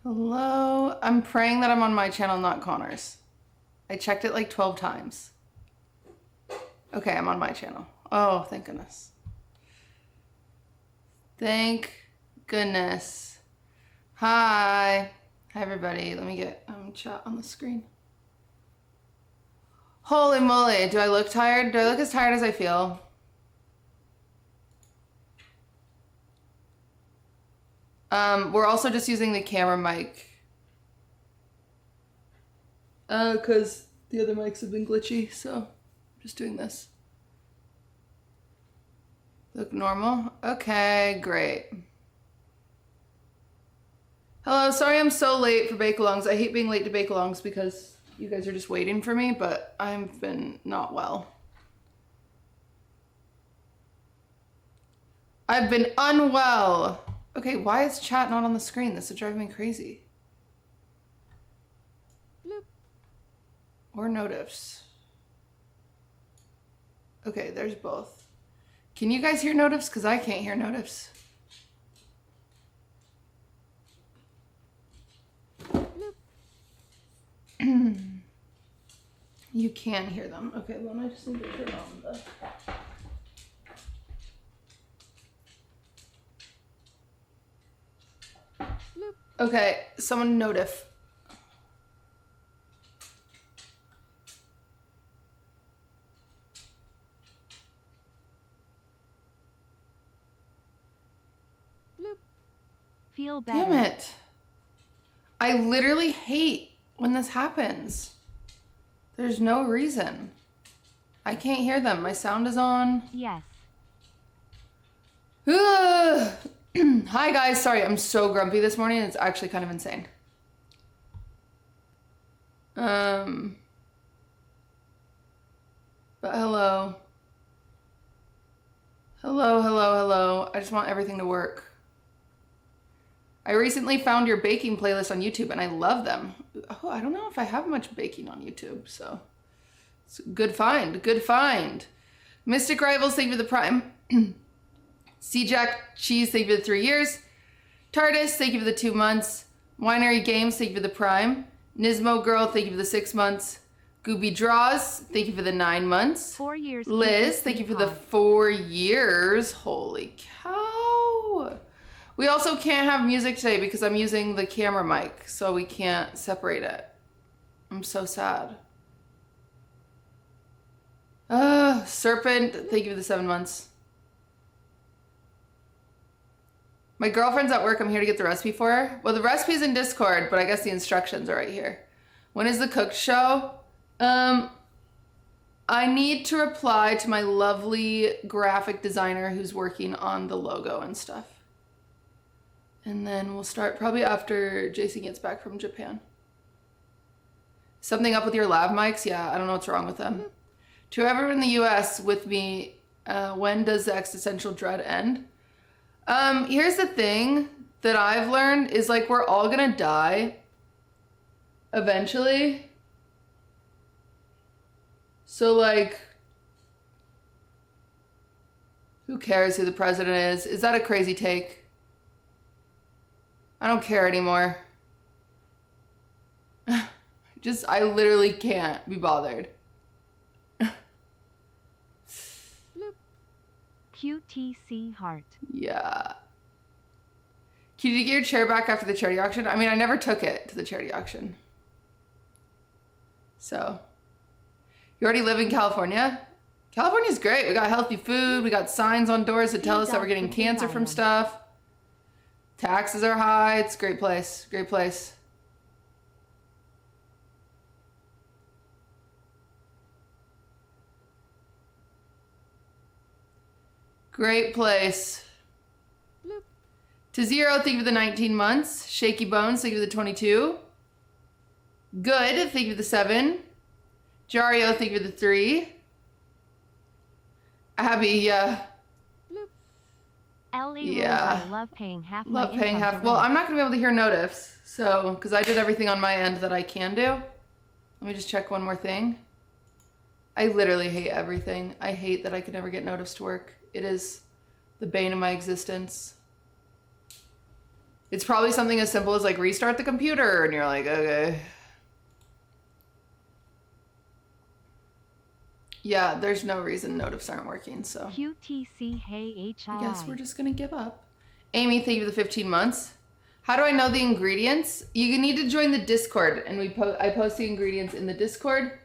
Hello? I'm praying that I'm on my channel, not Connor's. I checked it like 12 times. Okay, I'm on my channel. Oh, thank goodness. Thank goodness. Hi. Hi, everybody. Let me get chat on the screen. Holy moly. Do I look tired? Do I look as tired as I feel? We're also just using the camera mic. Because the other mics have been glitchy, so I'm just doing this. Look normal? Okay, great. Hello, sorry I'm so late for bake-alongs. I hate being late to bake-alongs because you guys are just waiting for me, but I've been not well. I've been unwell. Okay, why is chat not on the screen? This is driving me crazy. Bloop. Or notifs. Okay, there's both. Can you guys hear notifs? Because I can't hear notifs. You can hear them. Okay, well, I just need to turn on the... Okay, someone notif. Feel better. Damn it. I literally hate when this happens. There's no reason. I can't hear them. My sound is on. Yes. Hi guys, sorry, I'm so grumpy this morning. It's actually kind of insane. But hello. Hello. I just want everything to work. I recently found your baking playlist on YouTube and I love them. Oh, I don't know if I have much baking on YouTube, so it's a good find. Mystic Rivals, thank you for the prime. C-Jack Cheese, thank you for the 3 years. TARDIS, thank you for the 2 months. Winery Games, thank you for the prime. Nismo Girl, thank you for the 6 months. Gooby Draws, thank you for the 9 months. 4 years. Liz, thank you for the 4 years. Holy cow. We also can't have music today because I'm using the camera mic, so we can't separate it. I'm so sad. Serpent, thank you for the 7 months. My girlfriend's at work. I'm here to get the recipe for her. Well, the recipe's in Discord, but I guess the instructions are right here. When is the cooked show? I need to reply to my lovely graphic designer who's working on the logo and stuff. And then we'll start probably after Jason gets back from Japan. Something up with your lav mics? Yeah, I don't know what's wrong with them. To everyone in the US with me, when does the existential dread end? Here's the thing that I've learned is like we're all gonna die eventually. So like, who cares who the president is? Is that a crazy take? I don't care anymore. I literally can't be bothered. QTC heart. Yeah. Did you get your chair back after the charity auction? I mean, I never took it to the charity auction. So, you already live in California? California's great. We got healthy food. We got signs on doors that tell us that we're getting cancer from stuff. Taxes are high. It's a great place. Great place. Great place. Bloop. To Zero, thank you for the 19 months. Shaky Bones, thank you for the 22. Good, thank you for the 7. Jario, thank you for the 3. Abby, yeah. Yeah. Love paying half. Love paying half. Well, I'm not going to be able to hear notifs, so, because I did everything on my end that I can do. Let me just check one more thing. I literally hate everything. I hate that I can never get notifs to work. It is the bane of my existence. It's probably something as simple as like restart the computer and you're like, okay. Yeah, there's no reason notifs aren't working, so. QTCinderella. I guess we're just gonna give up. Amy, thank you for the 15 months. How do I know the ingredients? You need to join the Discord, and I post the ingredients in the Discord.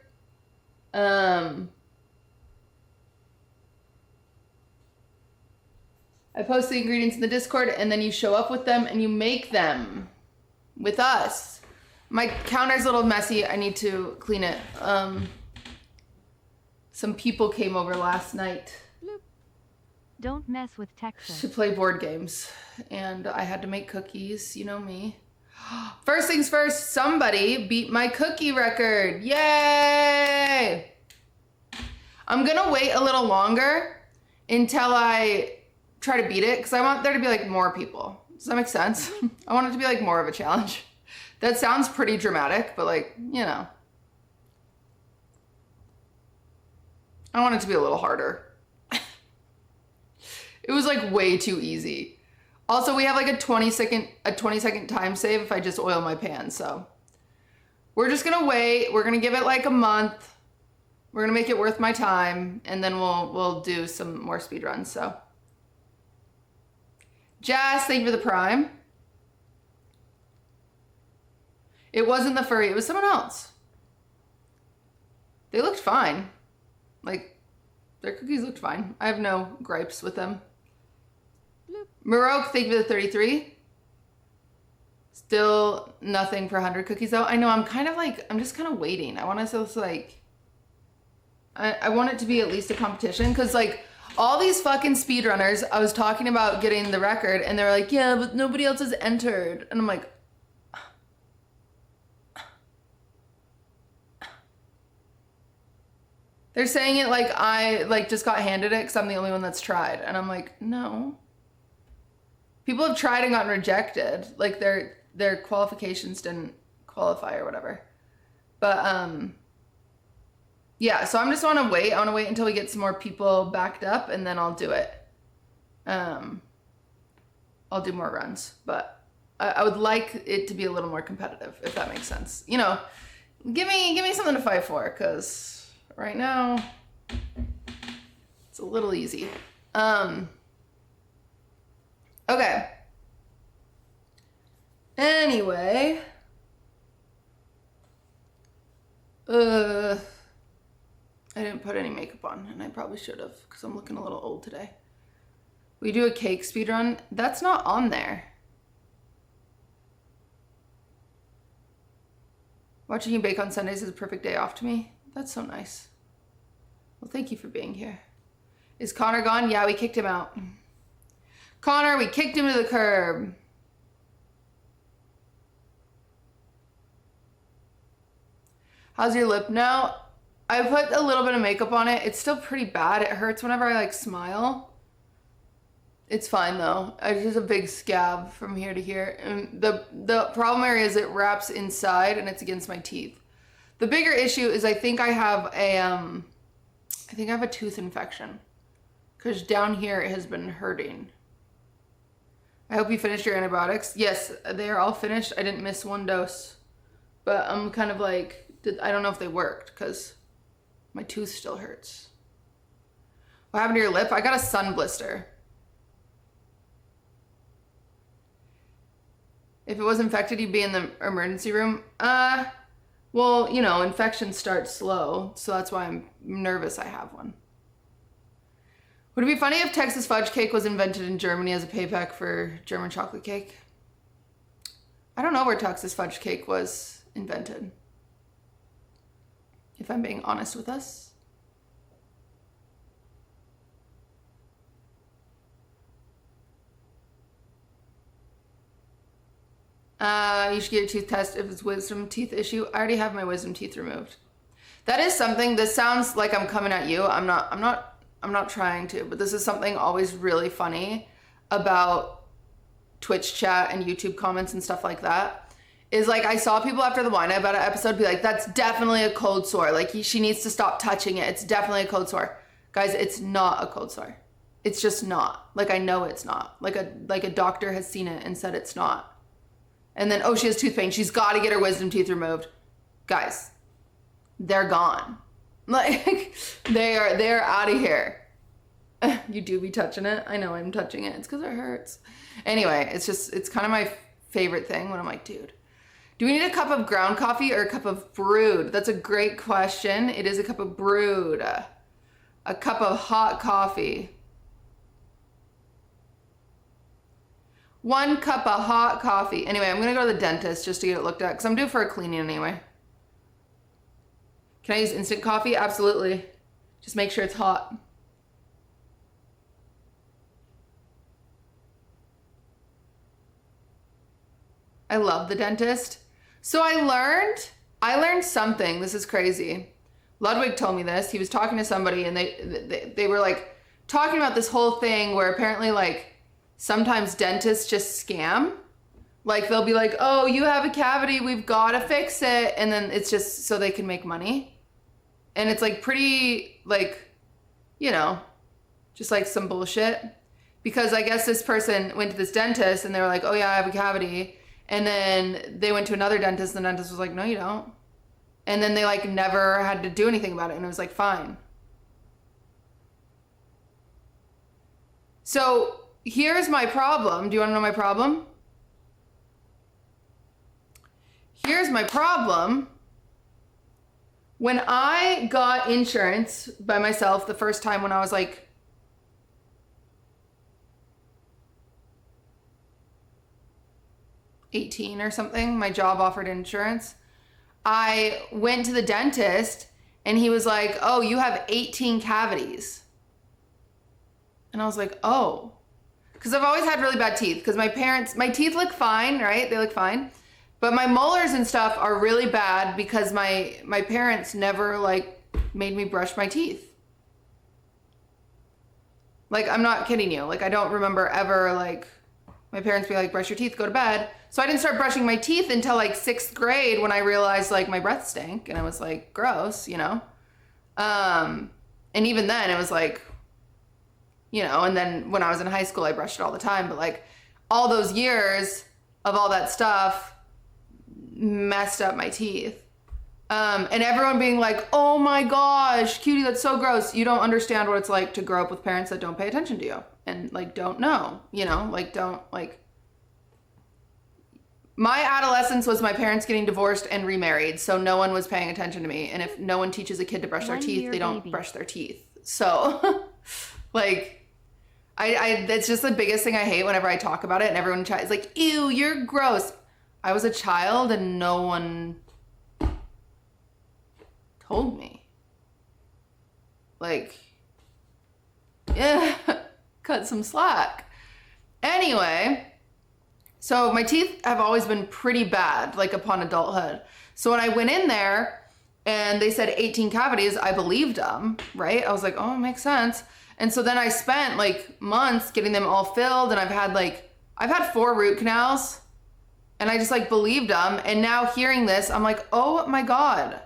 I post the ingredients in the Discord, and then you show up with them, and you make them with us. My counter's a little messy. I need to clean it. Some people came over last night Don't mess with Texas. to play board games, and I had to make cookies. You know me. First things first, somebody beat my cookie record. Yay! I'm gonna wait a little longer until I try to beat it, because I want there to be like more people. Does that make sense? I want it to be like more of a challenge. That sounds pretty dramatic, but like, you know. I want it to be a little harder. It was like way too easy. Also, we have like a 20 second time save if I just oil my pan, so. We're just gonna wait. We're gonna give it like a month. We're gonna make it worth my time, and then we'll do some more speed runs, so. Jazz, thank you for the prime. It wasn't the furry, it was someone else. They looked fine. Like, their cookies looked fine. I have no gripes with them. Maroke, thank you for the 33. Still nothing for 100 cookies though. I know, I'm just kind of waiting. I want us to like, I want it to be at least a competition, because like all these fucking speedrunners, I was talking about getting the record and they're like, yeah, but nobody else has entered. And I'm like, they're saying it like I like just got handed it because I'm the only one that's tried. And I'm like, no. People have tried and gotten rejected. Like their qualifications didn't qualify or whatever. But yeah, so I'm just want to wait. I want to wait until we get some more people backed up, and then I'll do it. I'll do more runs, but I would like it to be a little more competitive, if that makes sense. You know, give me something to fight for, because right now it's a little easy. Okay. Anyway. I didn't put any makeup on, and I probably should have, because I'm looking a little old today. We do a cake speedrun. That's not on there. Watching you bake on Sundays is a perfect day off to me. That's so nice. Well, thank you for being here. Is Connor gone? Yeah, we kicked him out. Connor, we kicked him to the curb. How's your lip now? I put a little bit of makeup on it. It's still pretty bad. It hurts whenever I like smile. It's fine though. It's just a big scab from here to here. And the problem area is it wraps inside and it's against my teeth. The bigger issue is I think I have a tooth infection, because down here it has been hurting. I hope you finished your antibiotics. Yes, they are all finished. I didn't miss one dose, but I'm kind of like, I don't know if they worked because my tooth still hurts. What happened to your lip? I got a sun blister. If it was infected, you'd be in the emergency room. Well, you know, infections start slow, so that's why I'm nervous I have one. Would it be funny if Texas fudge cake was invented in Germany as a payback for German chocolate cake? I don't know where Texas fudge cake was invented, if I'm being honest with us. You should get a tooth test if it's wisdom teeth issue. I already have my wisdom teeth removed. That is something. This sounds like I'm coming at you. I'm not trying to, but this is something always really funny about Twitch chat and YouTube comments and stuff like that. Is like, I saw people after the Wine About It episode be like, that's definitely a cold sore. Like she needs to stop touching it. It's definitely a cold sore. Guys, it's not a cold sore. It's just not. Like, I know it's not. Like a doctor has seen it and said it's not. And then, oh, she has tooth pain. She's got to get her wisdom teeth removed. Guys, they're gone. Like, they're out of here. You do be touching it. I know I'm touching it. It's because it hurts. Anyway, it's kind of my favorite thing when I'm like, dude, do we need a cup of ground coffee or a cup of brewed? That's a great question. It is a cup of brewed. A cup of hot coffee. 1 cup of hot coffee. Anyway, I'm going to go to the dentist just to get it looked at because I'm due for a cleaning anyway. Can I use instant coffee? Absolutely. Just make sure it's hot. I love the dentist. So I learned something. This is crazy. Ludwig told me this. He was talking to somebody and they were like talking about this whole thing where apparently like sometimes dentists just scam. Like they'll be like, oh, you have a cavity, we've got to fix it. And then it's just so they can make money. And it's like pretty like, you know, just like some bullshit. Because I guess this person went to this dentist and they were like, oh yeah, I have a cavity. And then they went to another dentist and the dentist was like, no, you don't. And then they like never had to do anything about it. And it was like, fine. So here's my problem. Do you want to know my problem? Here's my problem. When I got insurance by myself the first time when I was like 18 or something, my job offered insurance. I went to the dentist and he was like, oh, you have 18 cavities. And I was like, oh, because I've always had really bad teeth because my teeth look fine, right? They look fine. But my molars and stuff are really bad because my parents never like made me brush my teeth. Like, I'm not kidding you. Like, I don't remember ever like my parents be like, brush your teeth, go to bed. So I didn't start brushing my teeth until like 6th grade when I realized like my breath stank and I was like, gross, you know? And even then it was like, you know, and then when I was in high school, I brushed it all the time. But like all those years of all that stuff messed up my teeth. And everyone being like, oh my gosh, cutie, that's so gross. You don't understand what it's like to grow up with parents that don't pay attention to you and like don't know, you know, like don't like. My adolescence was my parents getting divorced and remarried, so no one was paying attention to me. And if no one teaches a kid to brush their teeth, they don't brush their teeth. So, like, I that's just the biggest thing I hate whenever I talk about it and everyone is like, ew, you're gross. I was a child and no one told me. Like, yeah, cut some slack. Anyway. So my teeth have always been pretty bad, like upon adulthood. So when I went in there and they said 18 cavities, I believed them, right? I was like, oh, it makes sense. And so then I spent like months getting them all filled and I've had 4 root canals and I just like believed them. And now hearing this, I'm like, oh my God.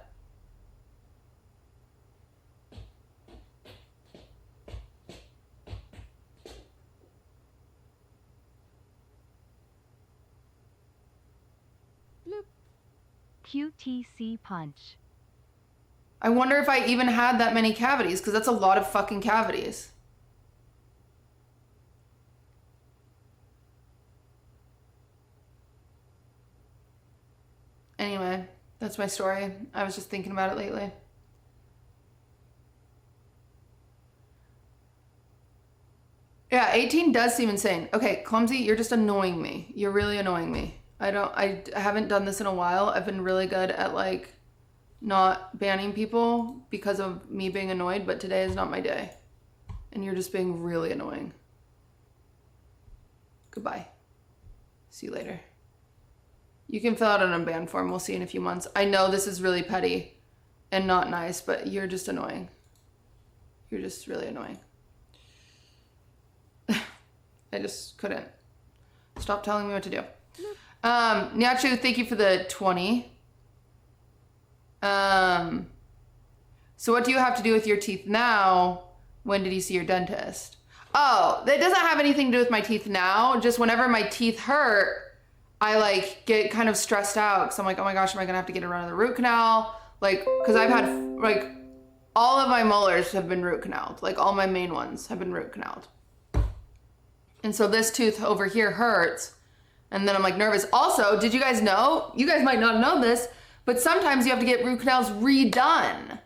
QTC punch. I wonder if I even had that many cavities because that's a lot of fucking cavities. Anyway, that's my story. I was just thinking about it lately. Yeah, 18 does seem insane. Okay, Clumsy, you're just annoying me. You're really annoying me. I haven't done this in a while. I've been really good at like not banning people because of me being annoyed, but today is not my day. And you're just being really annoying. Goodbye. See you later. You can fill out an unban form. We'll see in a few months. I know this is really petty and not nice, but you're just annoying. You're just really annoying. I just couldn't. Stop telling me what to do. Nyachu, thank you for the 20. So what do you have to do with your teeth now? When did you see your dentist? Oh, that doesn't have anything to do with my teeth now. Just whenever my teeth hurt, I like get kind of stressed out because I'm like, oh my gosh, am I gonna have to get around the root canal? Like, because I've had like all of my molars have been root canaled, like all my main ones have been root canaled. And so this tooth over here hurts. And then I'm like nervous. Also, did you guys know? You guys might not know this, but sometimes you have to get root canals redone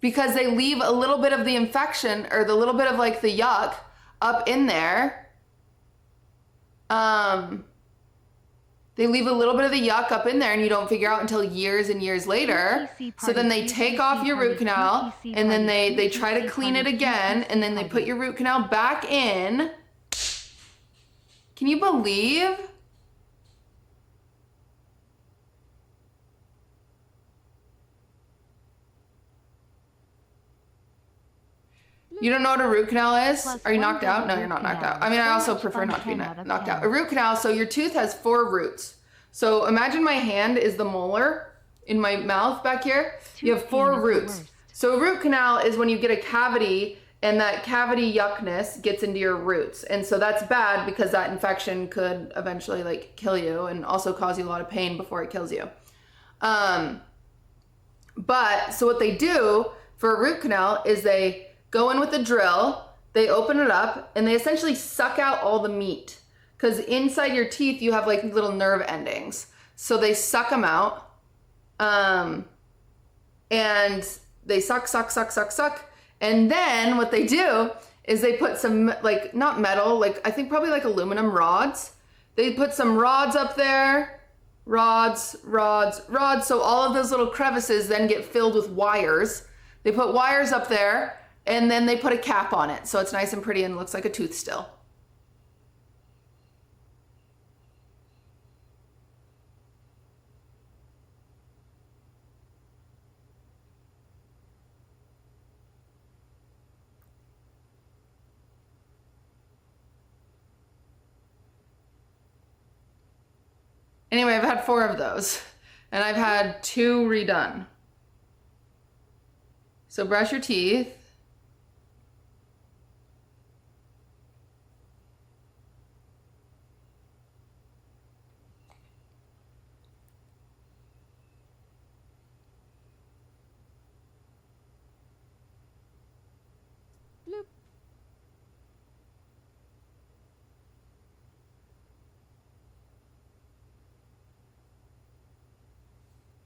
because they leave a little bit of the infection or the little bit of like the yuck up in there. They leave a little bit of the yuck up in there and you don't figure out until years and years later. So then they take off your root canal and then they try to clean it again and then they put your root canal back in. Can you believe? You don't know what a root canal is? Are you knocked out? No, you're not knocked out. I mean, I also prefer not to be knocked out. A root canal, so your tooth has 4 roots. So imagine my hand is the molar in my mouth back here. You have 4 roots. So a root canal is when you get a cavity and that cavity yuckness gets into your roots. And so that's bad because that infection could eventually like kill you and also cause you a lot of pain before it kills you. But so what they do for a root canal is they go in with a drill, they open it up, and they essentially suck out all the meat. Because inside your teeth, you have like little nerve endings. So they suck them out. And they suck. And then what they do is they put some, like, not metal, like, I think probably like aluminum rods. They put some rods up there. Rods. So all of those little crevices then get filled with wires. They put wires up there. And then they put a cap on it. So it's nice and pretty and looks like a tooth still. Anyway, I've had 4 of those. And I've had 2 redone. So brush your teeth.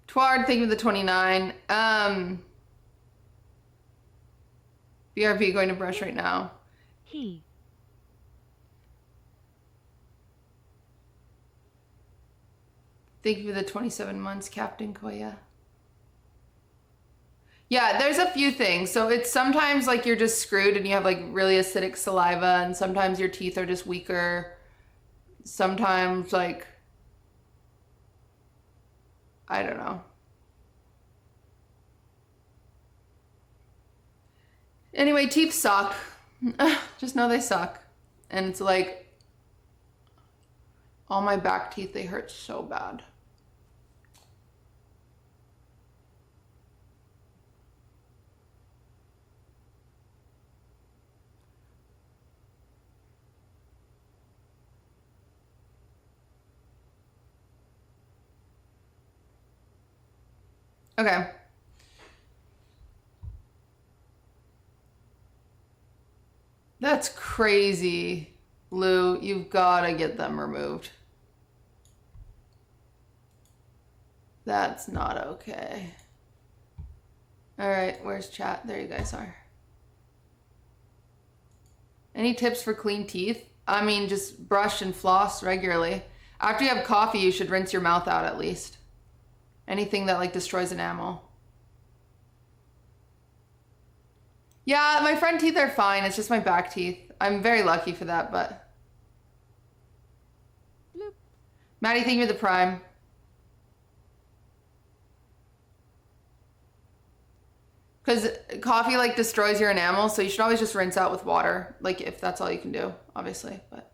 Tward, thank you for the 29. BRB going to brush right now. He. Thank you for the 27 months, Captain Koya. Yeah, there's a few things. So it's sometimes like you're just screwed and you have like really acidic saliva, and sometimes your teeth are just weaker. Sometimes like, I don't know. Anyway, teeth suck. Just know they suck. And it's like, all my back teeth, they hurt so bad. Okay. That's crazy, Lou. You've got to get them removed. That's not okay. All right, where's chat? There you guys are. Any tips for clean teeth? I mean, just brush and floss regularly. After you have coffee, you should rinse your mouth out at least. Anything that like destroys enamel. Yeah, my front teeth are fine. It's just my back teeth. I'm very lucky for that, but. Bloop. Maddie, thank you for the prime. Because coffee like destroys your enamel, so you should always just rinse out with water. Like if that's all you can do, obviously, but.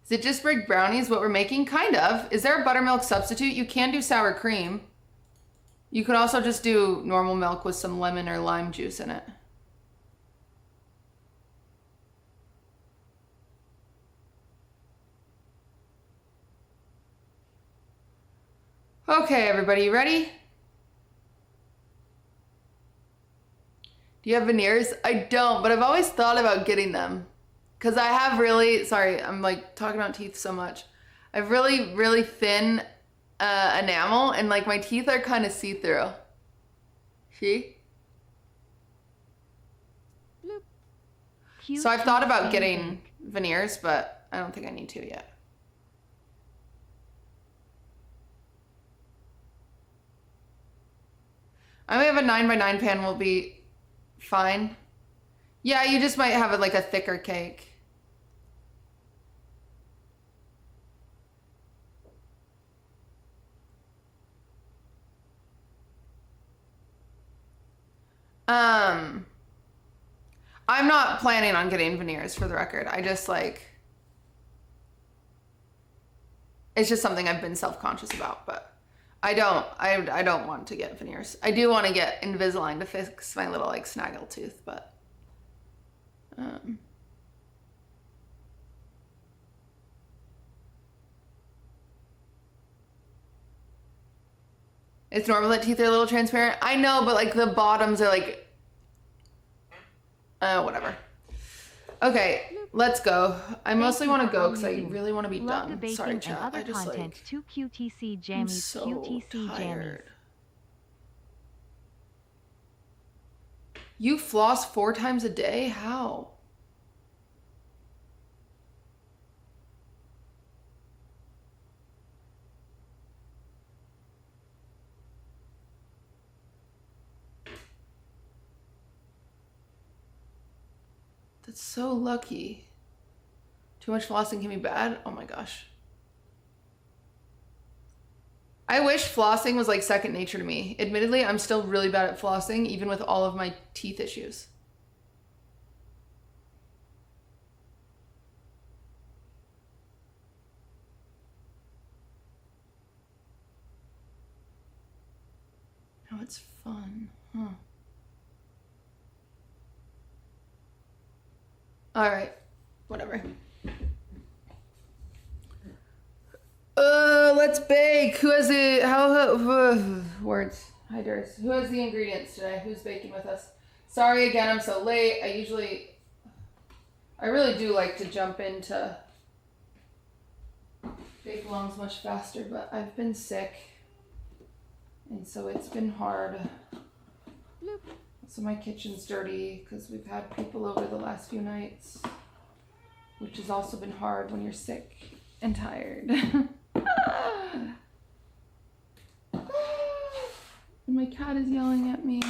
Is it just brick brownies what we're making? Kind of. Is there a buttermilk substitute? You can do sour cream. You could also just do normal milk with some lemon or lime juice in it. Okay, everybody, you ready? Do you have veneers? I don't, but I've always thought about getting them. Because I have really, sorry, I'm like talking about teeth so much. I have really, really thin enamel and like my teeth are kind of see-through. See? So I've thought about getting veneers, but I don't think I need to yet. I may have a 9x9 pan will be fine. Yeah, you just might have like a thicker cake. I'm not planning on getting veneers for the record. I just like, it's just something I've been self-conscious about, but I don't want to get veneers. I do want to get Invisalign to fix my little like snaggle tooth, but it's normal that teeth are a little transparent. I know, but like the bottoms are like, whatever. Okay, let's go. I mostly want to go because I really want to be done. Sorry, chat. I just like, to QTC Jammies, I'm so QTC tired. Jammies. You floss 4 times a day? How? That's so lucky. Too much flossing can be bad? Oh my gosh. I wish flossing was like second nature to me. Admittedly, I'm still really bad at flossing, even with all of my teeth issues. Oh, it's fun. Huh. All right. Whatever. Let's bake. Who has the words? Hi, Durs. Who has the ingredients today? Who's baking with us? Sorry again, I'm so late. I really do like to jump into bake longs much faster, but I've been sick, and so it's been hard. So my kitchen's dirty because we've had people over the last few nights, which has also been hard when you're sick and tired. And my cat is yelling at me.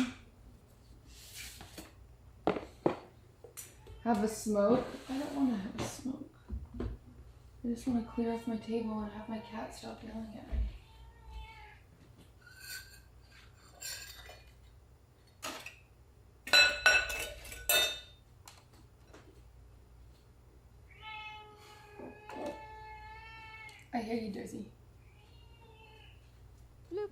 Have a smoke? I don't want to have a smoke. I just want to clear off my table and have my cat stop yelling at me. I hear you, Jersey. Bloop.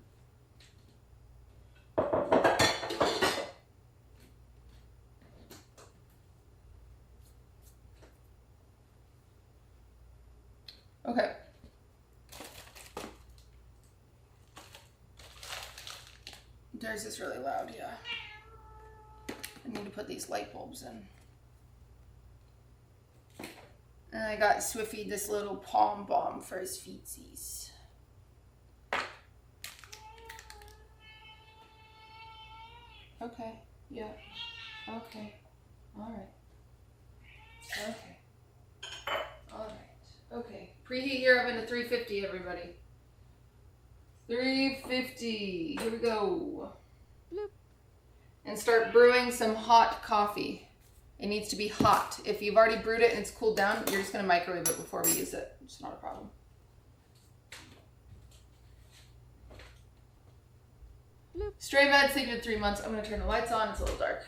Okay. Theirs is really loud, yeah. I need to put these light bulbs in. And I got Swiffy this little palm balm for his feetsies. Okay, yeah, okay, alright. Okay, alright, okay. Preheat your oven to 350, everybody. 350, here we go. Bloop. And start brewing some hot coffee. It needs to be hot. If you've already brewed it and it's cooled down, you're just going to microwave it before we use it. It's not a problem. Bloop. Stray bed, sleep in 3 months. I'm going to turn the lights on. It's a little dark.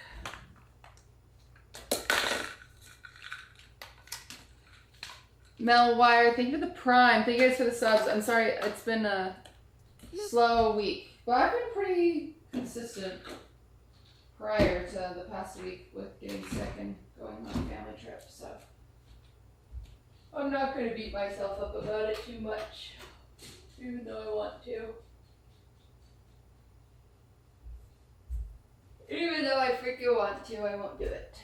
Mel Wire, thank you for the prime. Thank you guys for the subs. I'm sorry, it's been a slow week. But I've been pretty consistent prior to the past week with getting sick and going on family trips, so I'm not going to beat myself up about it too much, even though I want to. Even though I freaking want to, I won't do it.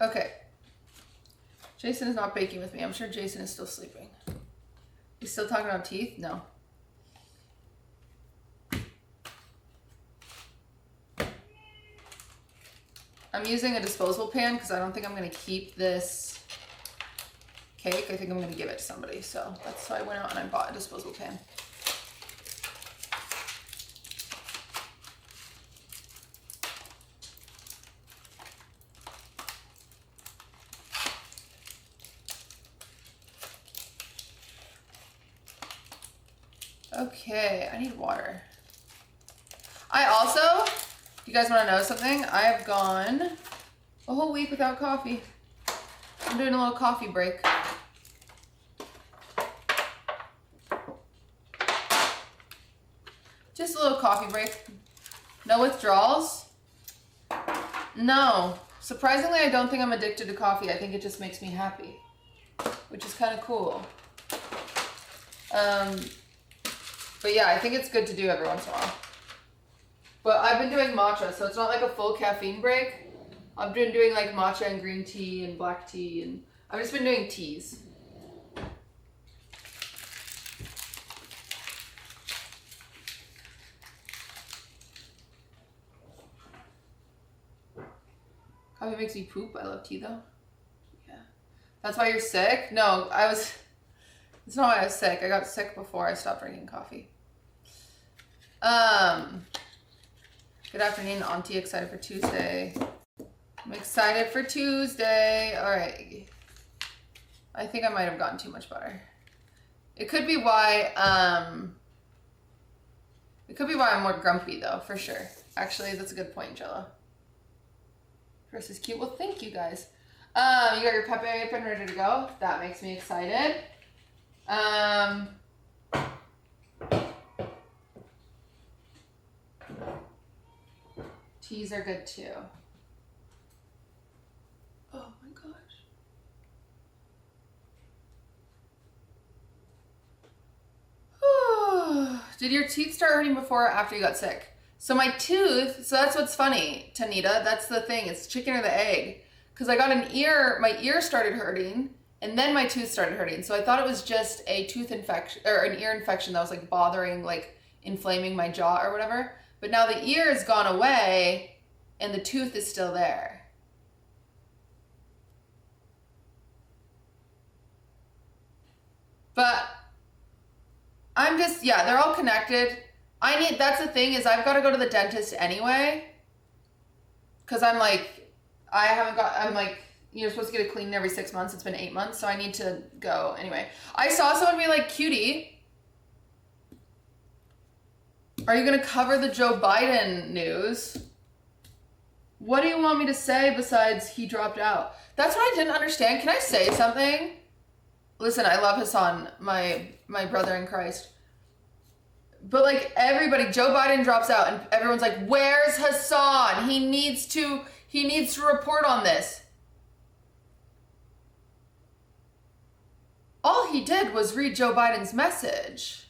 Okay. Jason is not baking with me. I'm sure Jason is still sleeping. He's still talking about teeth? No. I'm using a disposable pan because I don't think I'm going to keep this cake. I think I'm going to give it to somebody. So that's why I went out and I bought a disposable pan. Okay, I need water. I also, you guys want to know something? I have gone a whole week without coffee. I'm doing a little coffee break. Just a little coffee break. No withdrawals? No. Surprisingly, I don't think I'm addicted to coffee. I think it just makes me happy, which is kind of cool. But yeah, I think it's good to do every once in a while. But I've been doing matcha, so it's not like a full caffeine break. I've been doing like matcha and green tea and black tea, and I've just been doing teas. Coffee makes me poop. I love tea though. Yeah. That's why you're sick? No, it's not why I was sick. I got sick before I stopped drinking coffee. Good afternoon, Auntie. Excited for Tuesday. I'm excited for Tuesday. All right. I think I might have gotten too much butter. It could be why I'm more grumpy though, for sure. Actually, that's a good point, Jello. Chris is cute. Well, thank you guys. You got your pepe apron ready to go. That makes me excited. Teas are good too. Oh my gosh. Did your teeth start hurting before or after you got sick? So my tooth, so that's what's funny, Tanita. That's the thing. It's chicken or the egg. Because I got my ear started hurting, and then my tooth started hurting. So I thought it was just a tooth infection, or an ear infection that was like bothering, like inflaming my jaw or whatever. But now the ear has gone away, and the tooth is still there. But I'm just, yeah, they're all connected. That's the thing is I've got to go to the dentist anyway. Cause I'm like, you're supposed to get it cleaned every 6 months. It's been 8 months. So I need to go anyway. I saw someone be like, Cutie, are you going to cover the Joe Biden news? What do you want me to say besides he dropped out? That's what I didn't understand. Can I say something? Listen, I love Hassan, my brother in Christ. But like everybody, Joe Biden drops out and everyone's like, where's Hassan? He needs to report on this. All he did was read Joe Biden's message.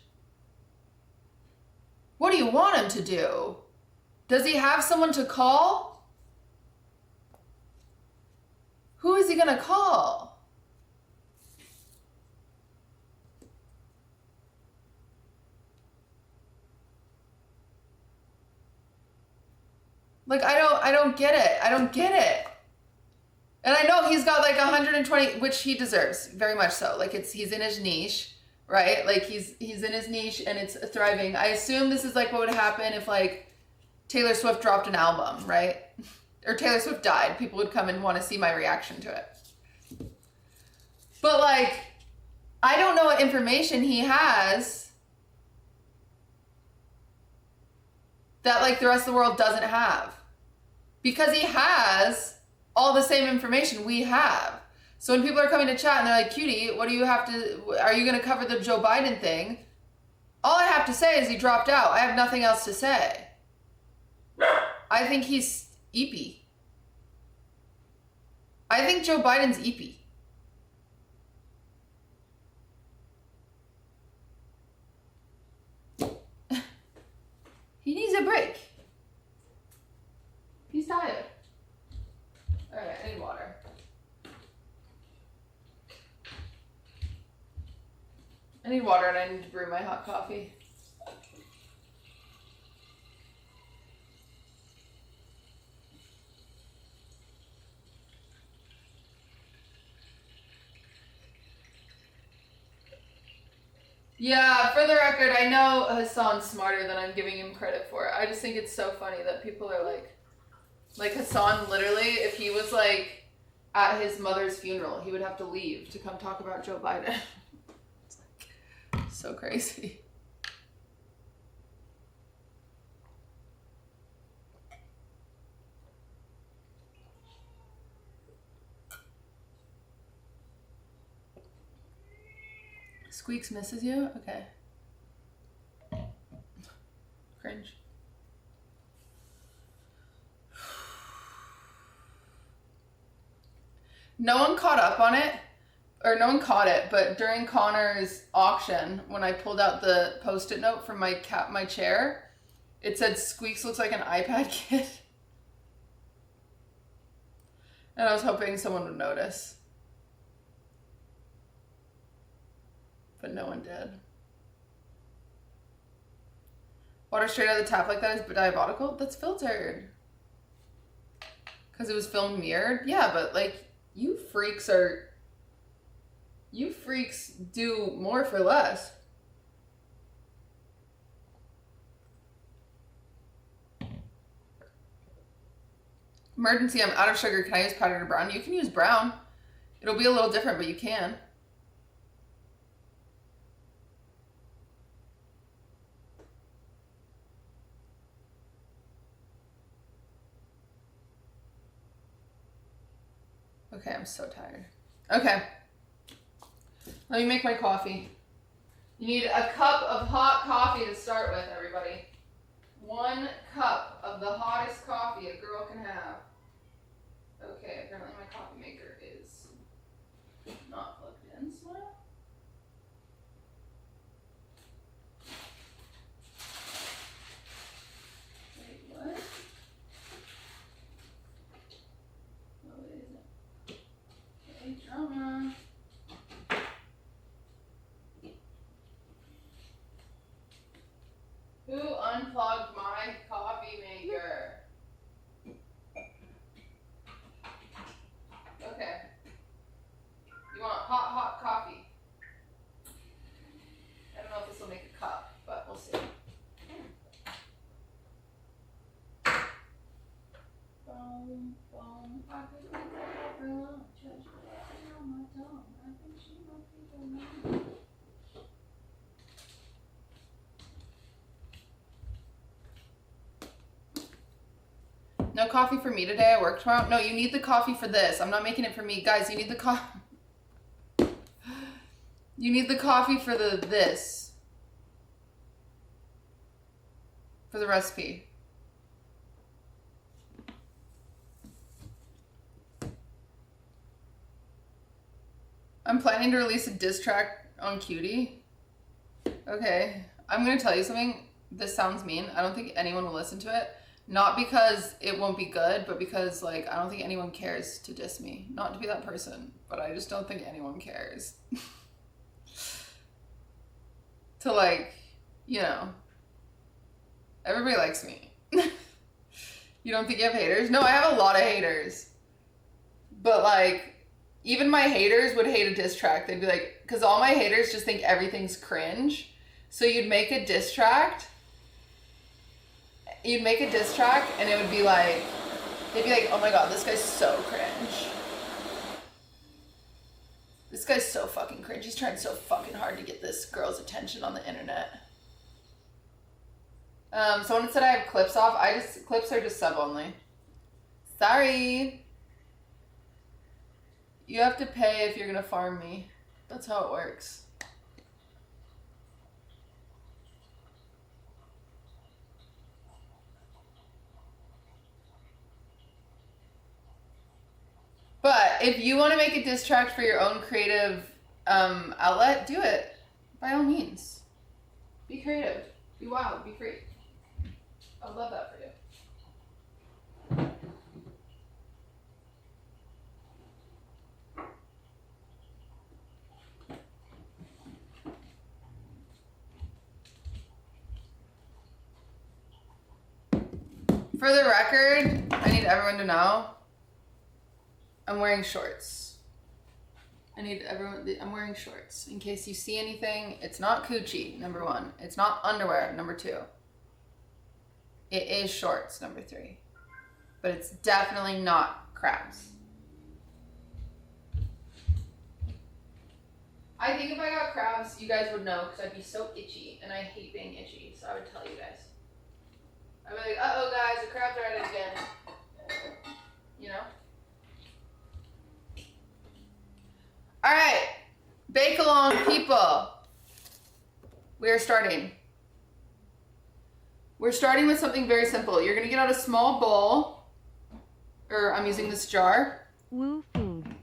What do you want him to do? Does he have someone to call? Who is he gonna call? Like, I don't get it. I don't get it. And I know he's got like 120, which he deserves, very much so. Like he's in his niche, right? Like he's in his niche and it's thriving. I assume this is like what would happen if like Taylor Swift dropped an album, right? Or Taylor Swift died. People would come and want to see my reaction to it. But like, I don't know what information he has that like the rest of the world doesn't have. Because he has all the same information we have. So when people are coming to chat and they're like, Cutie, what do you have to, are you going to cover the Joe Biden thing? All I have to say is he dropped out. I have nothing else to say. I think he's eepy. I think Joe Biden's eepy. He needs a break. He's tired. Alright, I need water. I need water and I need to brew my hot coffee. Yeah, for the record, I know Hassan's smarter than I'm giving him credit for. I just think it's so funny that people are like Hassan literally, if he was like at his mother's funeral, he would have to leave to come talk about Joe Biden. It's like so crazy. Squeaks misses you? Okay. Cringe. No one caught up on it, or no one caught it, but during Connor's auction, when I pulled out the Post-it note from my chair, it said Squeaks looks like an iPad kid. And I was hoping someone would notice. But no one did. Water straight out of the tap like that is diabolical? That's filtered. Because it was filmed mirrored? Yeah, but like, you freaks do more for less. Emergency, I'm out of sugar. Can I use powdered brown? You can use brown. It'll be a little different, but you can. Okay, I'm so tired. Okay. Let me make my coffee. You need a cup of hot coffee to start with, everybody. 1 cup of the hottest coffee a girl can have. Okay, apparently my coffee maker is not plugged in, Smile. Wait, what? Oh, it isn't. Okay, drama. Who unplugged my coffee maker? Okay. You want hot coffee. I don't know if this will make a cup, but we'll see. Boom, boom. I could eat that for lunch. Just on my tongue. I think she might be the one. No coffee for me today. I work tomorrow. No, you need the coffee for this. I'm not making it for me. Guys, you need the coffee. You need the coffee for this. For the recipe. I'm planning to release a diss track on Cutie. Okay. I'm going to tell you something. This sounds mean. I don't think anyone will listen to it. Not because it won't be good, but because, like, I don't think anyone cares to diss me. Not to be that person, but I just don't think anyone cares. To, like, you know, everybody likes me. You don't think you have haters? No, I have a lot of haters. But, like, even my haters would hate a diss track. They'd be like, because all my haters just think everything's cringe. So you'd make a diss track. You'd make a diss track and it would be like, they'd be like, oh my god, this guy's so cringe. This guy's so fucking cringe. He's trying so fucking hard to get this girl's attention on the internet. Someone said I have clips off. Clips are just sub only. Sorry. You have to pay if you're gonna farm me. That's how it works. But if you want to make a diss track for your own creative outlet, do it. By all means. Be creative. Be wild. Be free. I would love that for you. For the record, I need everyone to know I'm wearing shorts. I'm wearing shorts. In case you see anything, it's not coochie, number 1. It's not underwear, number 2. It is shorts, number 3. But it's definitely not crabs. I think if I got crabs, you guys would know because I'd be so itchy, and I hate being itchy, so I would tell you guys. I'd be like, uh-oh guys, the crabs are at it again. You know? Alright. Bake along, people. We are starting. We're starting with something very simple. You're going to get out a small bowl. Or I'm using this jar. Woo food.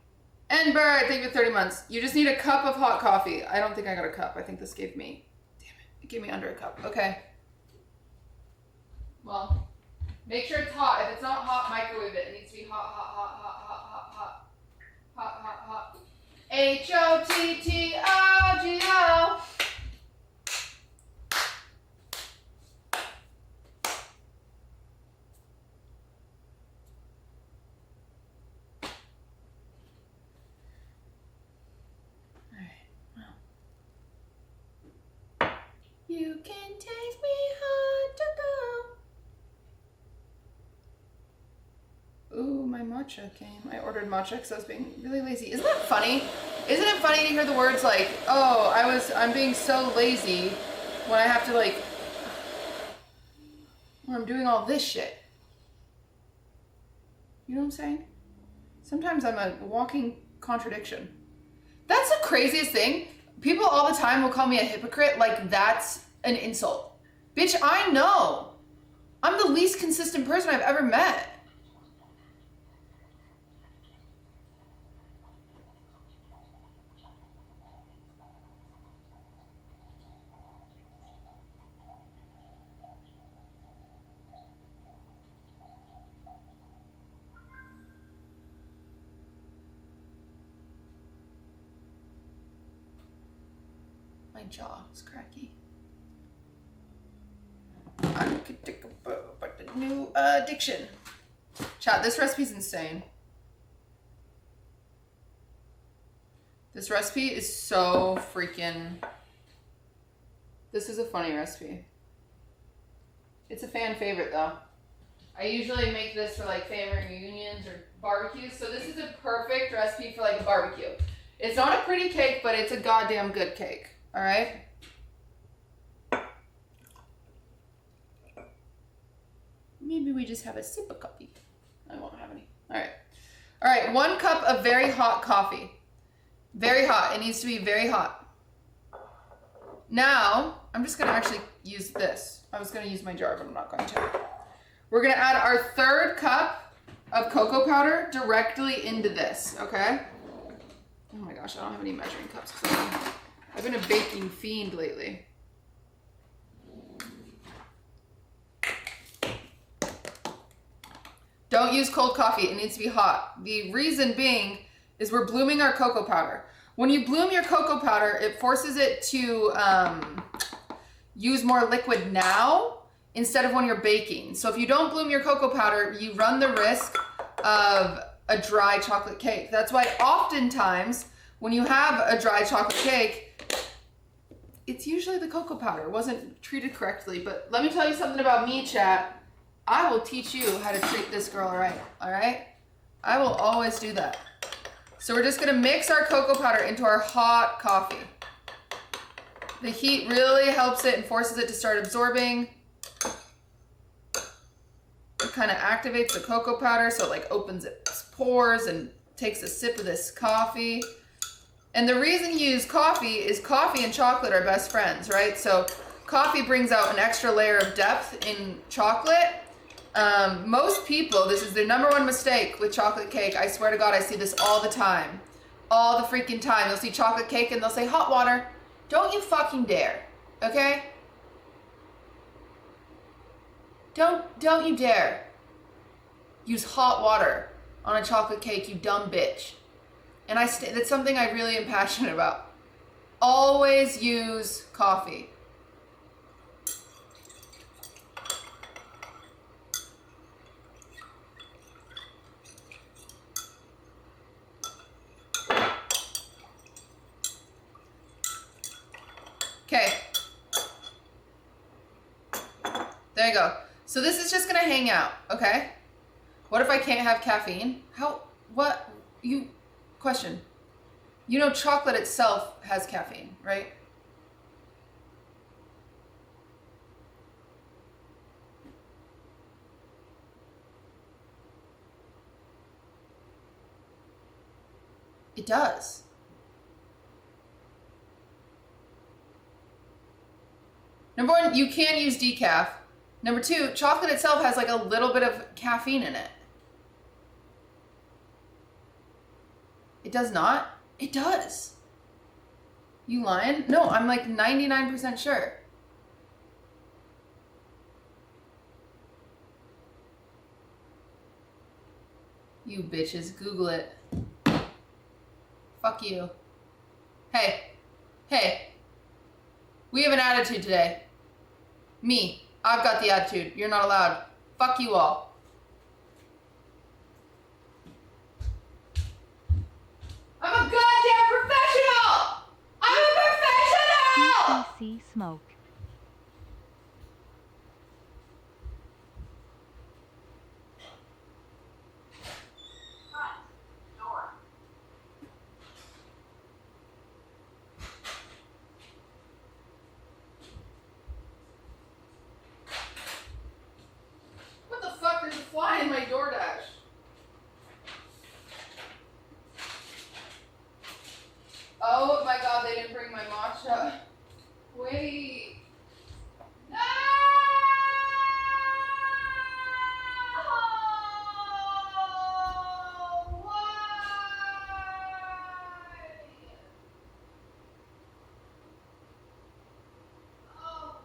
And Bird, thank you for 30 months. You just need a cup of hot coffee. I don't think I got a cup. I think this gave me... Damn it. It gave me under a cup. Okay. Well, make sure it's hot. If it's not hot, microwave it. It needs to be hot, hot, hot, hot, hot, hot, hot. Hot, hot, hot. H-O-T-T-O-G-O. You can take me hard to go. Ooh, my matcha came. I ordered matcha because I was being really lazy. Isn't that funny? Isn't it funny to hear the words like, oh, I'm being so lazy when I have to like, when I'm doing all this shit. You know what I'm saying? Sometimes I'm a walking contradiction. That's the craziest thing. People all the time will call me a hypocrite like that's an insult. Bitch, I know. I'm the least consistent person I've ever met. My jaw is cracky. I could take a boat, but the new addiction. Chat, this recipe's insane. This recipe is so freaking... This is a funny recipe. It's a fan favorite though. I usually make this for like family reunions or barbecues, so this is a perfect recipe for like a barbecue. It's not a pretty cake, but it's a goddamn good cake. All right. Maybe we just have a sip of coffee. I won't have any. All right. All right. 1 cup of very hot coffee. Very hot. It needs to be very hot. Now, I'm just going to actually use this. I was going to use my jar, but I'm not going to. We're going to add our 3rd cup of cocoa powder directly into this. Okay. Oh my gosh. I don't have any measuring cups. I've been a baking fiend lately. Don't use cold coffee. It needs to be hot. The reason being is we're blooming our cocoa powder. When you bloom your cocoa powder, it forces it to use more liquid now instead of when you're baking. So if you don't bloom your cocoa powder, you run the risk of a dry chocolate cake. That's why oftentimes when you have a dry chocolate cake, it's usually the cocoa powder. It wasn't treated correctly. But let me tell you something about me, chat. I will teach you how to treat this girl right, all right? I will always do that. So we're just gonna mix our cocoa powder into our hot coffee. The heat really helps it and forces it to start absorbing. It kind of activates the cocoa powder so it like opens its pores and takes a sip of this coffee. And the reason you use coffee is coffee and chocolate are best friends, right? So coffee brings out an extra layer of depth in chocolate. Most people, this is their number one mistake with chocolate cake. I swear to God, I see this all the time. All the freaking time. You'll see chocolate cake and they'll say hot water. Don't you fucking dare, okay? Don't you dare use hot water on a chocolate cake, you dumb bitch. And that's something I really am passionate about. Always use coffee. Okay. There you go. So this is just gonna hang out, okay? What if I can't have caffeine? Question. You know chocolate itself has caffeine, right? It does. Number one, you can use decaf. Number two, chocolate itself has like a little bit of caffeine in it. It does not? It does. You lying? No, I'm like 99% sure. You bitches, Google it. Fuck you. Hey. We have an attitude today. Me. I've got the attitude. You're not allowed. Fuck you all. I'm a goddamn professional! I'm a professional! QTC smoke. What the fuck? There's a fly in my DoorDash. Oh my god, they didn't bring my matcha. Wait. No! Why? Oh.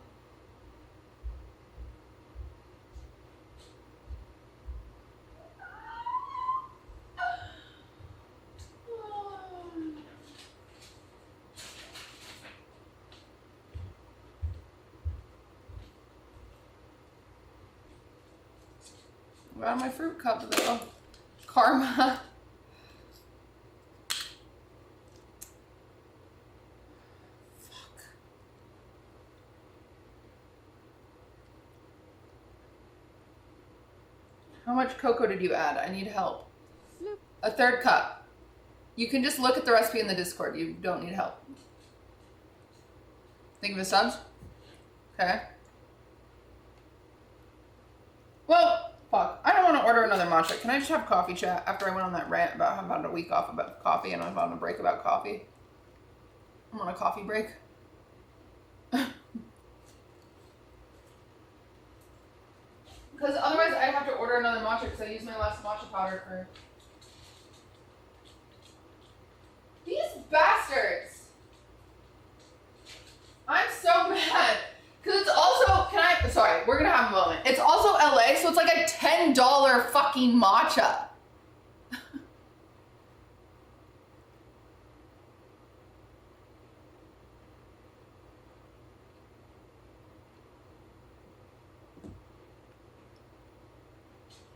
Around my fruit cup though. Karma. Fuck. How much cocoa did you add? I need help. A third cup. You can just look at the recipe in the Discord. You don't need help. Think of a subs? Okay. Well, fuck. I don't want to order another matcha. Can I just have coffee chat after I went on that rant about how about a week off about coffee and I'm on a break about coffee? I'm on a coffee break. Because otherwise I'd have to order another matcha because I used my last matcha powder for... These bastards! I'm so mad. Because it's also, sorry, we're going to have a moment. It's also LA, so it's like a $10 fucking matcha.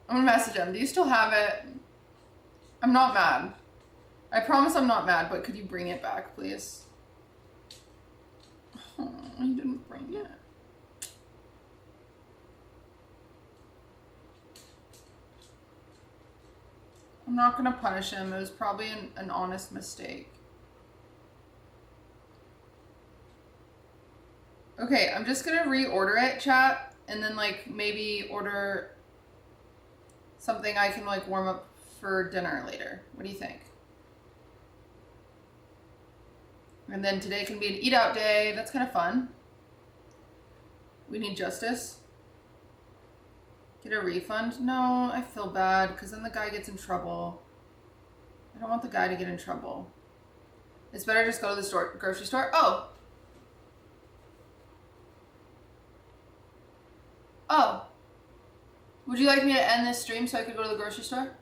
I'm going to message him. Do you still have it? I'm not mad. I promise I'm not mad, but could you bring it back, please? Oh, he didn't bring it. I'm not gonna punish him. It was probably an honest mistake. Okay, I'm just gonna reorder it, chat, and then like maybe order something I can like warm up for dinner later? What do you think? And then today can be an eat out day. That's kind of fun. We need justice. Get a refund? No, I feel bad because then the guy gets in trouble. I don't want the guy to get in trouble. It's better just go to the grocery store. Oh. Oh. Would you like me to end this stream so I could go to the grocery store?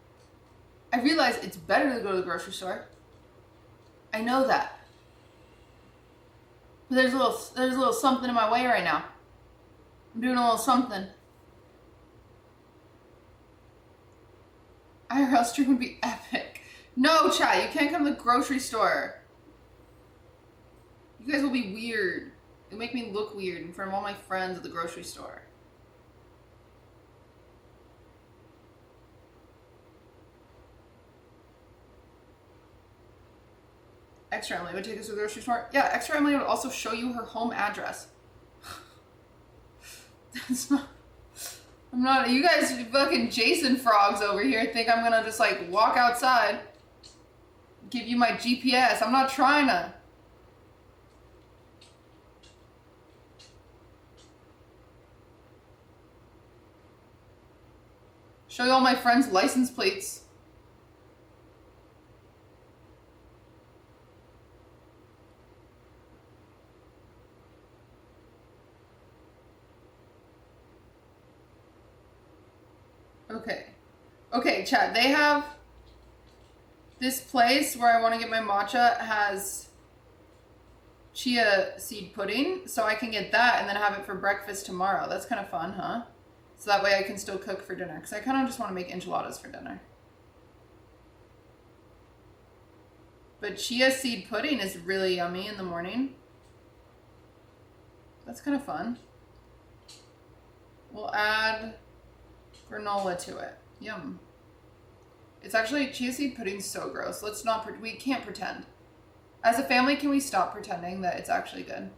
I realize it's better to go to the grocery store. I know that. But there's a little something in my way right now. I'm doing a little something. IRL stream would be epic. No, chat, you can't come to the grocery store. You guys will be weird. You'll make me look weird in front of all my friends at the grocery store. Extra Emily would take us to the grocery store. Yeah, Extra Emily would also show you her home address. That's not... I'm not... You guys fucking Jason frogs over here think I'm gonna just like walk outside. Give you my GPS. I'm not trying to. Show you all my friends' license plates. Okay. Okay, chat. They have this place where I want to get my matcha has chia seed pudding, so I can get that and then have it for breakfast tomorrow. That's kind of fun, huh? So that way I can still cook for dinner, because I kind of just want to make enchiladas for dinner. But chia seed pudding is really yummy in the morning. That's kind of fun. We'll add granola to it. Yum. It's actually, chia seed pudding's so gross. Let's not, we can't pretend. As a family, can we stop pretending that it's actually good?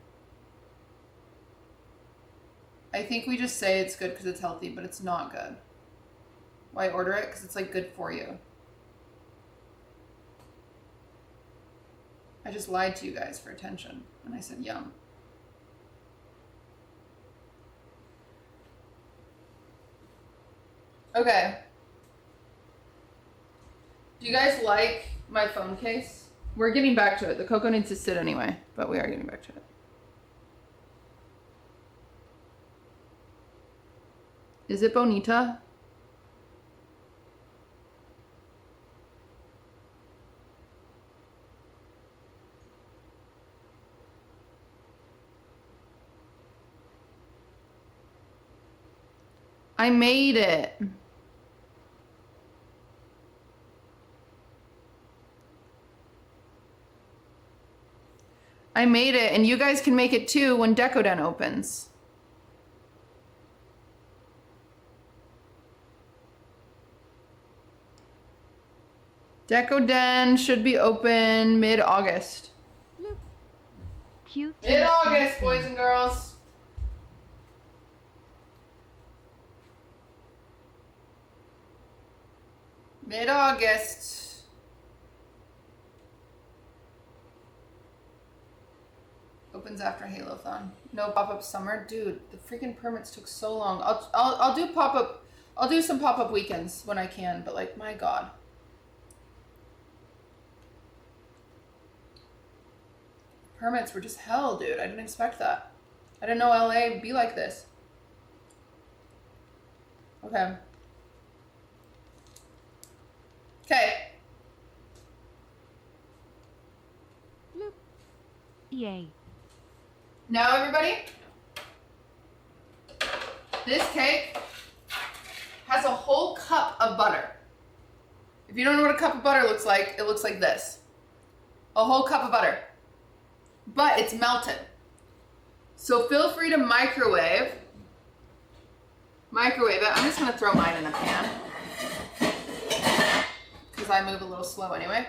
I think we just say it's good because it's healthy, but it's not good. Why order it? Because it's like good for you. I just lied to you guys for attention, and I said yum. Okay. Do you guys like my phone case? We're getting back to it. The cocoa needs to sit anyway, but we are getting back to it. Is it bonita? I made it. I made it, and you guys can make it too when Decoden opens. Decoden should be open mid-August. Mid-August, boys and girls. Mid-August. Opens after Halothon. No pop-up summer, dude. The freaking permits took so long. I'll do pop-up. I'll do some pop-up weekends when I can. But like, my God. Permits were just hell, dude. I didn't expect that. I didn't know LA would be like this. Okay. Okay. Yay. Now, everybody, this cake has a whole cup of butter. If you don't know what a cup of butter looks like, it looks like this. A whole cup of butter. But it's melted. So feel free to microwave. Microwave it. I'm just going to throw mine in the pan. Because I move a little slow anyway.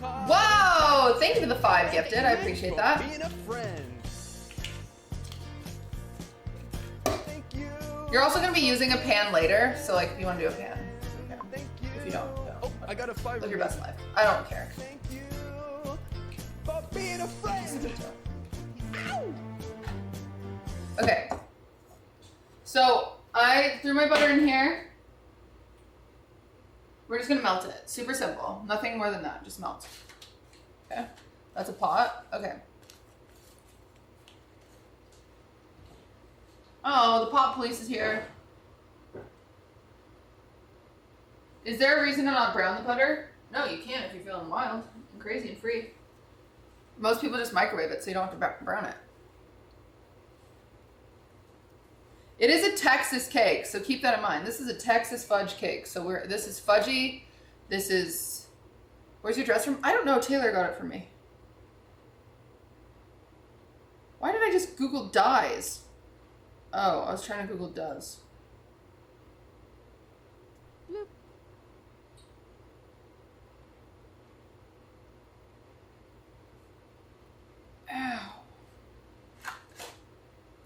Whoa! Thank you for the 5 gifted. I appreciate that. Being a friend. Thank you. You're also gonna be using a pan later, so like if you want to do a pan, you can. If you don't, Oh, I got a five. live your best life. I don't care. Thank you for being a friend. Okay. So I threw my butter in here. We're just gonna melt it. Super simple. Nothing more than that. Just melt. Okay. That's a pot. Okay. Oh, the pot police is here. Is there a reason to not brown the butter? No, you can't if you're feeling wild and crazy and free. Most people just microwave it so you don't have to brown it. It is a Texas cake, so keep that in mind. This is a Texas fudge cake. So this is fudgy. This is, where's your dress from? I don't know, Taylor got it for me. Why did I just Google dyes? Oh, I was trying to Google does. Bloop. Ow.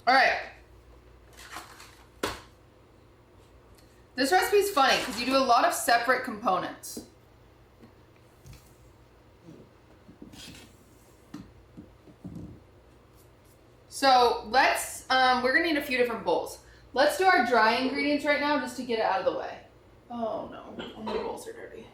All right. This recipe is funny because you do a lot of separate components. So let's, we're gonna need a few different bowls. Let's do our dry ingredients right now just to get it out of the way. Oh no, all my bowls are dirty.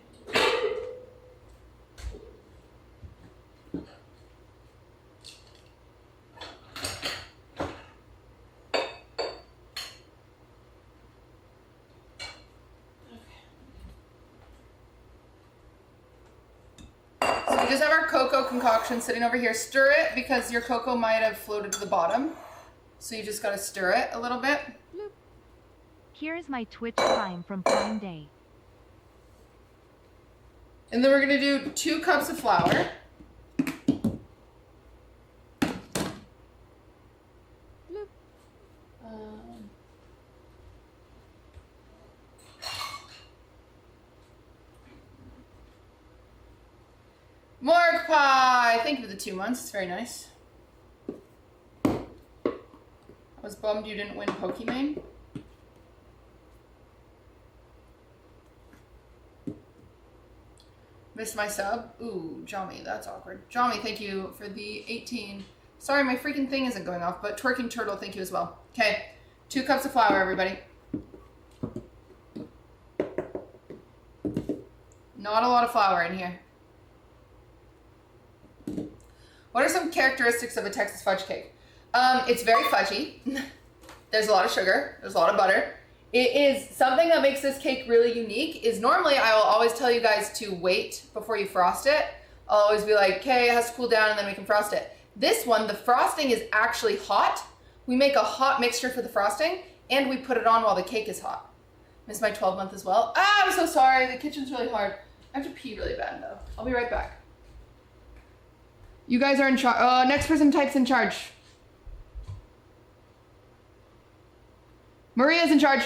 So we just have our cocoa concoction sitting over here. Stir it because your cocoa might have floated to the bottom. So you just gotta stir it a little bit. Here is my Twitch Prime from Prime Day. And then we're gonna do 2 cups of flour. Morgue pie! Thank you for the 2 months. It's very nice. I was bummed you didn't win Pokemon. Missed my sub. Ooh, Johnny, that's awkward. Johnny, thank you for the 18. Sorry, my freaking thing isn't going off, but Twerking Turtle, thank you as well. Okay, 2 cups of flour, everybody. Not a lot of flour in here. What are some characteristics of a Texas fudge cake? It's very fudgy. There's a lot of sugar. There's a lot of butter. It is something that makes this cake really unique is normally I will always tell you guys to wait before you frost it. I'll always be like, okay, it has to cool down and then we can frost it. This one, the frosting is actually hot. We make a hot mixture for the frosting and we put it on while the cake is hot. Missed my 12 month as well. Ah, I'm so sorry. The kitchen's really hard. I have to pee really bad though. I'll be right back. You guys are in charge. Next person types in charge. Maria's in charge.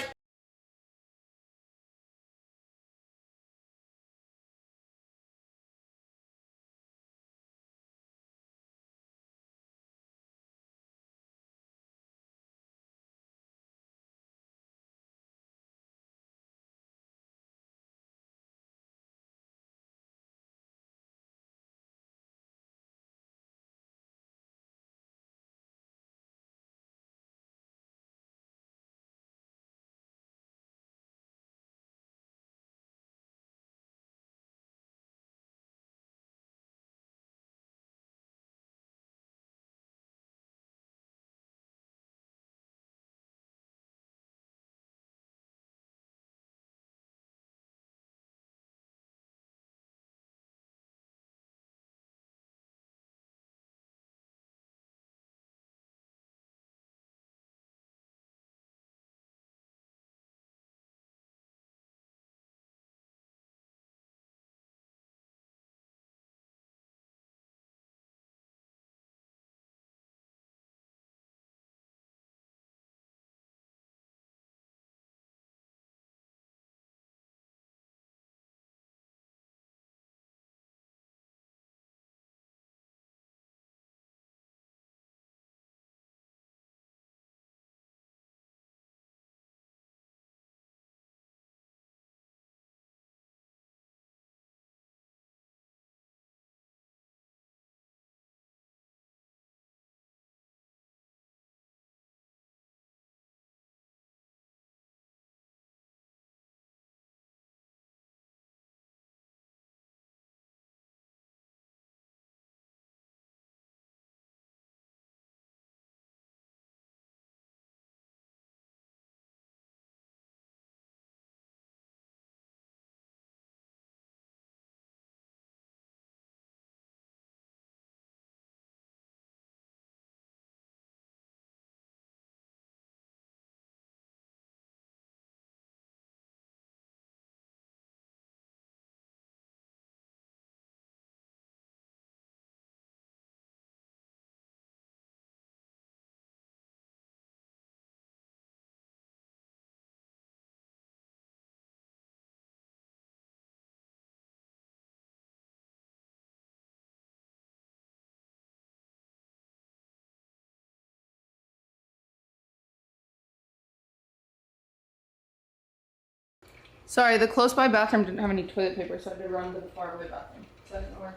Sorry, the close by bathroom didn't have any toilet paper, so I had to run to the far away bathroom. So I didn't know where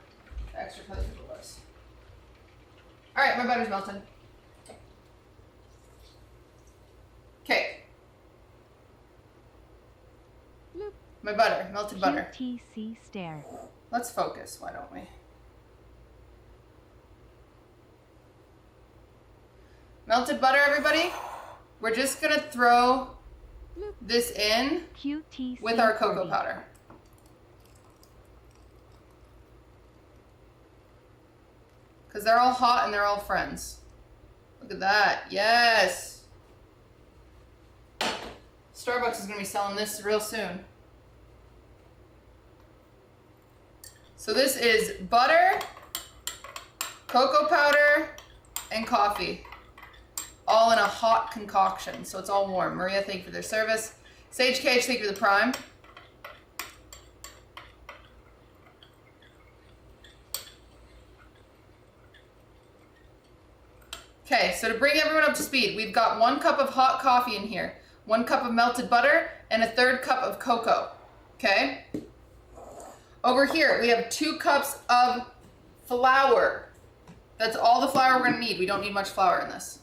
the extra toilet paper was. Alright, my butter's melted. Okay. My butter, melted butter. QTC stare. Let's focus, why don't we? Melted butter, everybody. We're just gonna throw this in QTC with our cocoa 30. powder. Because they're all hot and they're all friends. Look at that. Yes. Starbucks is going to be selling this real soon. So this is butter, cocoa powder, and coffee. All in a hot concoction. So it's all warm. Maria, thank you for their service. Sage Cage, thank you for the prime. Okay, so to bring everyone up to speed, we've got 1 cup of hot coffee in here, 1 cup of melted butter, and a 1/3 cup of cocoa. Okay? Over here, we have 2 cups of flour. That's all the flour we're gonna need. We don't need much flour in this.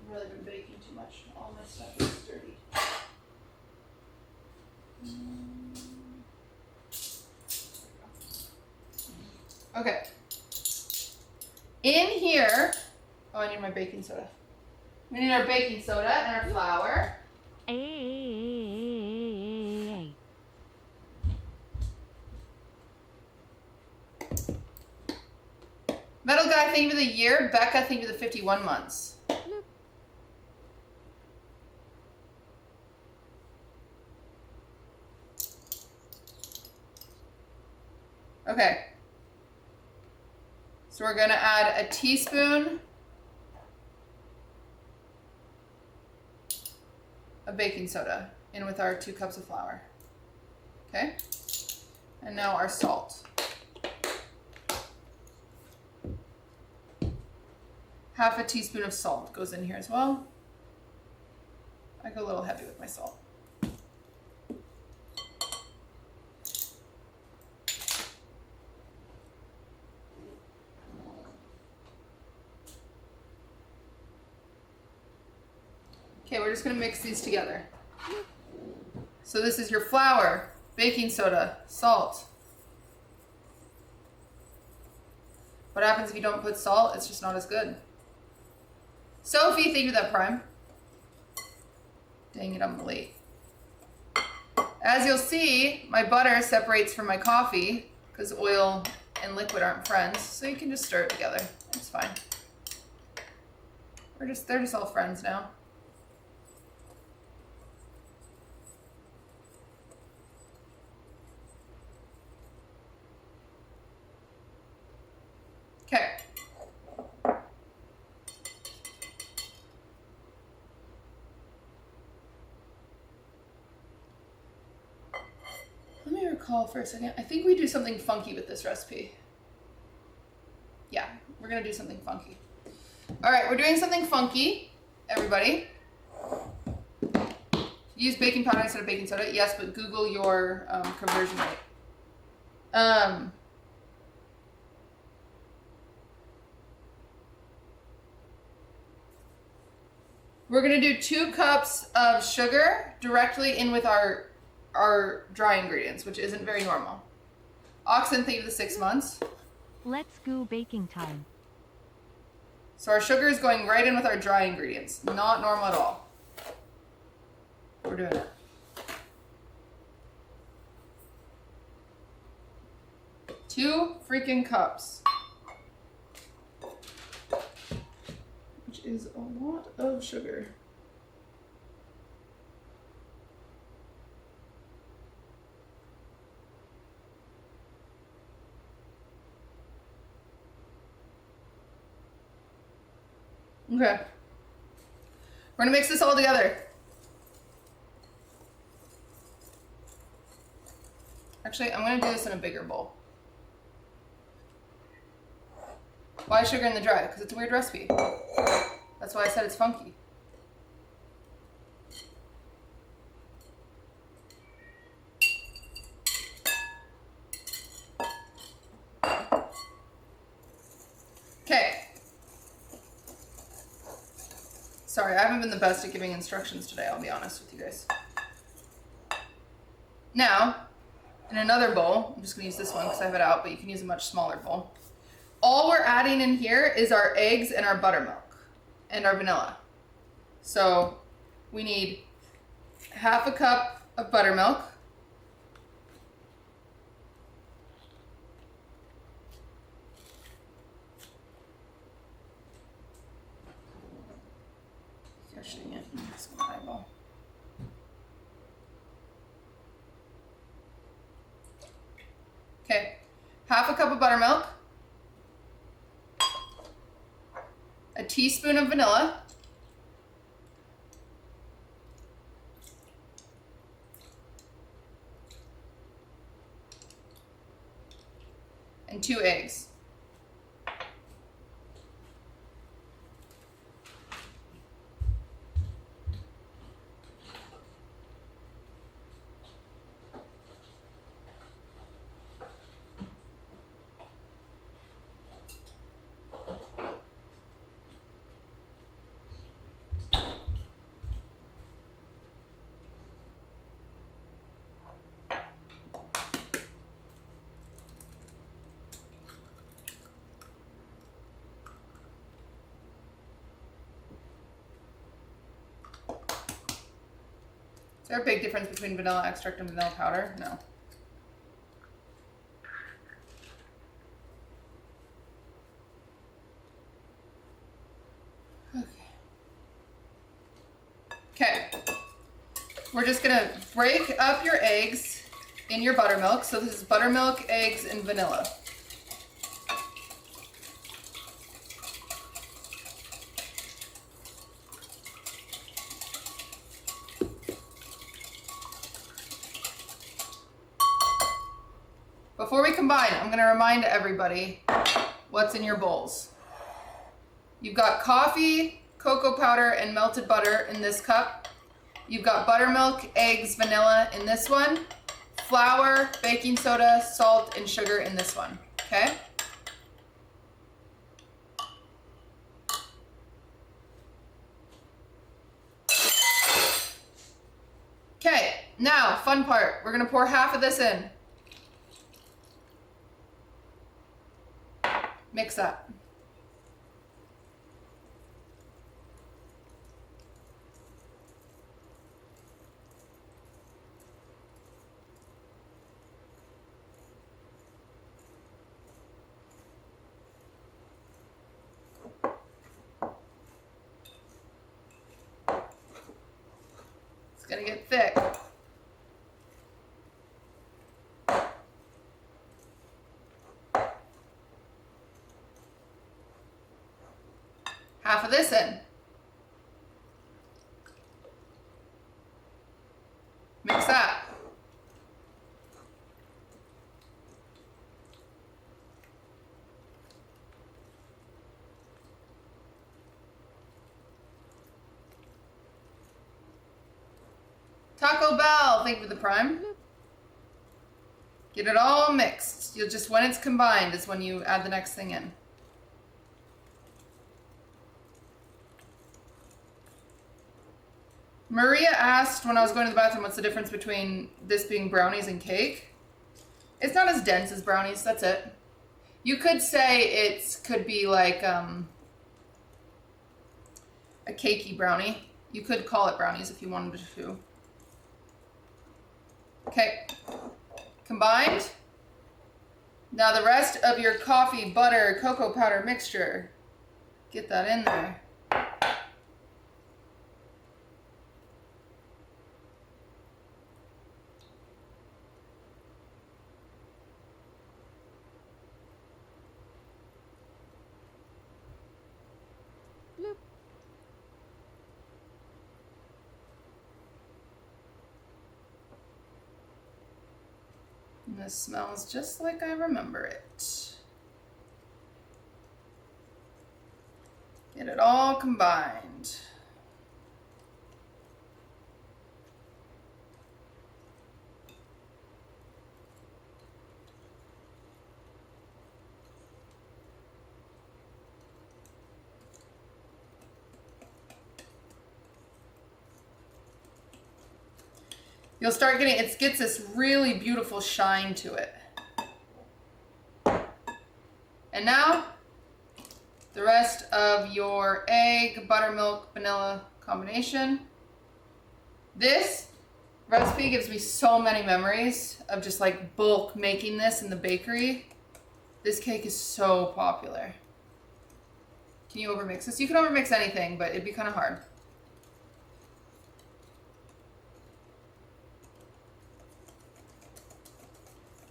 Really been baking too much. All my stuff is dirty. Okay. In here, oh, I need my baking soda. We need our baking soda and our flour. Ay. Metal Guy, thank you for the year. Becca, thank you for the 51 months. Okay. So we're gonna add a teaspoon of baking soda in with our 2 cups of flour. Okay? And now our salt. Half a teaspoon of salt goes in here as well. I go a little heavy with my salt. Okay, we're just gonna mix these together. So this is your flour, baking soda, salt. What happens if you don't put salt? It's just not as good. Sophie, thank you for that prime. Dang it, I'm late. As you'll see, my butter separates from my coffee because oil and liquid aren't friends, so you can just stir it together. It's fine. They're just all friends now. Okay. Let me recall for a second. I think we do something funky with this recipe. Yeah, we're gonna do something funky. All right, we're doing something funky, everybody. Use baking powder instead of baking soda. Yes, but Google your conversion rate. We're gonna do 2 cups of sugar directly in with our dry ingredients, which isn't very normal. Oxen, thank you for the 6 months. Let's go baking time. So our sugar is going right in with our dry ingredients. Not normal at all. We're doing it. Two freaking cups. Which is a lot of sugar. Okay. We're gonna mix this all together. Actually, I'm gonna do this in a bigger bowl. Why sugar in the dry? Because it's a weird recipe. That's why I said it's funky. Okay. Sorry, I haven't been the best at giving instructions today, I'll be honest with you guys. Now, in another bowl, I'm just gonna use this one because I have it out, but you can use a much smaller bowl. All we're adding in here is our eggs and our buttermilk and our vanilla. So we need half a cup of buttermilk. Crushing it. Just gonna eyeball. Okay, half a cup of buttermilk, a teaspoon of vanilla, and 2 eggs. Is there a big difference between vanilla extract and vanilla powder? No. Okay. We're just gonna break up your eggs in your buttermilk. So this is buttermilk, eggs, and vanilla. Before we combine, I'm gonna remind everybody what's in your bowls. You've got coffee, cocoa powder, and melted butter in this cup. You've got buttermilk, eggs, vanilla in this one, flour, baking soda, salt, and sugar in this one, okay? Okay, now, fun part. We're gonna pour half of this in. Mix up. It's gonna get thick. Half of this in. Mix that. Taco Bell, thank you for the prime. Get it all mixed. You'll just, when it's combined is when you add the next thing in. Maria asked when I was going to the bathroom what's the difference between this being brownies and cake. It's not as dense as brownies, that's it. You could say it could be like a cakey brownie. You could call it brownies if you wanted to. Okay, combined. Now the rest of your coffee, butter, cocoa powder mixture. Get that in there. And this smells just like I remember it. Get it all combined. You'll start getting, it gets this really beautiful shine to it. And now, the rest of your egg, buttermilk, vanilla combination. This recipe gives me so many memories of just like bulk making this in the bakery. This cake is so popular. Can you overmix this? You can overmix anything, but it'd be kind of hard.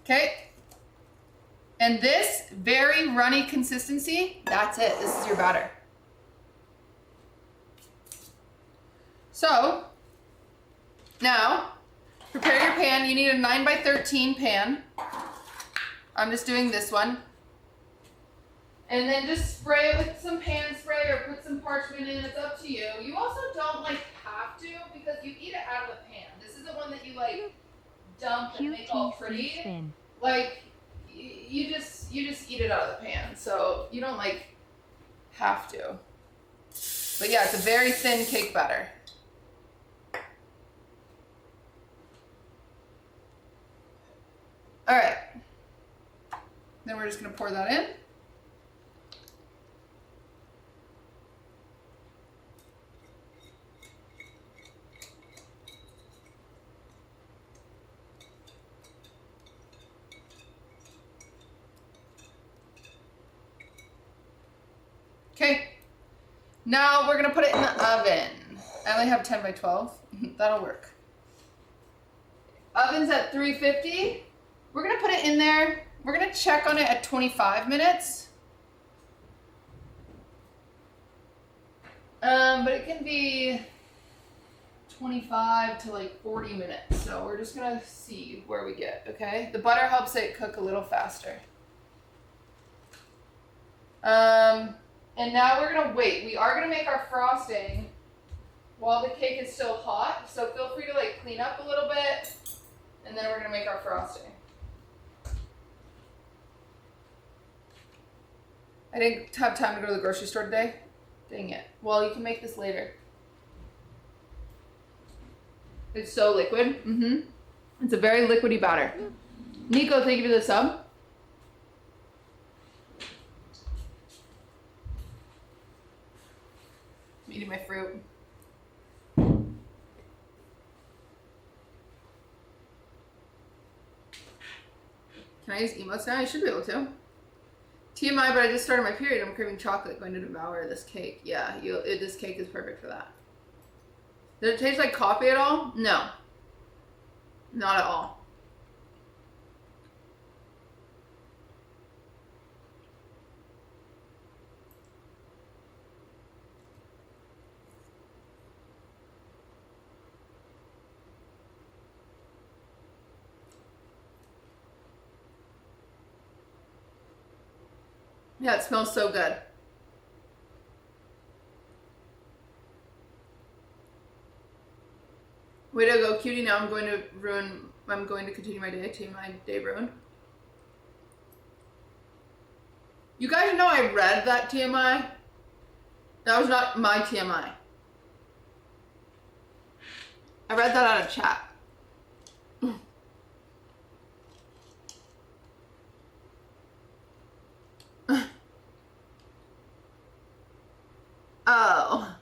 Okay. And this very runny consistency, that's it. This is your batter. So, now, prepare your pan. You need a 9x13 pan. I'm just doing this one. And then just spray it with some pan spray or put some parchment in. It's up to you. You also don't like have to because you eat it out of the pan. This isn't one that you like dump and make all pretty. QTCin. Like you just eat it out of the pan. So you don't like have to. But yeah, it's a very thin cake batter. All right. Then we're just gonna pour that in. Okay, now we're gonna put it in the oven. I only have 10x12, that'll work. Oven's at 350. We're gonna put it in there. We're gonna check on it at 25 minutes. But it can be 25 to like 40 minutes. So we're just gonna see where we get, okay? The butter helps it cook a little faster. And now we're gonna wait. We are gonna make our frosting while the cake is still hot. So feel free to like clean up a little bit, and then we're gonna make our frosting. I didn't have time to go to the grocery store today. Dang it. Well, you can make this later. It's so liquid. It's a very liquidy batter. Nico, thank you for the sub. I'm eating my fruit. Can I use emotes now? I should be able to. TMI, but I just started my period. I'm craving chocolate. Going to devour this cake. Yeah, this cake is perfect for that. Does it taste like coffee at all? No. Not at all. Yeah, it smells so good. Way to go, cutie. Now I'm going to continue my day. My day ruined. You guys know I read that TMI? That was not my TMI. I read that out of chat. Oh.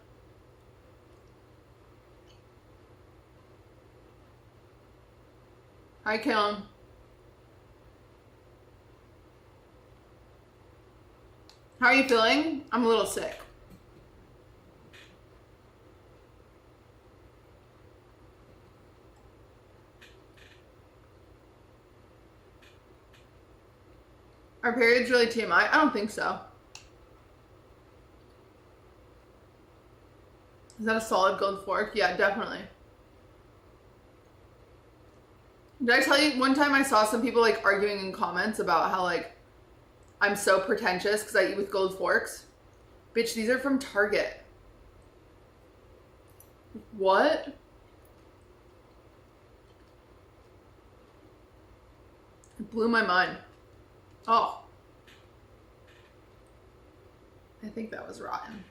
Hi, Kellen. How are you feeling? I'm a little sick. Are periods really TMI? I don't think so. Is that a solid gold fork? Yeah, definitely. Did I tell you one time I saw some people like arguing in comments about how like I'm so pretentious because I eat with gold forks? Bitch, these are from Target. What? It blew my mind. Oh. I think that was rotten.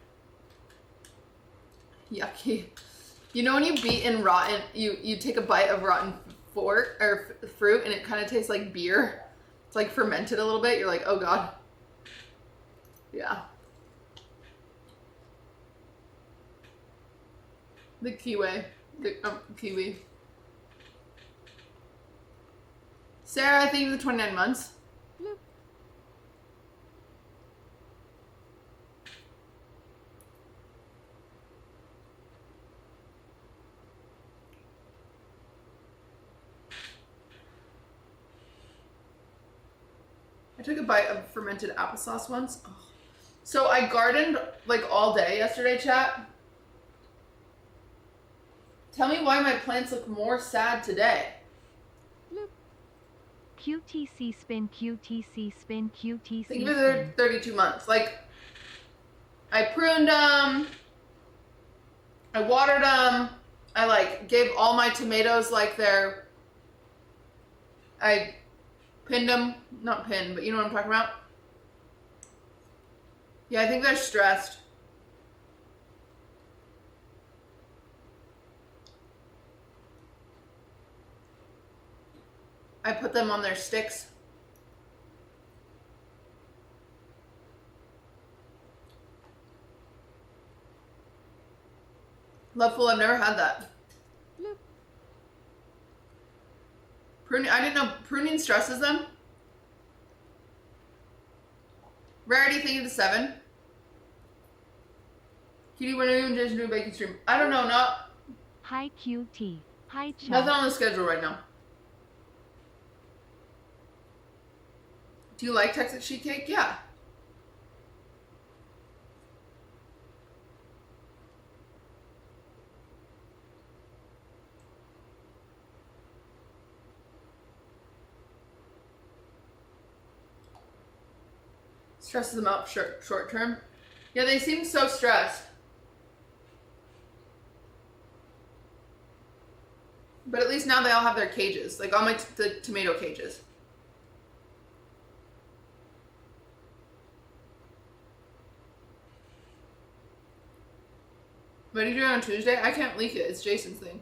Yucky. You know when you beat in rotten, you take a bite of rotten fork or fruit and it kind of tastes like beer. It's like fermented a little bit. You're like, oh God. Yeah. The kiwi. The kiwi. Sarah, I think the 29 months. I took a bite of fermented applesauce once. Oh. So I gardened like all day yesterday, chat. Tell me why my plants look more sad today. QTC spin, QTC spin, QTC Think of spin. it 32 months. Like, I pruned them. I watered them. I like gave all my tomatoes like their. I pinned them. Not pinned, but you know what I'm talking about? Yeah, I think they're stressed. I put them on their sticks. Loveful, I've never had that. Pruning, I didn't know pruning stresses them. Rarity, thank you to 7. Cutie, when are you and Jason doing a baking stream? I don't know, not Hi QT. Hi chat. nothing on the schedule right now. Do you like Texas sheet cake? Yeah. Stresses them out short term. Yeah, they seem so stressed. But at least now they all have their cages, like all my the tomato cages. What are you doing on Tuesday? I can't leak it. It's Jason's thing.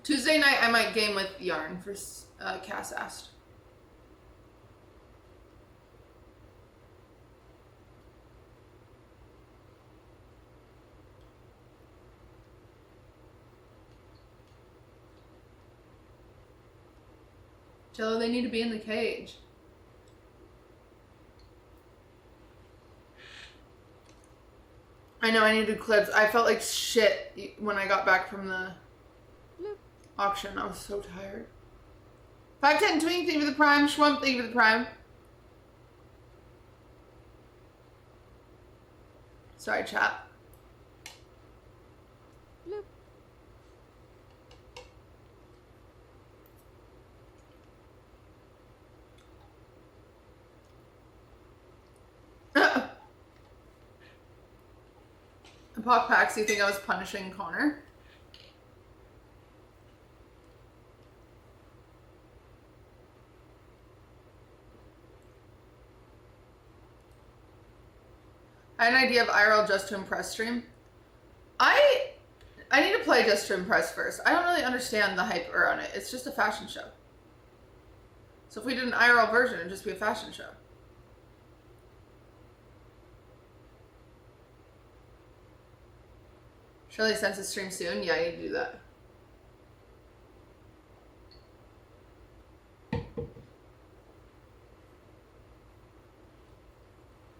Tuesday night, I might game with Yarn for Cass asked. Jello, they need to be in the cage. I know, I need to do clips. I felt like shit when I got back from the auction. I was so tired. 510 Twink, thank you for the prime. Schwump, thank you for the prime. Sorry, chat. Pop Packs, you think I was punishing Connor? I had an idea of IRL Just to Impress stream. I need to play Just to Impress first. I don't really understand the hype around it. It's just a fashion show. So if we did an IRL version, it'd just be a fashion show. Shirley sends a stream soon. Yeah, I need to do that.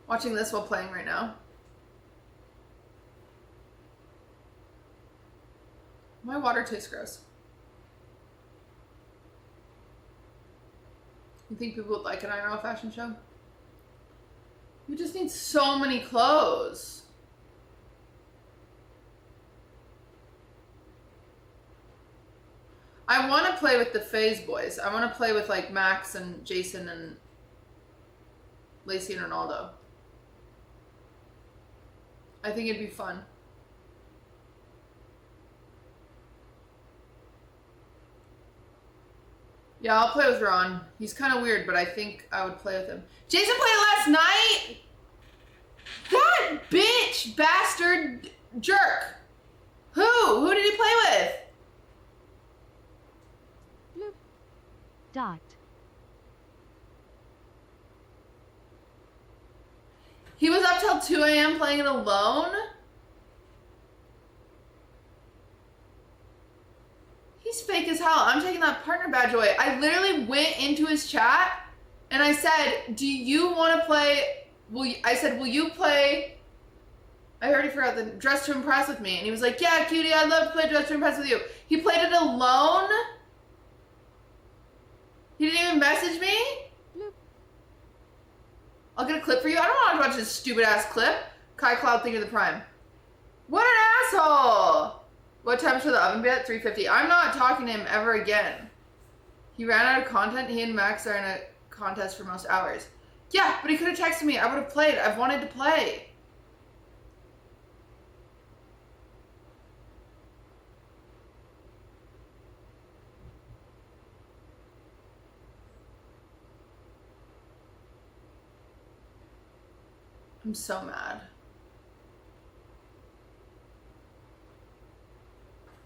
Watching this while playing right now. My water tastes gross. You think people would like an IRL fashion show? You just need so many clothes. I want to play with the FaZe boys. I want to play with like Max and Jason and Lacey and Ronaldo. I think it'd be fun. Yeah, I'll play with Ron. He's kind of weird, but I think I would play with him. Jason played last night? That bitch, bastard, jerk. Who? Who did he play with? Bloop. Dot. He was up till 2 a.m. playing it alone? He's fake as hell. I'm taking that partner badge away. I literally went into his chat and I said, do you want to play? I said, will you play? I already forgot the Dress to Impress with me. And he was like, yeah, cutie, I'd love to play Dress to Impress with you. He played it alone? He didn't even message me? Bloop. I'll get a clip for you. I don't want to watch this stupid ass clip. Kai Cloud Thing of the Prime. What an asshole! What time should the oven be at? 3:50. I'm not talking to him ever again. He ran out of content. He and Max are in a contest for most hours. Yeah, but he could have texted me. I would have played. I've wanted to play. I'm so mad.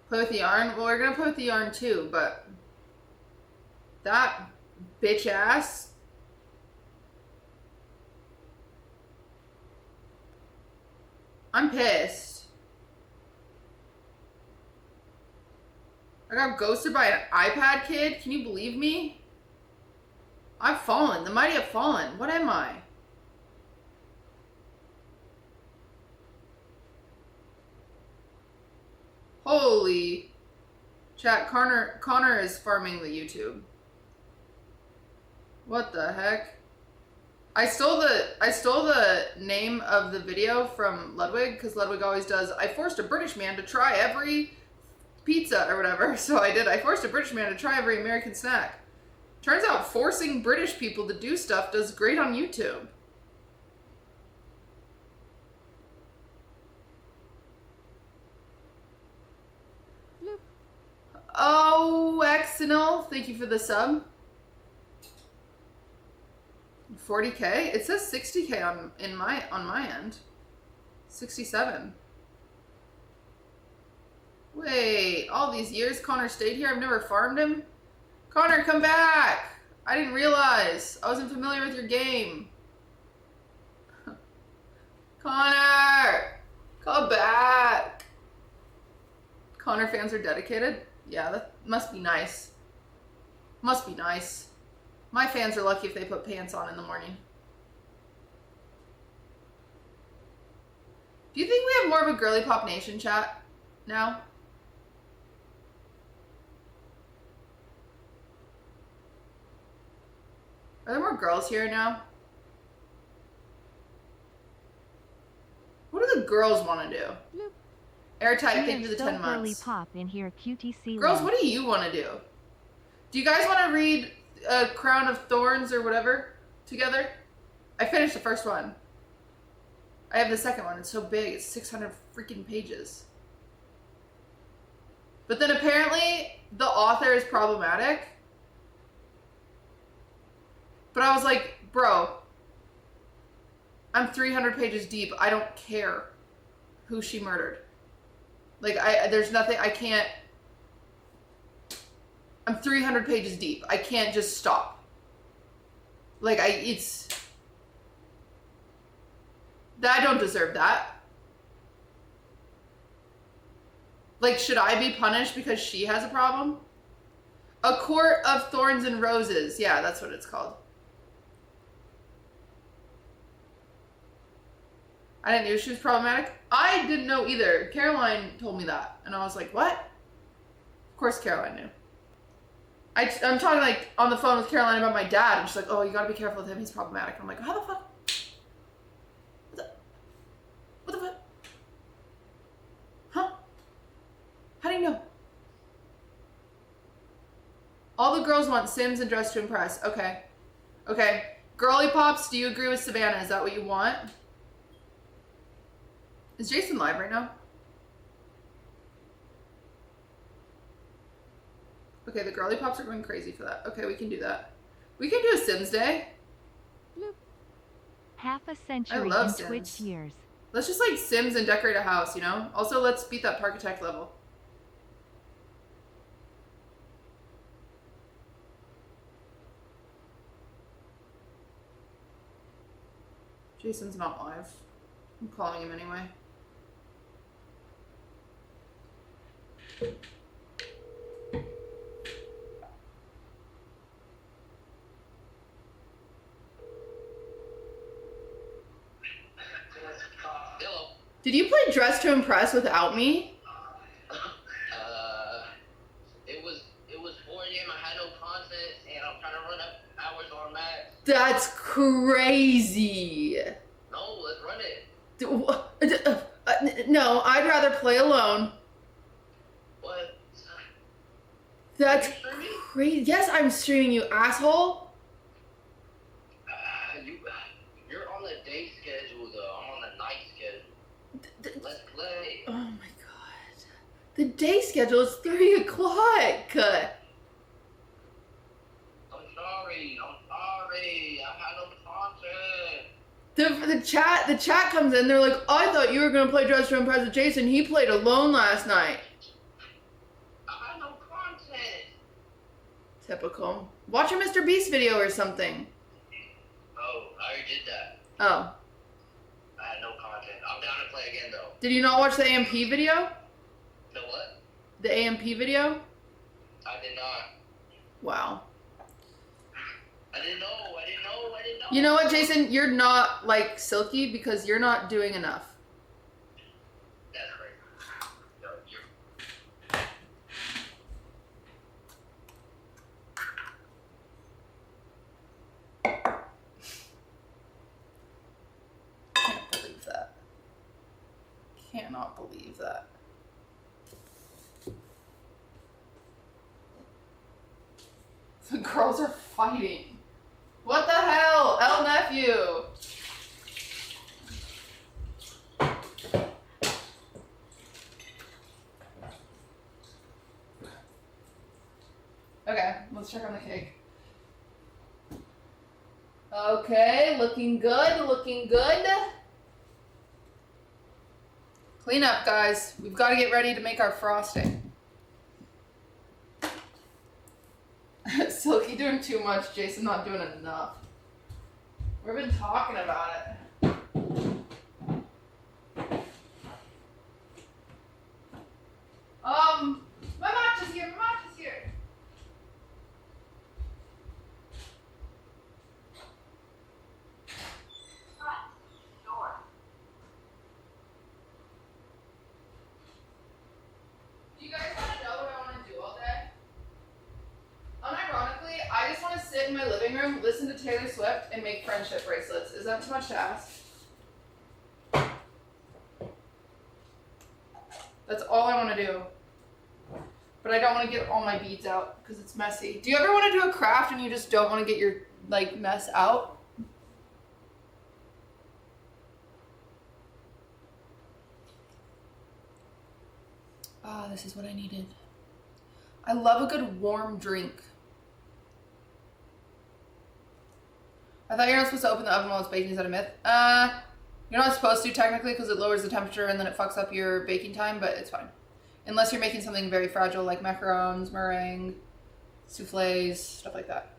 Play with the yarn? Well, we're gonna play with the yarn too, but that bitch ass. I'm pissed. I got ghosted by an iPad kid. Can you believe me? I've fallen. The mighty have fallen. What am I? Holy chat, Connor is farming the YouTube. What the heck? I stole the name of the video from Ludwig because Ludwig always does. I forced a British man to try every pizza or whatever. So I did. I forced a British man to try every American snack. Turns out forcing British people to do stuff does great on YouTube. Oh, Exenol, thank you for the sub. 40K? It says 60K on my end. 67. Wait, all these years Connor stayed here? I've never farmed him? Connor, come back! I didn't realize. I wasn't familiar with your game. Connor! Come back! Connor fans are dedicated? Yeah, that must be nice. Must be nice. My fans are lucky if they put pants on in the morning. Do you think we have more of a girly pop nation chat now? Are there more girls here now? What do the girls want to do? Bloop. Airtight, thank you for the so 10 girly months. pop in here, QTC. Girls, what do you want to do? Do you guys want to read Crown of Thorns or whatever together? I finished the first one. I have the second one. It's so big. It's 600 freaking pages. But then apparently the author is problematic. But I was like, bro, I'm 300 pages deep. I don't care who she murdered. Like, there's nothing, I can't, I'm 300 pages deep. I can't just stop. Like, I don't deserve that. Like, should I be punished because she has a problem? A Court of Thorns and Roses. Yeah, that's what it's called. I didn't know she was problematic. I didn't know either. Caroline told me that. And I was like, what? Of course Caroline knew. I'm talking like on the phone with Caroline about my dad. And she's like, oh, you gotta be careful with him. He's problematic. I'm like, how the fuck? What the fuck? Huh? How do you know? All the girls want Sims and Dress to Impress. Okay. Okay. Girly Pops, do you agree with Savannah? Is that what you want? Is Jason live right now? Okay, the Girly Pops are going crazy for that. Okay, we can do that. We can do a Sims day. Half a century love in Sims. Twitch years. Let's just like Sims and decorate a house, you know? Also, let's beat that Parkitect level. Jason's not live. I'm calling him anyway. Hello. Did you play Dress to Impress without me? It was 4 a.m. I had no content, and I'm trying to run up hours on Max. That's crazy. No, let's run it. No, I'd rather play alone. What? That's Are you streaming? crazy. Yes, I'm streaming, you asshole. You're on the day schedule, though. I'm on the night schedule. Let's play. Oh my god. The day schedule is 3 o'clock. I'm sorry. I had no content. The chat comes in, they're like, I thought you were gonna play Dress to Impress with Jason. He played alone last night. I had no content. Typical. Watch a Mr. Beast video or something. Oh, I already did that. Oh. I had no content. I'm down to play again, though. Did you not watch the AMP video? The what? The AMP video? I did not. Wow. I didn't know. You know what, Jason? You're not like Silky because you're not doing enough. That's crazy. Yo, Can't believe that. Cannot believe that. The girls are fighting. What the hell? El nephew. Okay, let's check on the cake. Okay, looking good, looking good. Clean up, guys. We've got to get ready to make our frosting. Silky doing too much, Jason not doing enough. We've been talking about it. My match is here, Do you guys want to know what I want to do all day? Unironically, I just want to sit in my living room, listen to Taylor Swift, and make friendship bracelets. Is that too much to ask? That's all I want to do. But I don't want to get all my beads out because it's messy. Do you ever want to do a craft and you just don't want to get your like mess out? Ah, this is what I needed. I love a good warm drink. I thought you're not supposed to open the oven while it's baking. Is that a myth? You're not supposed to technically because it lowers the temperature and then it fucks up your baking time, but it's fine. Unless you're making something very fragile like macarons, meringue, souffles, stuff like that.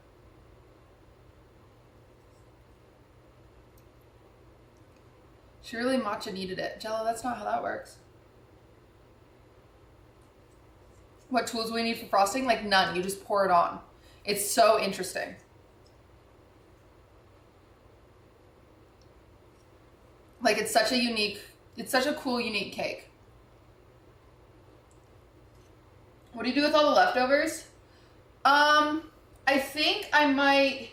Surely matcha needed it. Jello, that's not how that works. What tools do we need for frosting? Like none. You just pour it on. It's so interesting. Like it's such a cool, unique cake. What do you do with all the leftovers? I think I might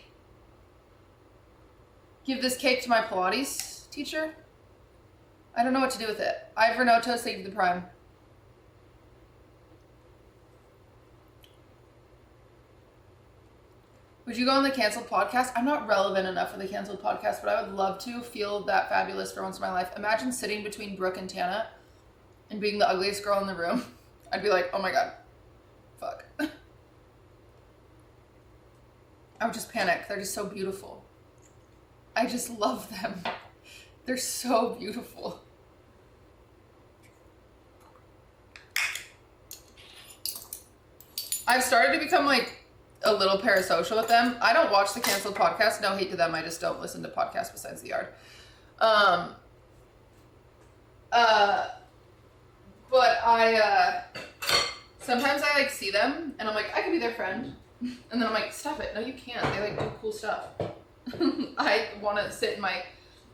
give this cake to my Pilates teacher. I don't know what to do with it. I have Renato saved the prime. Would you go on the canceled podcast? I'm not relevant enough for the canceled podcast, but I would love to feel that fabulous for once in my life. Imagine sitting between Brooke and Tana and being the ugliest girl in the room. I'd be like, oh my God, fuck. I would just panic. They're just so beautiful. I just love them. They're so beautiful. I've started to become like a little parasocial with them. I don't watch the canceled podcast. No hate to them. I just don't listen to podcasts besides The Yard. But I sometimes I like see them and I'm like, I could be their friend. And then I'm like, stop it. No, you can't. They like do cool stuff. I want to sit in my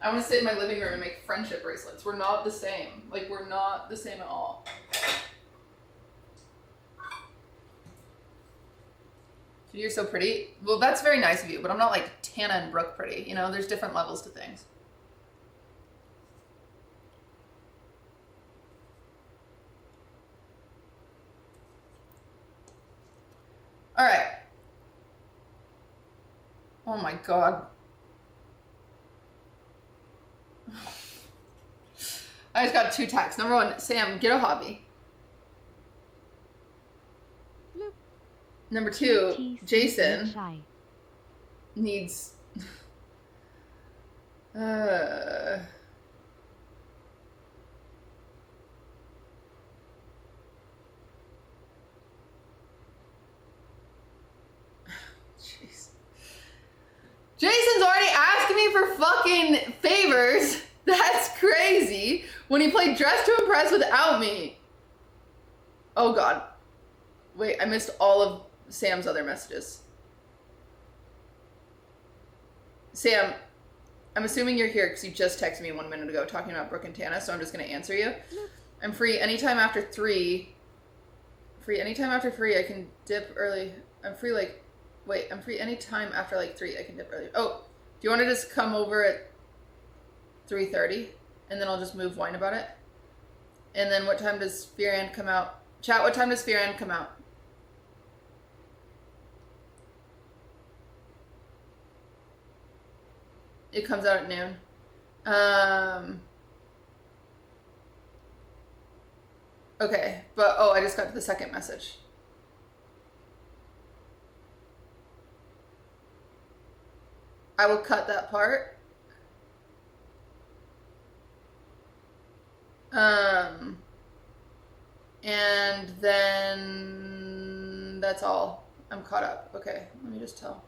living room and make friendship bracelets. We're not the same. Like, we're not the same at all. You're so pretty. Well, that's very nice of you, but I'm not like Tana and Brooke pretty. You know, there's different levels to things. All right. Oh my God. I just got 2 texts. Number 1, Sam, get a hobby. Number 2, Jason needs jeez. Jason's already asking me for fucking favors. That's crazy. When he played Dress to Impress without me. Oh God. Wait, I missed all of Sam's other messages. Sam, I'm assuming you're here because you just texted me 1 minute ago talking about Brooke and Tana, so I'm just going to answer you. I'm free anytime after 3. Free anytime after 3. I can dip early. I'm free anytime after like 3. I can dip early. Oh, do you want to just come over at 3:30 and then I'll just move wine about it? And then what time does Fear End come out? Chat, what time does Fear End come out? It comes out at noon. Okay, but oh, I just got to the second message. I will cut that part. And then that's all. I'm caught up. Okay, let me just tell.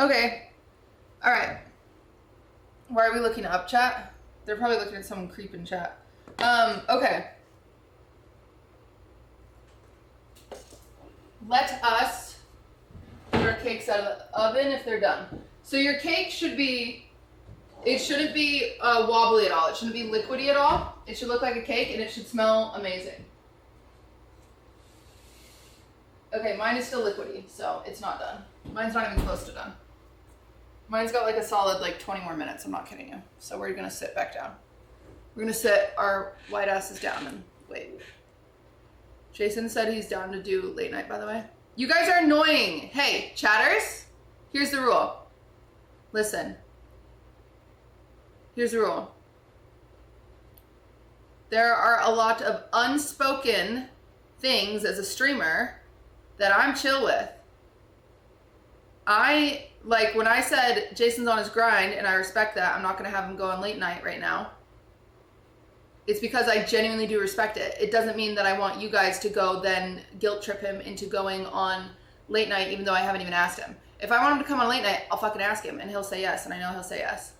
Okay. All right. Why are we looking up, chat? They're probably looking at some creep in chat. Okay. Let us get our cakes out of the oven if they're done. So your cake should be, it shouldn't be wobbly at all. It shouldn't be liquidy at all. It should look like a cake and it should smell amazing. Okay, mine is still liquidy, so it's not done. Mine's not even close to done. Mine's got like a solid like 20 more minutes, I'm not kidding you. So we're gonna sit back down. We're gonna sit our white asses down and wait. Jason said he's down to do late night, by the way. You guys are annoying. Hey, chatters, here's the rule. Listen. Here's the rule. There are a lot of unspoken things as a streamer that I'm chill with. Like when I said Jason's on his grind, and I respect that, I'm not going to have him go on late night right now. It's because I genuinely do respect it. It doesn't mean that I want you guys to go then guilt trip him into going on late night, even though I haven't even asked him. If I want him to come on late night, I'll fucking ask him and he'll say yes, and I know he'll say yes.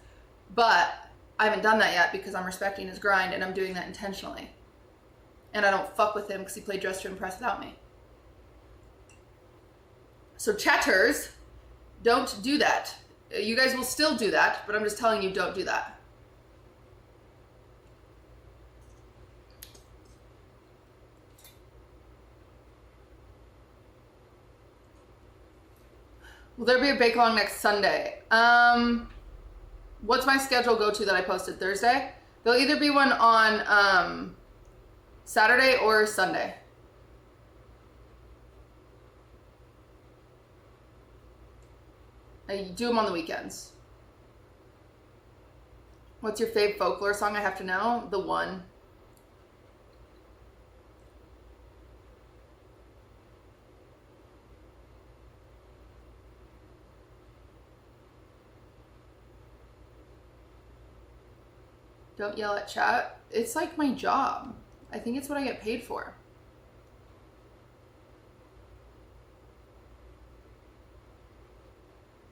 But I haven't done that yet because I'm respecting his grind and I'm doing that intentionally. And I don't fuck with him because he played Dress to Impress without me. So chatters, don't do that. You guys will still do that, but I'm just telling you, don't do that. Will there be a bake-along next Sunday? What's my schedule go to that I posted Thursday? There'll either be one on Saturday or Sunday. I do them on the weekends. What's your fave folklore song I have to know? The One. Don't yell at chat. It's like my job. I think it's what I get paid for.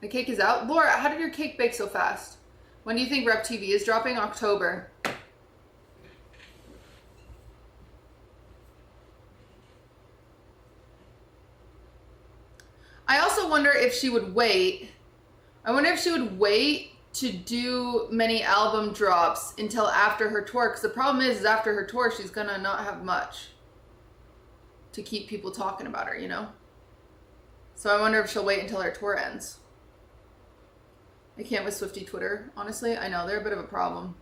The cake is out. Laura, how did your cake bake so fast? When do you think Rep TV is dropping? October. I also wonder if she would wait. I wonder if she would wait to do many album drops until after her tour, because the problem is after her tour she's gonna not have much to keep people talking about her, you know? So I wonder if she'll wait until her tour ends. I can't with Swiftie Twitter, honestly. I know, they're a bit of a problem.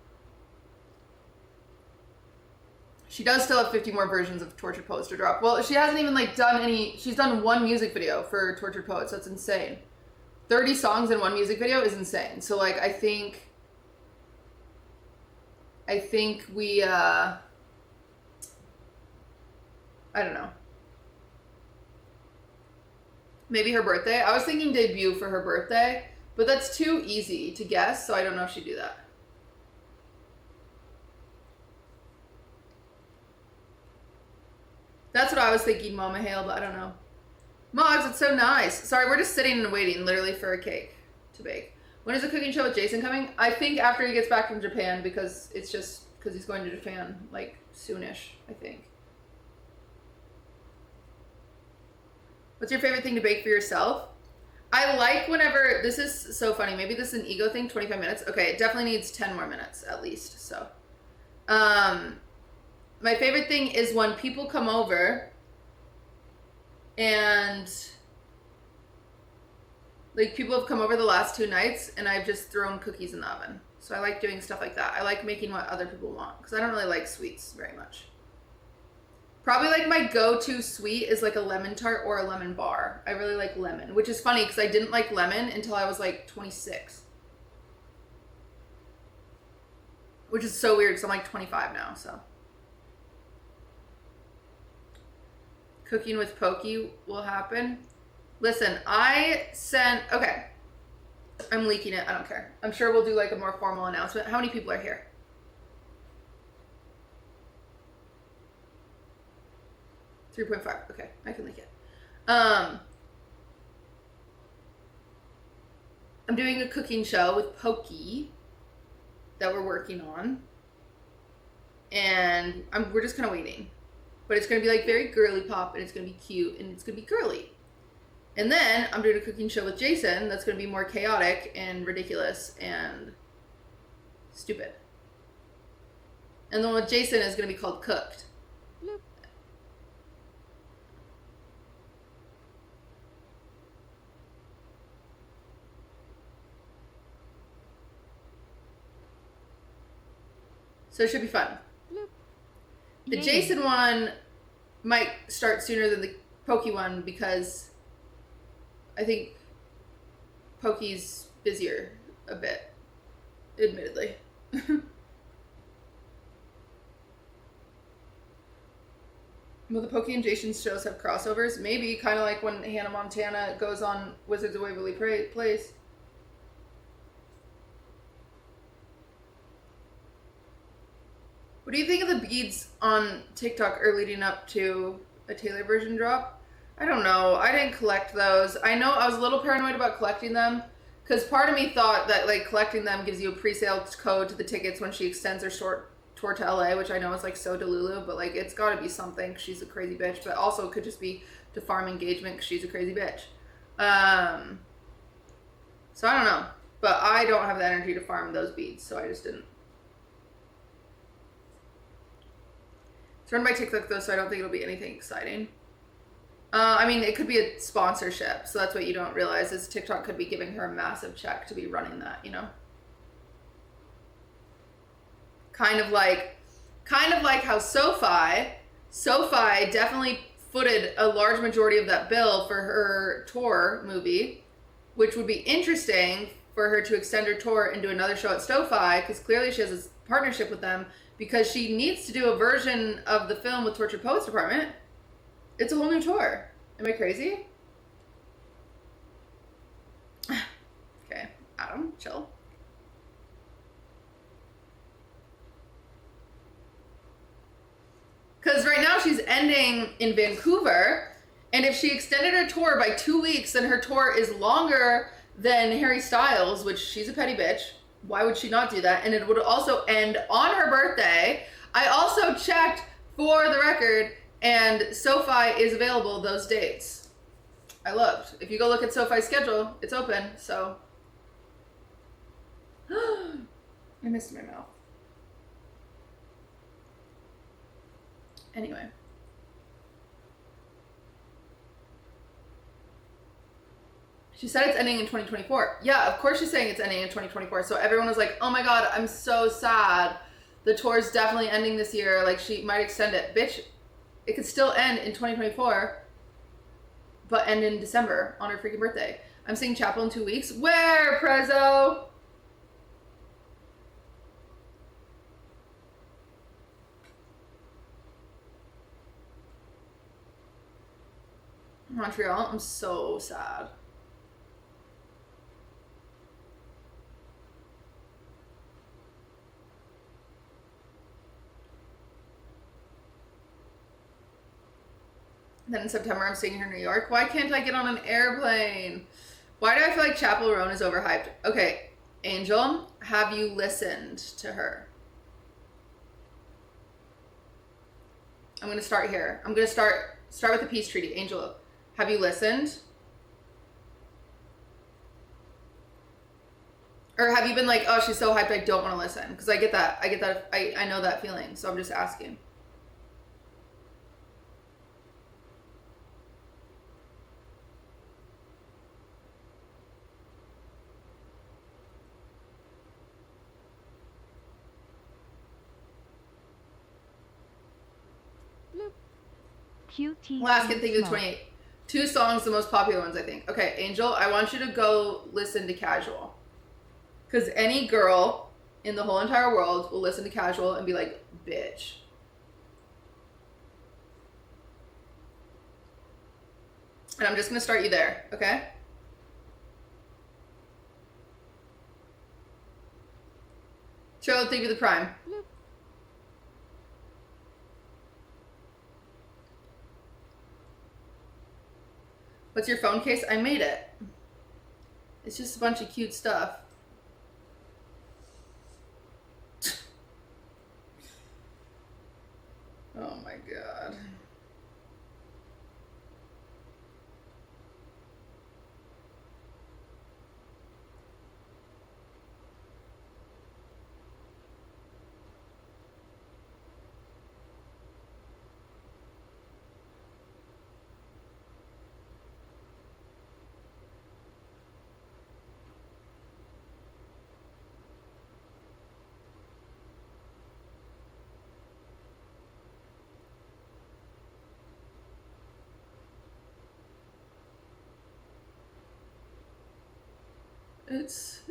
She does still have 50 more versions of Tortured Poets to drop. Well, she hasn't even like done any, she's done one music video for Tortured Poets, so that's insane. 30 songs in one music video is insane. So like I think we I don't know. Maybe her birthday. I was thinking debut for her birthday, but that's too easy to guess, so I don't know if she'd do that. That's what I was thinking, Mama Hale, but I don't know. Mogs, it's so nice. Sorry, we're just sitting and waiting literally for a cake to bake. When is the cooking show with Jason coming? I think after he gets back from Japan, because it's just because he's going to Japan like soonish, I think. What's your favorite thing to bake for yourself? I like whenever, this is so funny, maybe this is an ego thing, 25 minutes. Okay, it definitely needs 10 more minutes at least, so. My favorite thing is when people come over and like people have come over the last 2 nights and I've just thrown cookies in the oven. So I like doing stuff like that. I like making what other people want because I don't really like sweets very much. Probably like my go-to sweet is like a lemon tart or a lemon bar. I really like lemon, which is funny because I didn't like lemon until I was like 26. Which is so weird because I'm like 25 now, so. Cooking with Pokey will happen. Listen, okay. I'm leaking it, I don't care. I'm sure we'll do like a more formal announcement. How many people are here? 3.5, okay, I can leak it. I'm doing a cooking show with Pokey that we're working on. And we're just kind of waiting. But it's going to be like very girly pop and it's going to be cute and it's going to be girly. And then I'm doing a cooking show with Jason that's going to be more chaotic and ridiculous and stupid. And the one with Jason is going to be called Cooked. Bloop. So it should be fun. Bloop. The Jason one might start sooner than the Pokey one because I think Pokey's busier a bit, admittedly. Will the Pokey and Jason shows have crossovers? Maybe, kind of like when Hannah Montana goes on Wizards of Waverly Place. What do you think of the beads on TikTok are leading up to a Taylor version drop? I don't know. I didn't collect those. I know I was a little paranoid about collecting them because part of me thought that like collecting them gives you a pre-sale code to the tickets when she extends her short tour to LA, which I know is like so delulu, but like it's got to be something 'cause she's a crazy bitch. But also it could just be to farm engagement because she's a crazy bitch. So I don't know, but I don't have the energy to farm those beads, so I just didn't. It's run by TikTok though, so I don't think it'll be anything exciting. I mean, it could be a sponsorship, so that's what you don't realize is TikTok could be giving her a massive check to be running that, you know? Kind of like how SoFi definitely footed a large majority of that bill for her tour movie, which would be interesting for her to extend her tour and do another show at SoFi, because clearly she has this partnership with them, because she needs to do a version of the film with Tortured Poets Department. It's a whole new tour. Am I crazy? Okay, Adam, chill. Because right now she's ending in Vancouver, and if she extended her tour by 2 weeks, then her tour is longer than Harry Styles, which she's a petty bitch. Why would she not do that? And it would also end on her birthday. I also checked for the record, and SoFi is available those dates. I looked. If you go look at SoFi's schedule, it's open, so. I missed my mouth. Anyway. She said it's ending in 2024. Yeah, of course she's saying it's ending in 2024. So everyone was like, oh my God, I'm so sad. The tour's definitely ending this year. Like, she might extend it. Bitch, it could still end in 2024, but end in December on her freaking birthday. I'm seeing Chapel in 2 weeks. Where, Prezzo? Montreal, I'm so sad. Then in September, I'm seeing her in New York. Why can't I get on an airplane? Why do I feel like Chapel Roan is overhyped? Okay, Angel, have you listened to her? I'm going to start here. I'm going to start with the peace treaty. Angel, have you listened? Or have you been like, oh, she's so hyped, I don't want to listen? Because I get that. I know that feeling. So I'm just asking. QT. Last can think of the 28. 2 songs, the most popular ones, I think. Okay, Angel, I want you to go listen to Casual. Because any girl in the whole entire world will listen to Casual and be like, bitch. And I'm just going to start you there, okay? Charlotte, thank you for the prime. What's your phone case? I made it. It's just a bunch of cute stuff. Oh my God.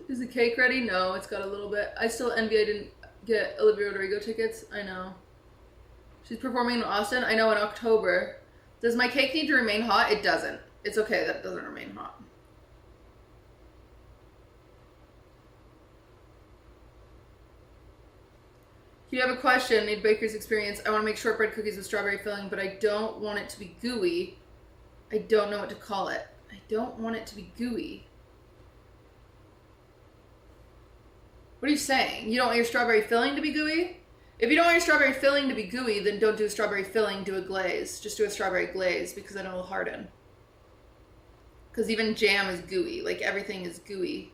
Is the cake ready? No, it's got a little bit. I still envy I didn't get Olivia Rodrigo tickets. I know. She's performing in Austin. I know, in October. Does my cake need to remain hot? It doesn't. It's okay that it doesn't remain hot. If you have a question, need baker's experience. I want to make shortbread cookies with strawberry filling, but I don't want it to be gooey. I don't know what to call it. I don't want it to be gooey. What are you saying? You don't want your strawberry filling to be gooey? If you don't want your strawberry filling to be gooey, then don't do a strawberry filling, do a glaze. Just do a strawberry glaze because then it will harden. Because even jam is gooey. Like everything is gooey.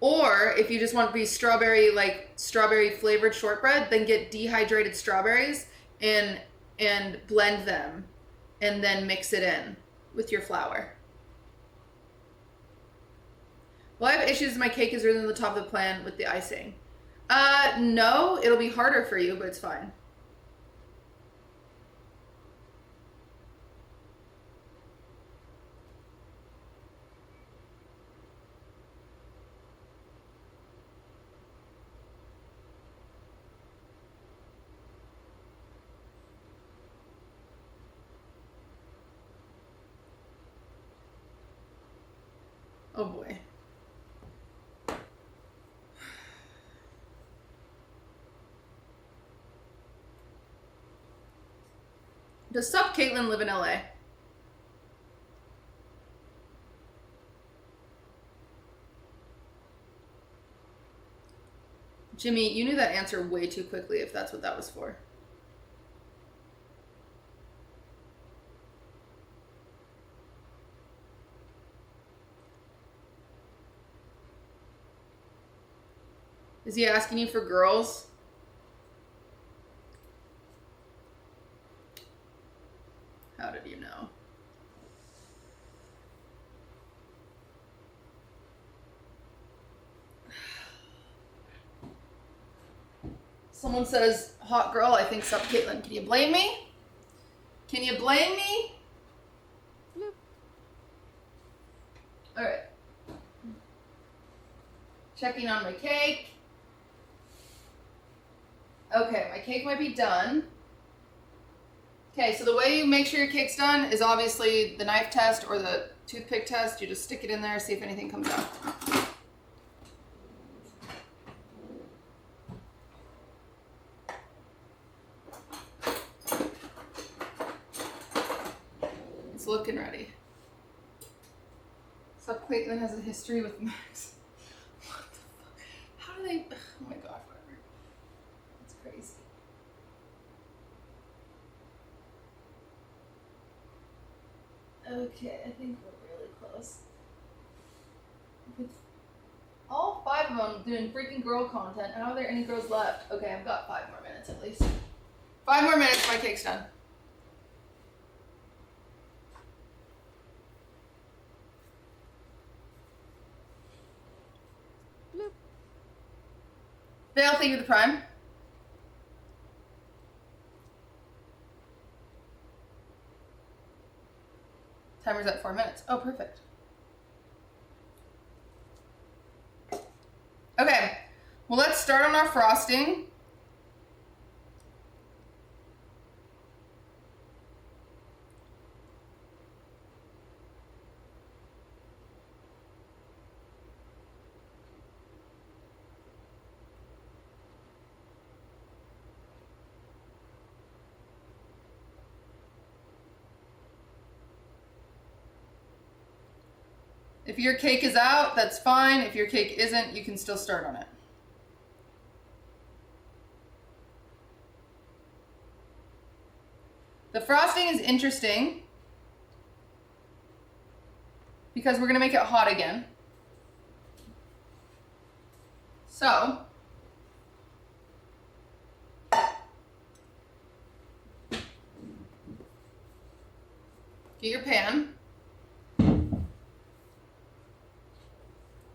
Or if you just want to be strawberry, like strawberry flavored shortbread, then get dehydrated strawberries and blend them and then mix it in with your flour. Well, I have issues with my cake is risen to the top of the plan with the icing. No, it'll be harder for you, but it's fine. Oh boy. Does Sup Caitlin live in LA? Jimmy, you knew that answer way too quickly if that's what that was for. Is he asking you for girls? How did you know? Someone says, hot girl, I think Sup Caitlin. Can you blame me? Can you blame me? All right. Checking on my cake. Okay, my cake might be done. Okay, so the way you make sure your cake's done is obviously the knife test or the toothpick test. You just stick it in there, see if anything comes out. It's looking ready. Sup Caitlin has a history with Max. What the fuck? How do they... Oh my god, whatever. That's crazy. Okay, I think we're really close. With all 5 of them doing freaking girl content, how are there any girls left? Okay, I've got 5 more minutes at least. 5 more minutes, my cake's done. Dale, thank you for the prime. Timer's at 4 minutes. Oh, perfect. Okay, well, let's start on our frosting. If your cake is out, that's fine. If your cake isn't, you can still start on it. The frosting is interesting because we're going to make it hot again. So, get your pan.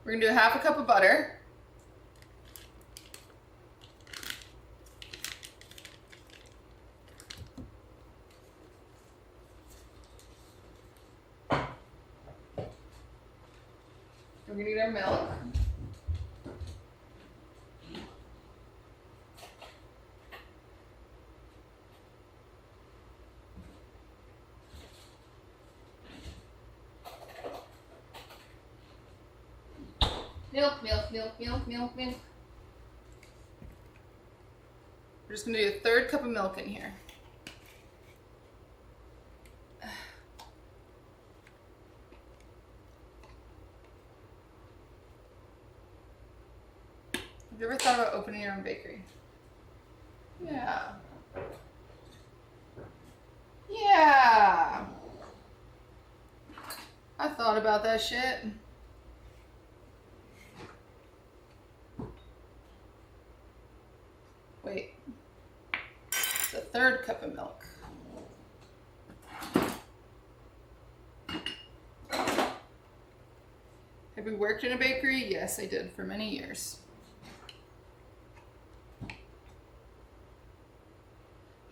We're going to do 1/2 cup of butter. We're going to get our milk. Milk, milk, milk, milk, milk, milk. We're just gonna do a third cup of milk in here. Have you ever thought about opening your own bakery? Yeah. Yeah. I thought about that shit. Wait. It's a third cup of milk. Have you worked in a bakery? Yes, I did for many years.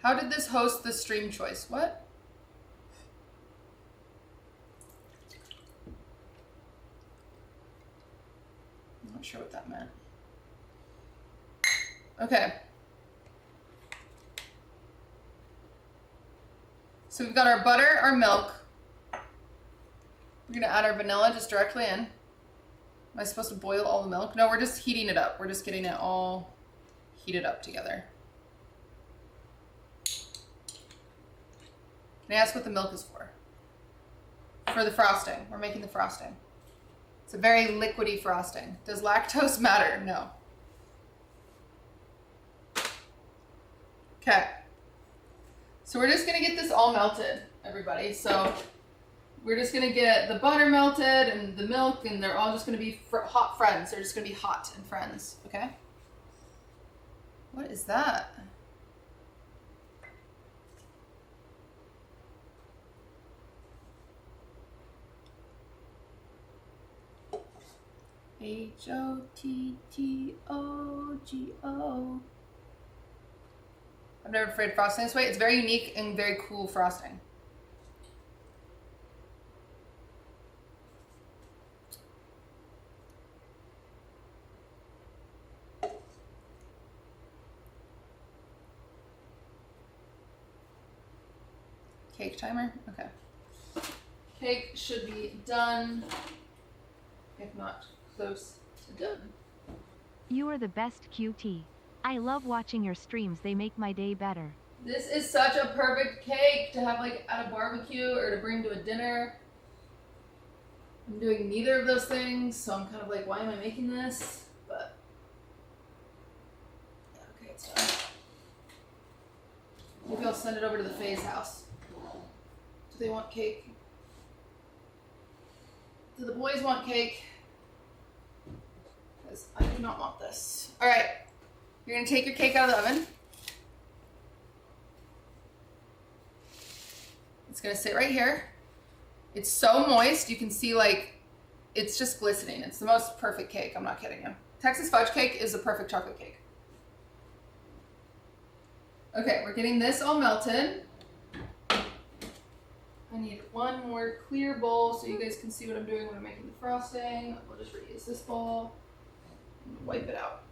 How did this host the stream choice? What? I'm not sure what that meant. Okay. So we've got our butter, our milk. We're gonna add our vanilla just directly in. Am I supposed to boil all the milk? No, we're just heating it up. We're just getting it all heated up together. Can I ask what the milk is for? For the frosting. We're making the frosting. It's a very liquidy frosting. Does lactose matter? No. Okay. So we're just gonna get this all melted, everybody. So we're just gonna get the butter melted and the milk, and they're all just gonna be hot friends. They're just gonna be hot and friends, okay? What is that? Hottogo. I've never tried frosting this way. It's very unique and very cool frosting. Cake timer? Okay. Cake should be done, if not close to done. You are the best QT. I love watching your streams, they make my day better. This is such a perfect cake to have like at a barbecue or to bring to a dinner. I'm doing neither of those things, so I'm kind of like, why am I making this? But yeah, okay, it's done. Maybe I'll send it over to the Faye's house. Do they want cake? Do the boys want cake? Because I do not want this. All right, you're gonna take your cake out of the oven. It's gonna sit right here. It's so moist, you can see like, it's just glistening. It's the most perfect cake, I'm not kidding you. Texas fudge cake is a perfect chocolate cake. Okay, we're getting this all melted. I need one more clear bowl so you guys can see what I'm doing when I'm making the frosting. We'll just reuse this bowl and wipe it out.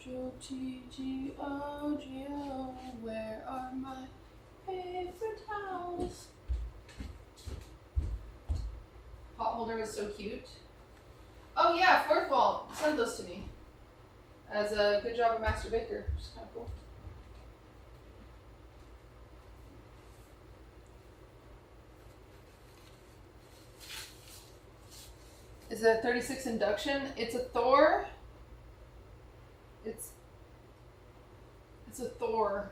G-O-T-G-O-G-O, where are my paper towels? Pot holder is so cute. Oh yeah, fourth wall, send those to me. As a good job of Master Baker, which is kind of cool. Is it a 36 induction? It's a Thor. It's a Thor.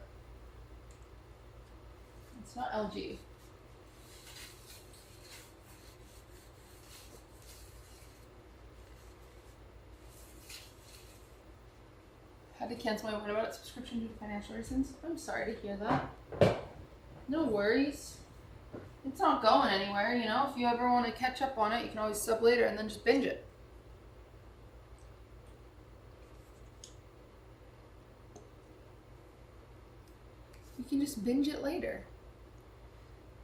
It's not LG. Had to cancel my What About It subscription due to financial reasons. I'm sorry to hear that. No worries. It's not going anywhere, you know? If you ever want to catch up on it, you can always sub later and then just binge it. You can just binge it later.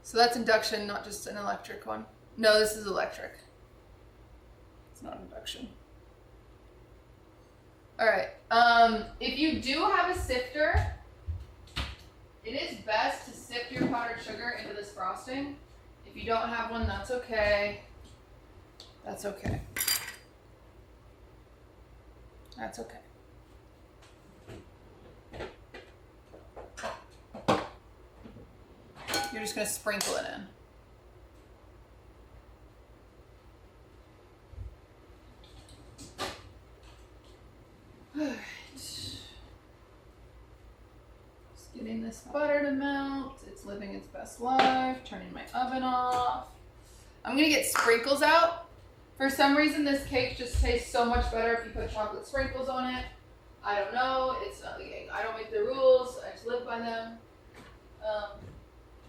So that's induction, not just an electric one. No, this is electric. It's not induction. All right. If you do have a sifter, it is best to sift your powdered sugar into this frosting. If you don't have one, that's okay. That's okay. That's okay. You're just gonna sprinkle it in. Alright. Just getting this butter to melt. It's living its best life. Turning my oven off. I'm gonna get sprinkles out. For some reason, this cake just tastes so much better if you put chocolate sprinkles on it. I don't know. It's not like I don't make the rules. I just live by them.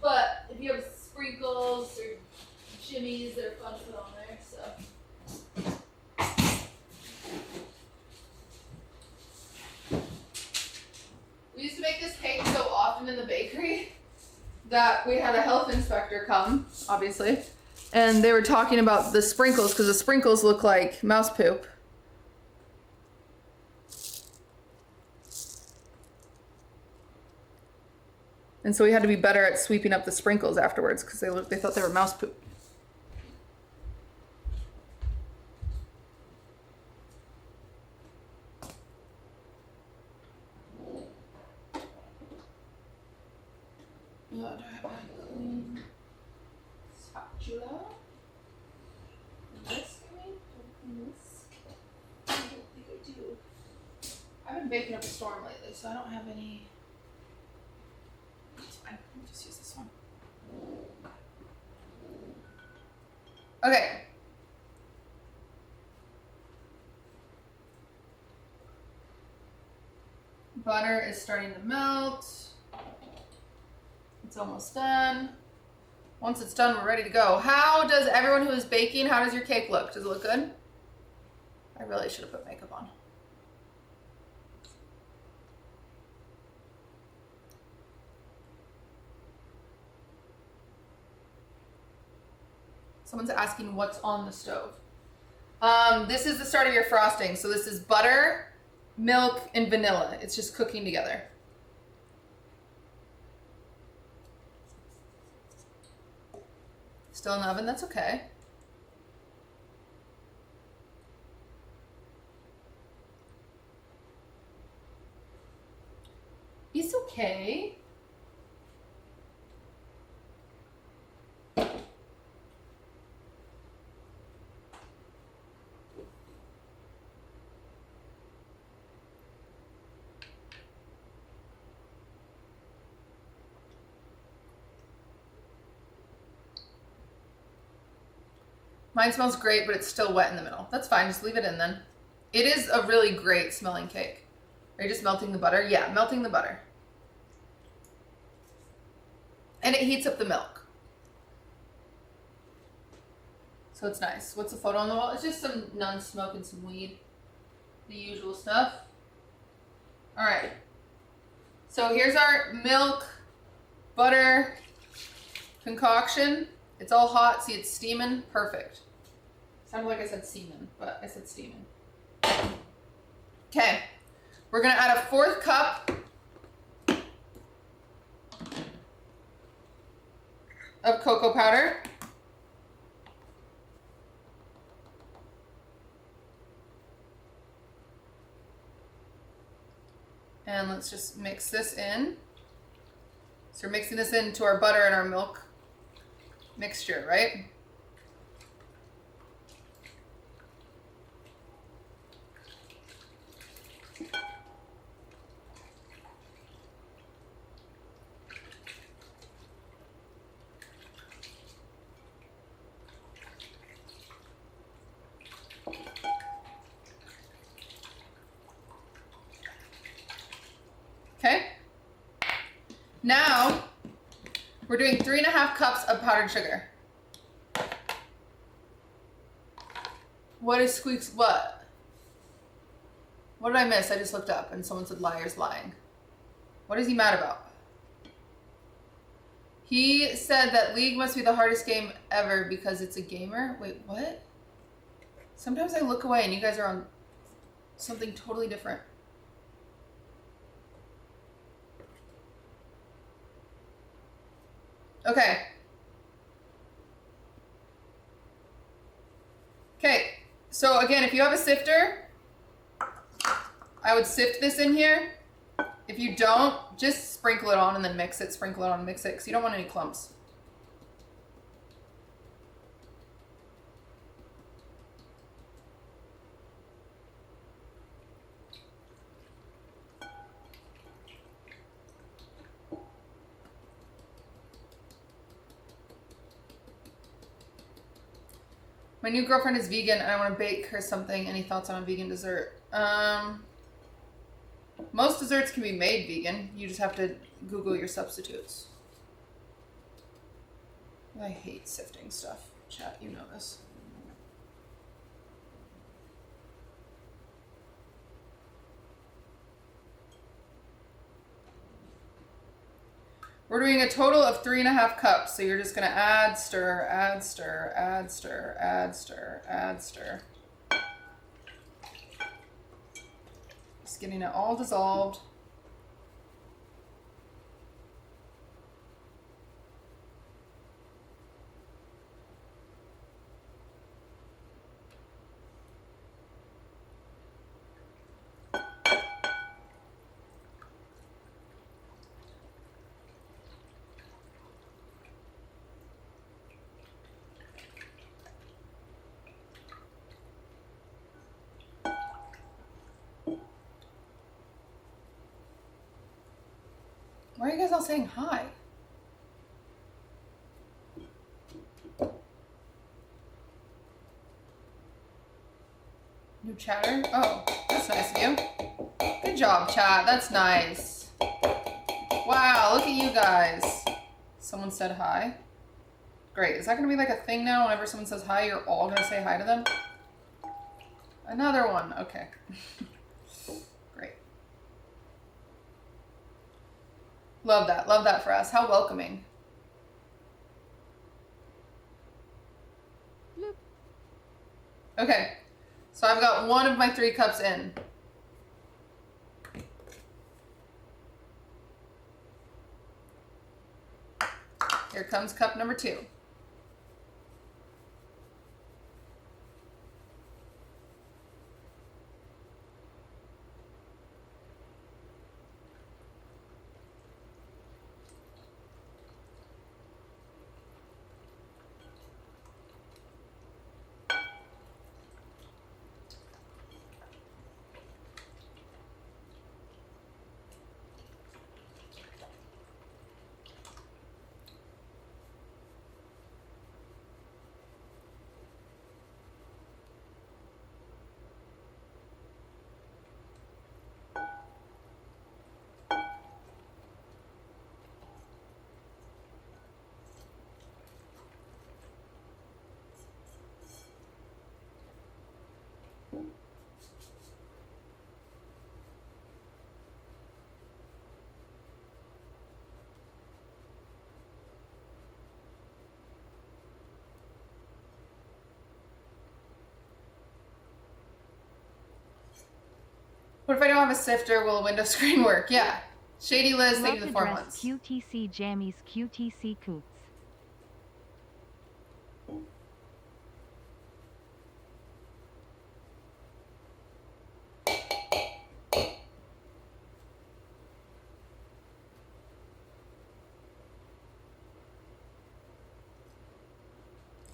But if you have sprinkles or jimmies, they're fun to put on there. So we used to make this cake so often in the bakery that we had a health inspector come, obviously, and they were talking about the sprinkles because the sprinkles look like mouse poop. And so we had to be better at sweeping up the sprinkles afterwards because they thought they were mouse poop. Do I have a clean spatula? This clean? This? I don't think I do. I've been baking up a storm lately, so I don't have any. It's fine. I'll just use this one. Okay. Butter is starting to melt. It's almost done. Once it's done, we're ready to go. How does everyone who is baking, how does your cake look? Does it look good? I really should have put makeup on. Someone's asking what's on the stove. This is the start of your frosting. So this is butter, milk, and vanilla. It's just cooking together. Still in the oven? That's okay. It's okay. Mine smells great, but it's still wet in the middle. That's fine, just leave it in then. It is a really great smelling cake. Are you just melting the butter? Yeah, melting the butter. And it heats up the milk. So it's nice. What's the photo on the wall? It's just some nun smoke and some weed. The usual stuff. All right. So here's our milk, butter concoction. It's all hot. See, it's steaming. Perfect. Sounded like I said semen, but I said steaming. Okay. We're going to add a 1/4 cup of cocoa powder. And let's just mix this in. So we're mixing this into our butter and our milk mixture, right? Okay. Now we're doing 3.5 cups of powdered sugar. What is Squeak's what? What did I miss? I just looked up and someone said liar's lying. What is he mad about? He said that League must be the hardest game ever because it's a gamer. Wait, what? Sometimes I look away and you guys are on something totally different. Okay. Okay, So again, if you have a sifter, I would sift this in here. If you don't, just sprinkle it on and then mix it, sprinkle it on and mix it, because you don't want any clumps. My new girlfriend is vegan and I want to bake her something. Any thoughts on a vegan dessert? Most desserts can be made vegan. You just have to Google your substitutes. I hate sifting stuff. Chat, you know this. We're doing a total of 3.5 cups. So you're just gonna add, stir, add, stir, add, stir, add, stir, add, stir. Just getting it all dissolved. Why are you guys all saying hi? New chatter? Oh, that's nice of you. Good job, chat. That's nice. Wow, look at you guys. Someone said hi. Great. Is that going to be like a thing now? Whenever someone says hi, you're all going to say hi to them? Another one. Okay. Great. Love that. Love that for us. How welcoming. Okay. So I've got one of my 3 cups in. Here comes cup number 2. What if I don't have a sifter? Will a window screen work? Yeah. Shady Liz, thank you for the 4 months. QTC Jammies QTC Coots. All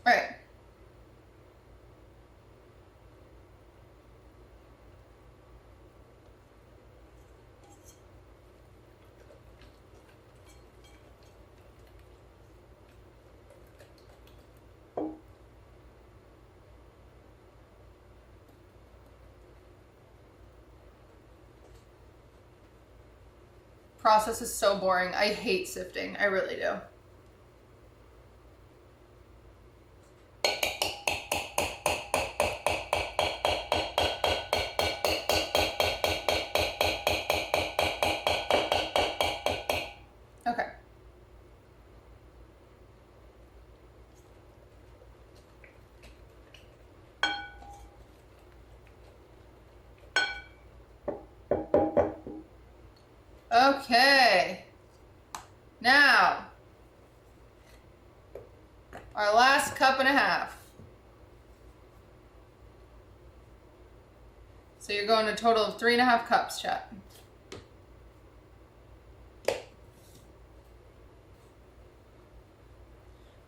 right. Process is so boring. I hate sifting. I really do. Okay. Okay. Now, our last cup and a half. So you're going a total of 3.5 cups, chat.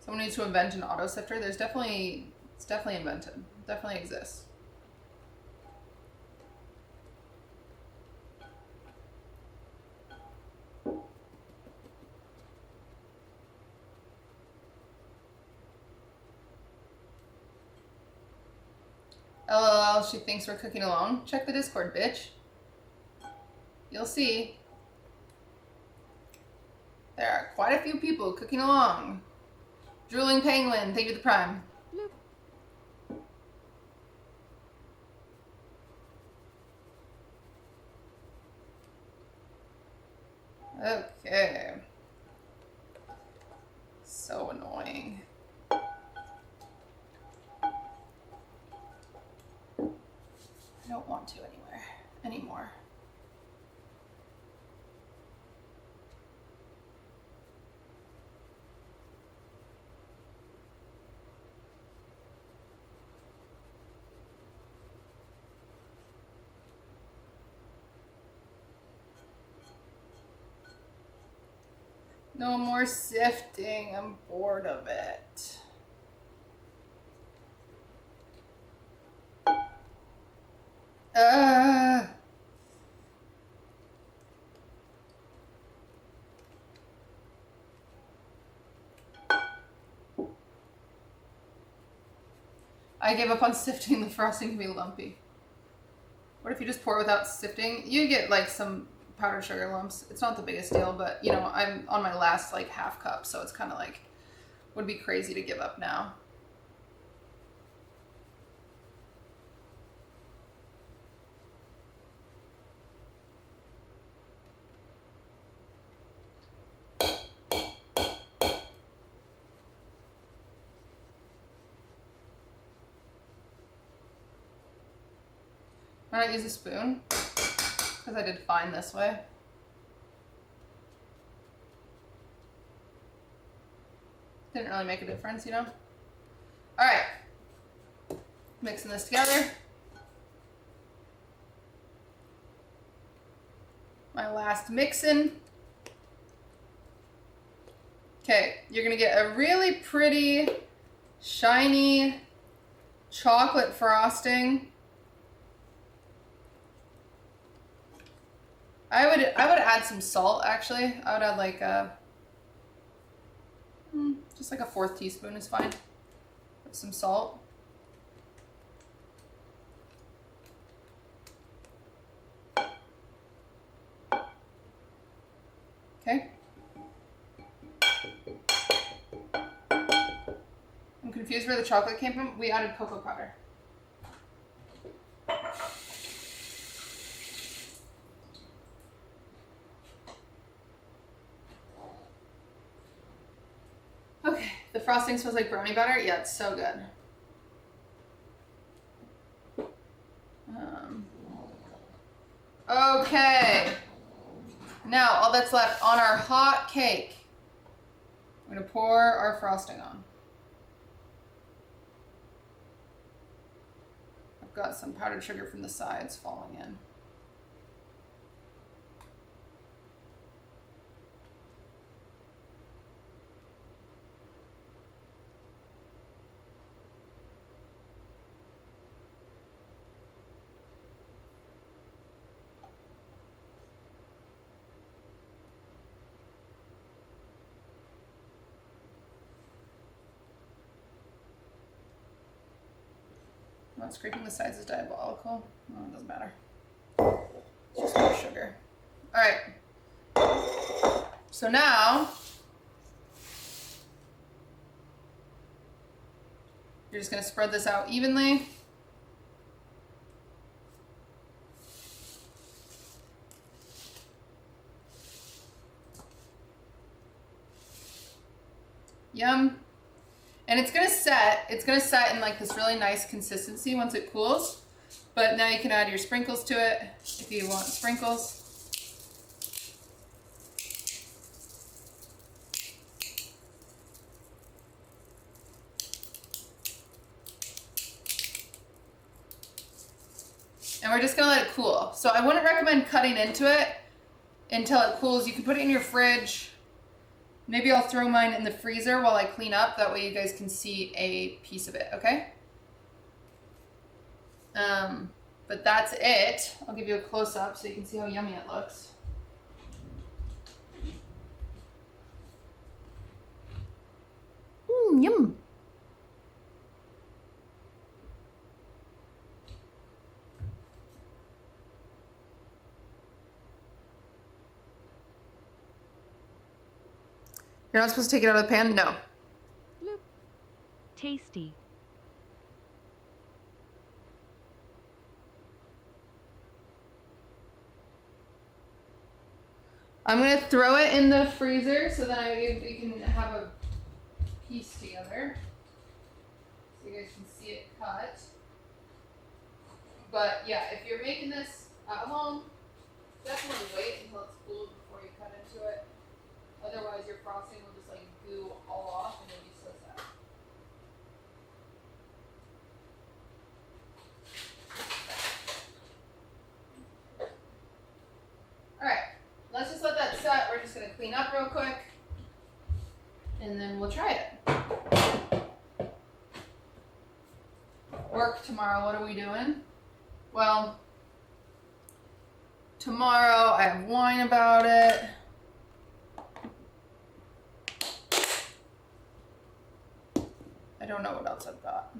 Someone needs to invent an auto sifter. It's definitely invented. It definitely exists. LOL, she thinks we're cooking alone. Check the Discord, bitch. You'll see. There are quite a few people cooking along. Drooling Penguin, thank you for the prime. Okay. So annoying. I don't want to anymore. No more sifting. I'm bored of it. I gave up on sifting. The frosting can be lumpy. What if you just pour it without sifting? You get like some powdered sugar lumps. It's not the biggest deal, but you know, I'm on my last like half cup, so it's kind of like, would be crazy to give up now. Why not use a spoon? Because I did fine this way. Didn't really make a difference, you know? Alright. Mixing this together. My last mixin'. Okay, you're gonna get a really pretty, shiny chocolate frosting. I would add some salt, actually. I would add like just like a 1/4 teaspoon is fine. Put some salt. Okay. I'm confused where the chocolate came from. We added cocoa powder. Okay, the frosting smells like brownie batter. Yeah, it's so good. Okay. Now, all that's left on our hot cake, we're gonna pour our frosting on. I've got some powdered sugar from the sides falling in. Not scraping the sides is diabolical. Oh, it doesn't matter. It's just more sugar. All right. So now you're just gonna spread this out evenly. Yum. And it's gonna set in like this really nice consistency once it cools. But now you can add your sprinkles to it if you want sprinkles. And we're just gonna let it cool. So I wouldn't recommend cutting into it until it cools. You can put it in your fridge. Maybe I'll throw mine in the freezer while I clean up. That way you guys can see a piece of it, okay? But that's it. I'll give you a close-up so you can see how yummy it looks. Yum. You're not supposed to take it out of the pan? No. Tasty. I'm gonna throw it in the freezer so that we can have a piece together. So you guys can see it cut. But yeah, if you're making this at home, definitely wait until it's cooled before you cut into it. Otherwise your frosting will just like goo all off and you'll be so sad. Alright, let's just let that set. We're just gonna clean up real quick and then we'll try it. Work tomorrow, what are we doing? Well, tomorrow I have wine about it. I don't know what else I've got.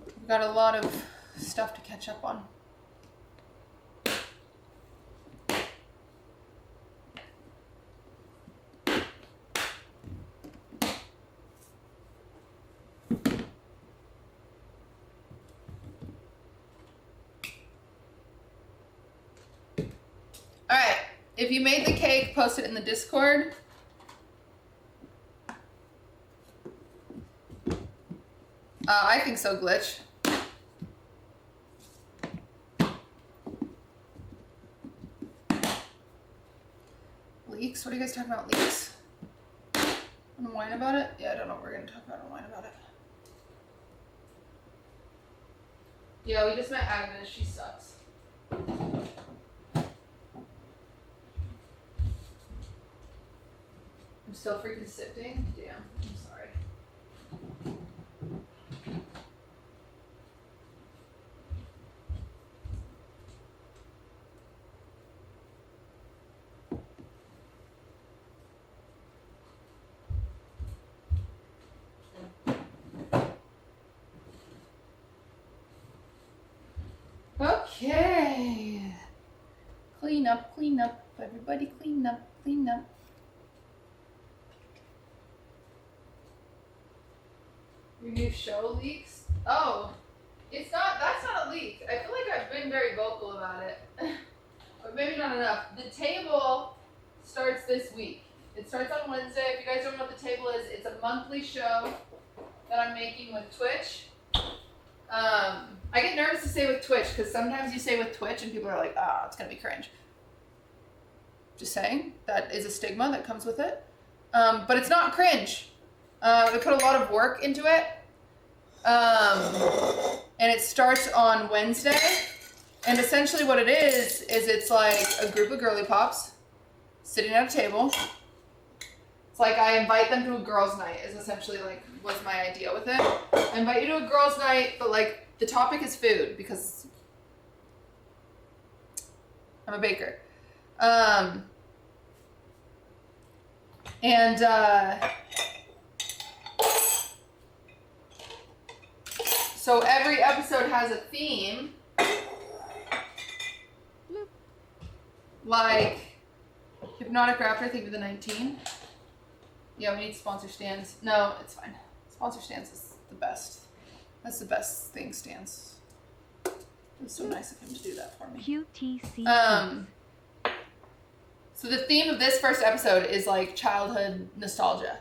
I've got a lot of stuff to catch up on. Alright, if you made the cake, post it in the Discord. I think so, Glitch. Leaks? What are you guys talking about, leaks? Want to whine about it? Yeah, I don't know what we're going to talk about and whine about it. Yeah, we just met Agnes. She sucks. I'm still freaking sifting? Damn, I'm sorry. Okay. Clean up, everybody clean up, clean up. Your new show leaks? Oh, that's not a leak. I feel like I've been very vocal about it, but maybe not enough. The table starts this week. It starts on Wednesday. If you guys don't know what the table is, it's a monthly show that I'm making with Twitch. I get nervous to say with Twitch because sometimes you say with Twitch and people are like, it's gonna be cringe. Just saying, that is a stigma that comes with it. But it's not cringe. We put a lot of work into it. And it starts on Wednesday. And essentially what it is it's like a group of girly pops sitting at a table. It's like I invite them to a girls' night is essentially like was my idea with it. I invite you to a girls' night, but like the topic is food because I'm a baker. So every episode has a theme. Like Hypnotic Raptor, think of the 19. Yeah, we need sponsor stands. No, it's fine. Sponsor stands is the best. That's the best thing, stands. It was so nice of him to do that for me. QTC. So the theme of this first episode is like childhood nostalgia.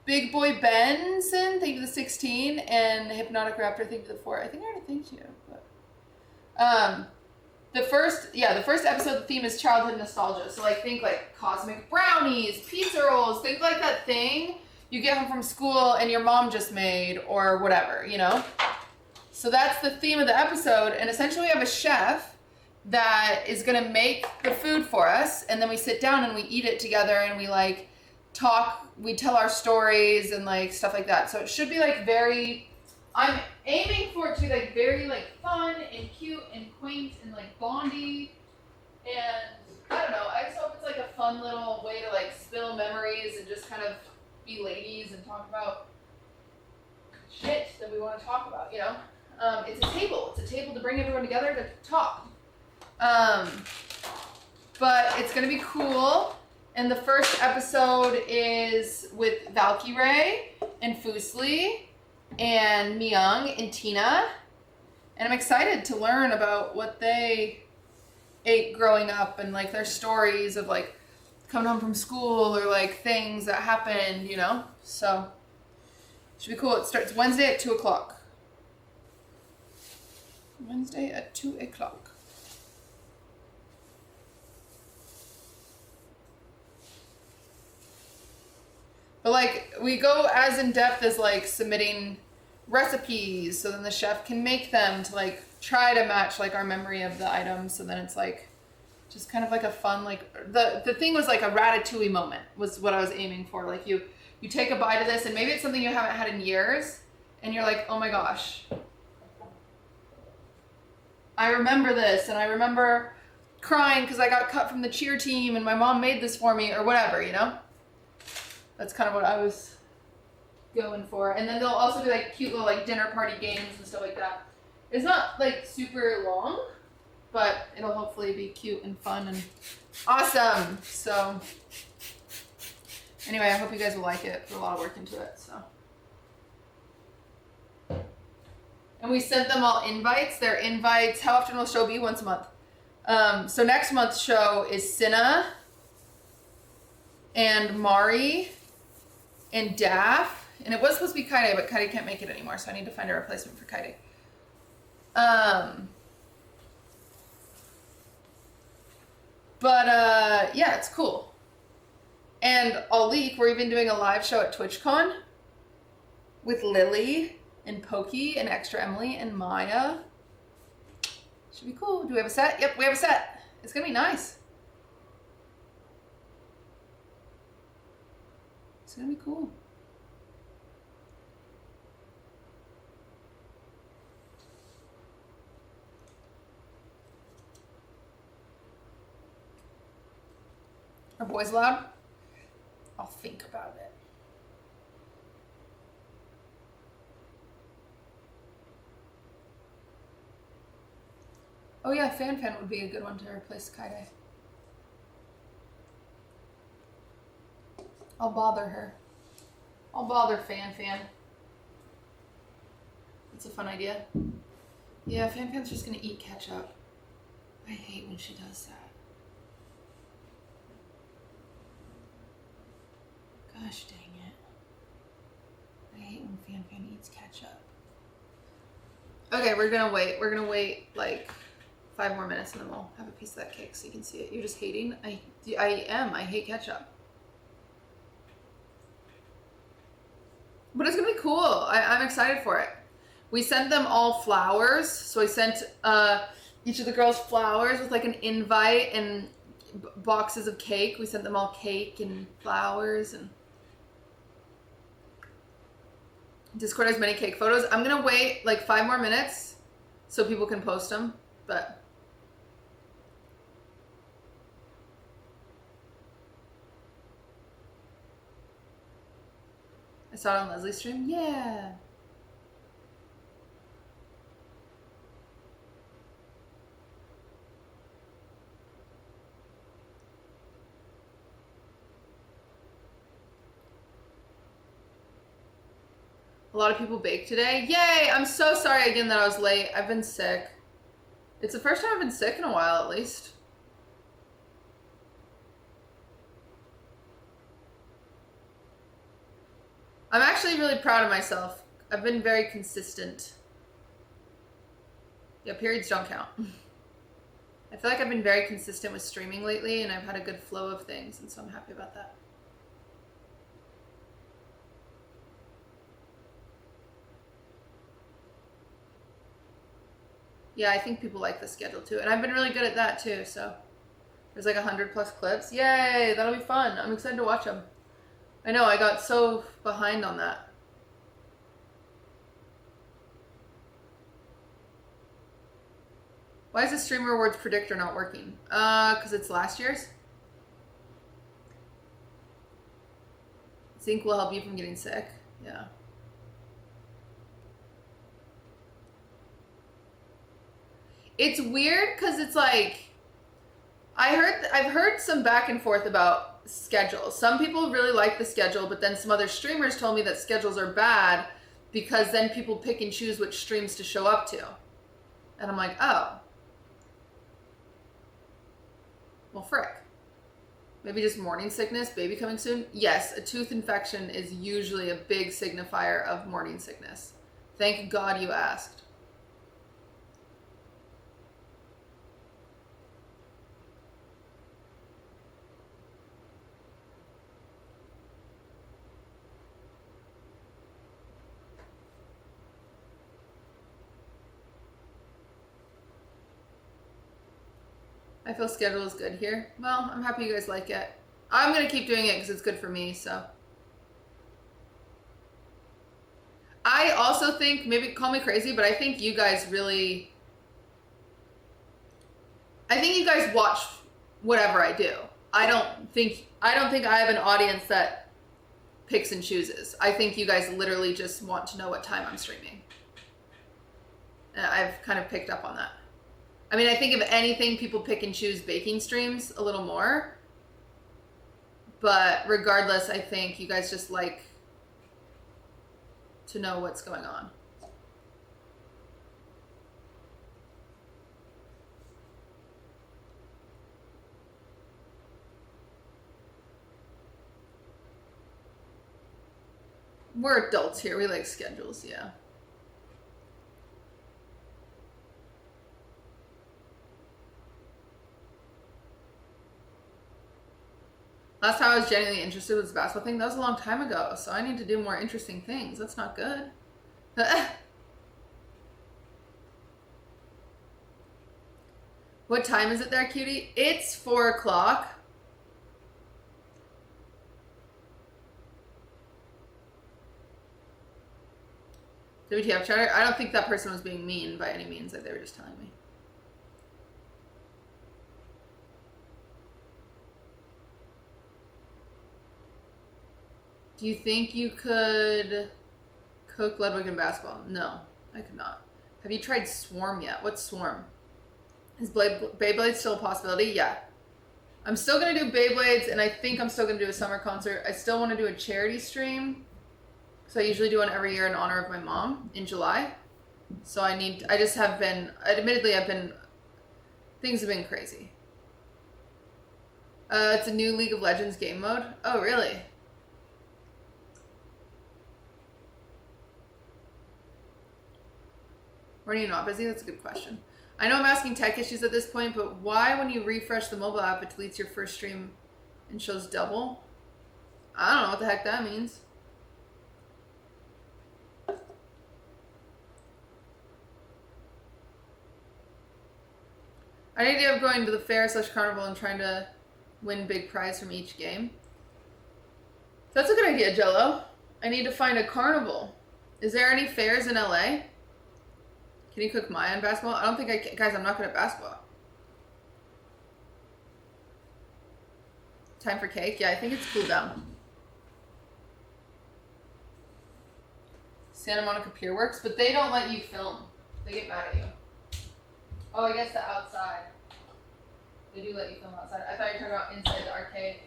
Big Boy Benson, thank you for the 16, and Hypnotic Raptor, thank you for the 4. I think I already thanked you, but the first episode, the theme is childhood nostalgia. So like think like cosmic brownies, pizza rolls, think like that thing you get home from school and your mom just made or whatever, you know? So that's the theme of the episode. And essentially we have a chef that is gonna make the food for us, and then we sit down and we eat it together and we like talk, we tell our stories and like stuff like that. So it should be like very, I'm aiming for it to be like very like fun and cute and quaint and like Bondy, and I don't know, I just hope it's like a fun little way to like spill memories and just kind of be ladies and talk about shit that we want to talk about, you know? It's a table to bring everyone together to talk. But it's gonna be cool. And the first episode is with Valkyrie and Fusli and Myung and Tina. And I'm excited to learn about what they ate growing up and like their stories of like coming home from school or like things that happened, you know? So should be cool. It starts Wednesday at 2:00. Wednesday at 2:00. But like we go as in depth as like submitting recipes so then the chef can make them to like try to match like our memory of the items. So then it's like just kind of like a fun, like the thing was like a ratatouille moment was what I was aiming for. Like you take a bite of this and maybe it's something you haven't had in years and you're like, oh my gosh, I remember this and I remember crying because I got cut from the cheer team and my mom made this for me or whatever, you know? That's kind of what I was going for. And then there'll also be like cute little like dinner party games and stuff like that. It's not like super long, but it'll hopefully be cute and fun and awesome. So anyway, I hope you guys will like it. Put a lot of work into it, so. And we sent them all invites. Their invites, how often will the show be? Once a month. So next month's show is Cinna and Mari and Daff. And it was supposed to be Kaide, but Kaide can't make it anymore, so I need to find a replacement for Kaide. Yeah, it's cool. And I'll leak, we're even doing a live show at TwitchCon with Lily and Pokey and Extra Emily and Maya. Should be cool. Do we have a set? Yep, we have a set. It's gonna be nice. It's gonna be cool. Are boys allowed? I'll think about it. Oh yeah, Fan would be a good one to replace Kaide. I'll bother her. I'll bother Fan. It's a fun idea. Yeah, Fan's just gonna eat ketchup. I hate when she does that. Gosh dang it. I hate when Fan eats ketchup. Okay, we're gonna wait like 5 more minutes and then we'll have a piece of that cake so you can see it. You're just hating? I am. I hate ketchup. But it's gonna be cool. I'm excited for it. We sent them all flowers. So I sent each of the girls flowers with like an invite and boxes of cake. We sent them all cake and flowers and Discord has many cake photos. I'm gonna wait like 5 more minutes so people can post them, but I saw it on Leslie's stream. Yeah. A lot of people baked today. Yay! I'm so sorry again that I was late. I've been sick. It's the first time I've been sick in a while, at least. I'm actually really proud of myself. I've been very consistent. Yeah, periods don't count. I feel like I've been very consistent with streaming lately, and I've had a good flow of things, and so I'm happy about that. Yeah, I think people like the schedule too, and I've been really good at that too, so. There's like 100+ clips. Yay, that'll be fun. I'm excited to watch them. I know, I got so behind on that. Why is the Streamer Rewards predictor not working? Because it's last year's. Zinc will help you from getting sick. Yeah. It's weird because it's like, I've heard some back and forth about schedules. Some people really like the schedule, but then some other streamers told me that schedules are bad because then people pick and choose which streams to show up to. And I'm like, oh. Well, frick. Maybe just morning sickness, baby coming soon? Yes, a tooth infection is usually a big signifier of morning sickness. Thank God you asked. I feel schedule is good here. Well, I'm happy you guys like it. I'm going to keep doing it because it's good for me, so. I also think, maybe call me crazy, but I think you guys really, I think you guys watch whatever I do. I don't think I have an audience that picks and chooses. I think you guys literally just want to know what time I'm streaming. And I've kind of picked up on that. I mean, I think if anything, people pick and choose baking streams a little more. But regardless, I think you guys just like to know what's going on. We're adults here. We like schedules, yeah. Last time I was genuinely interested was the basketball thing. That was a long time ago, so I need to do more interesting things. That's not good. What time is it there, cutie? It's 4 o'clock. WTF chatter? I don't think that person was being mean by any means. Like, they were just telling me. Do you think you could cook Ludwig in basketball? No, I could not. Have you tried Swarm yet? What's Swarm? Is Beyblade still a possibility? Yeah. I'm still going to do Beyblades, and I think I'm still going to do a summer concert. I still want to do a charity stream. So I usually do one every year in honor of my mom in July. So things have been crazy. It's a new League of Legends game mode. Oh, really? When are you not busy? That's a good question. I know I'm asking tech issues at this point, but why when you refresh the mobile app, it deletes your first stream and shows double? I don't know what the heck that means. I had an idea of going to the fair/carnival and trying to win big prize from each game. That's a good idea, Jello. I need to find a carnival. Is there any fairs in LA? Can you cook Maya in basketball? I don't think I can. Guys, I'm not good at basketball. Time for cake? Yeah, I think it's cool down. Santa Monica Pier works, but they don't let you film. They get mad at you. Oh, I guess the outside. They do let you film outside. I thought you were talking about inside the arcade.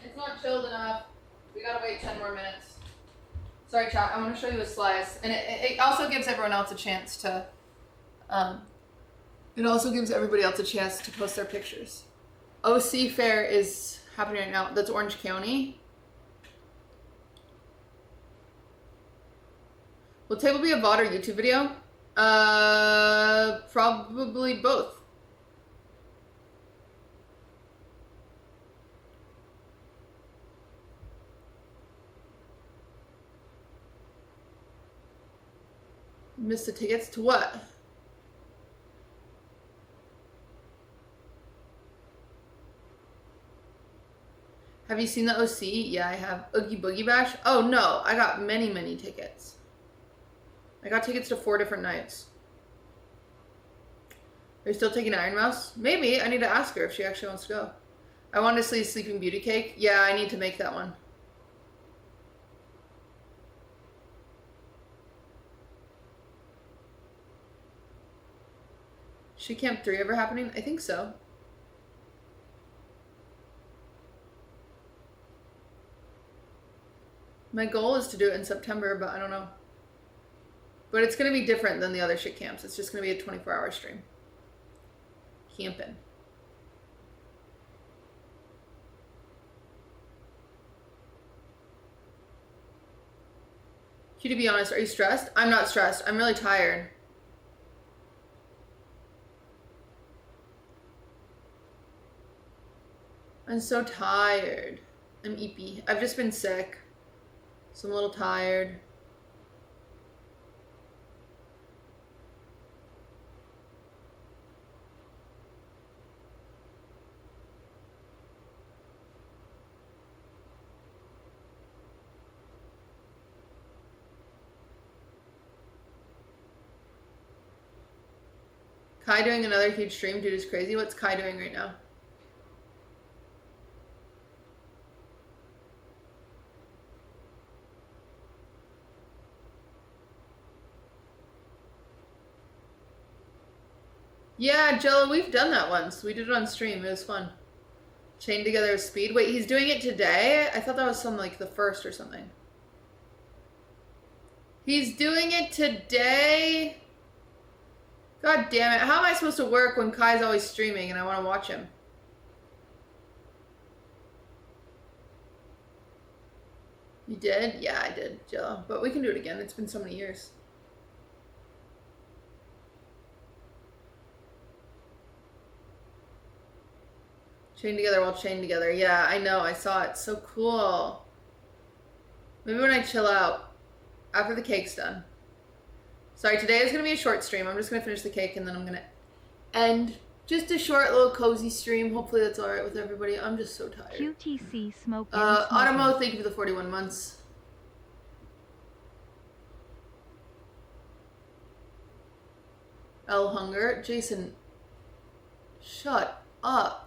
It's not chilled enough. We gotta wait 10 more minutes. Sorry, chat. I want to show you a slice, and it also gives everyone else a chance to. It also gives everybody else a chance to post their pictures. OC Fair is happening right now. That's Orange County. Will table be a VOD or YouTube video? Probably both. Missed the tickets to what? Have you seen the OC? Yeah, I have. Oogie Boogie Bash? Oh no, I got many, many tickets. I got tickets to 4 different nights. Are you still taking Iron Mouse? Maybe. I need to ask her if she actually wants to go. I want to see Sleeping Beauty cake. Yeah, I need to make that one. She Camp 3 ever happening? I think so. My goal is to do it in September, but I don't know. But it's going to be different than the other shit camps. It's just going to be a 24-hour stream. Camping. Q, to be honest, are you stressed? I'm not stressed. I'm really tired. I'm so tired. I'm eepy. I've just been sick. So I'm a little tired. Kai doing another huge stream, dude is crazy. What's Kai doing right now? Yeah, Jello, we've done that once. We did it on stream. It was fun. Chained together with speed. Wait, he's doing it today? I thought that was some like the first or something. He's doing it today? God damn it. How am I supposed to work when Kai's always streaming and I want to watch him? You did? Yeah, I did, Jello. But we can do it again. It's been so many years. Chained together while chained together. Yeah, I know. I saw it. So cool. Maybe when I chill out after the cake's done. Sorry, today is going to be a short stream. I'm just going to finish the cake and then I'm going to end just a short little cozy stream. Hopefully that's all right with everybody. I'm just so tired. QTC smoking. Automo, thank you for the 41 months. L Hunger. Jason, shut up.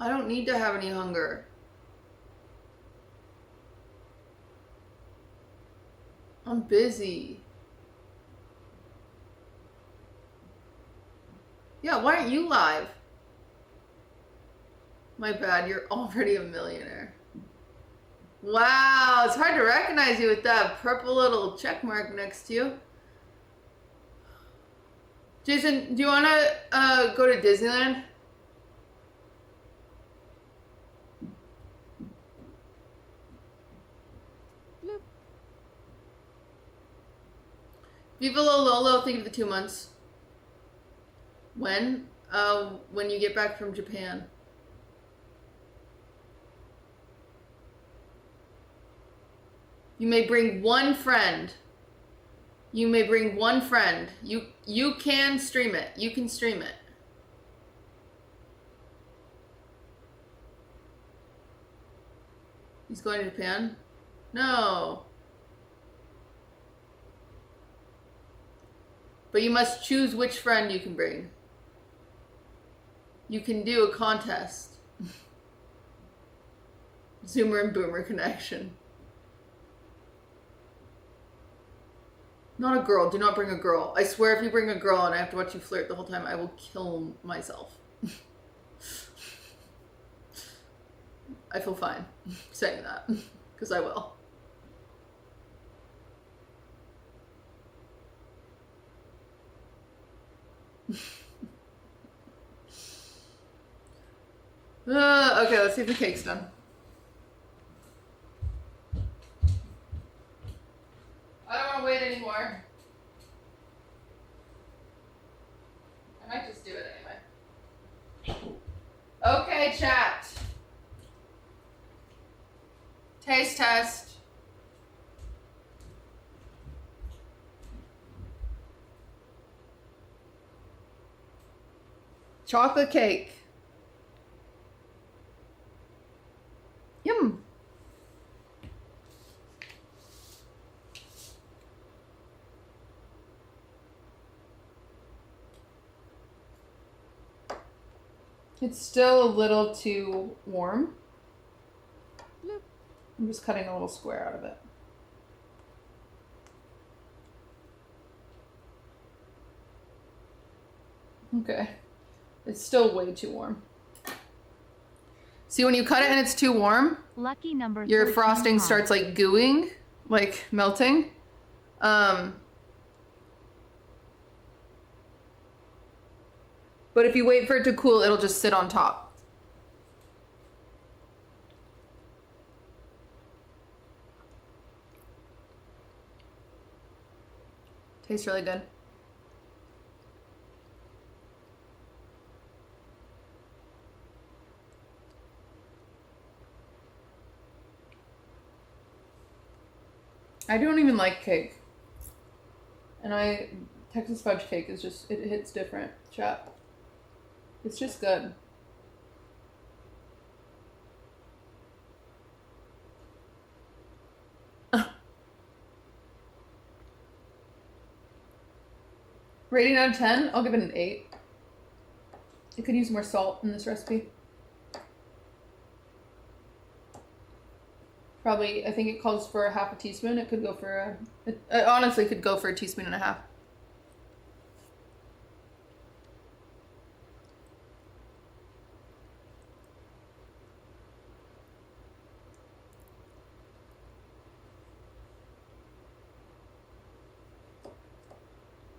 I don't need to have any hunger. I'm busy. Yeah, why aren't you live? My bad, you're already a millionaire. Wow, it's hard to recognize you with that purple little check mark next to you. Jason, do you want to go to Disneyland? Viva Lolo, think of the 2 months. When? When you get back from Japan. You may bring one friend. You may bring one friend. You can stream it. You can stream it. He's going to Japan? No. But you must choose which friend you can bring. You can do a contest. Zoomer and Boomer connection. Not a girl. Do not bring a girl. I swear if you bring a girl and I have to watch you flirt the whole time, I will kill myself. I feel fine saying that, because I will. Okay, let's see if the cake's done. I don't want to wait anymore. I might just do it anyway. Okay, chat. Taste test. Chocolate cake. Yum. It's still a little too warm. I'm just cutting a little square out of it. Okay. It's still way too warm. See, when you cut it and it's too warm, Lucky number your 13 frosting pop. starts like gooing, like melting. But if you wait for it to cool, it'll just sit on top. Tastes really good. I don't even like cake. And Texas fudge cake is just, it hits different, chat. It's just good. Rating out of 10, I'll give it an 8. It could use more salt in this recipe. Probably, I think it calls for a half a teaspoon. It could go for it honestly could go for a teaspoon and a half.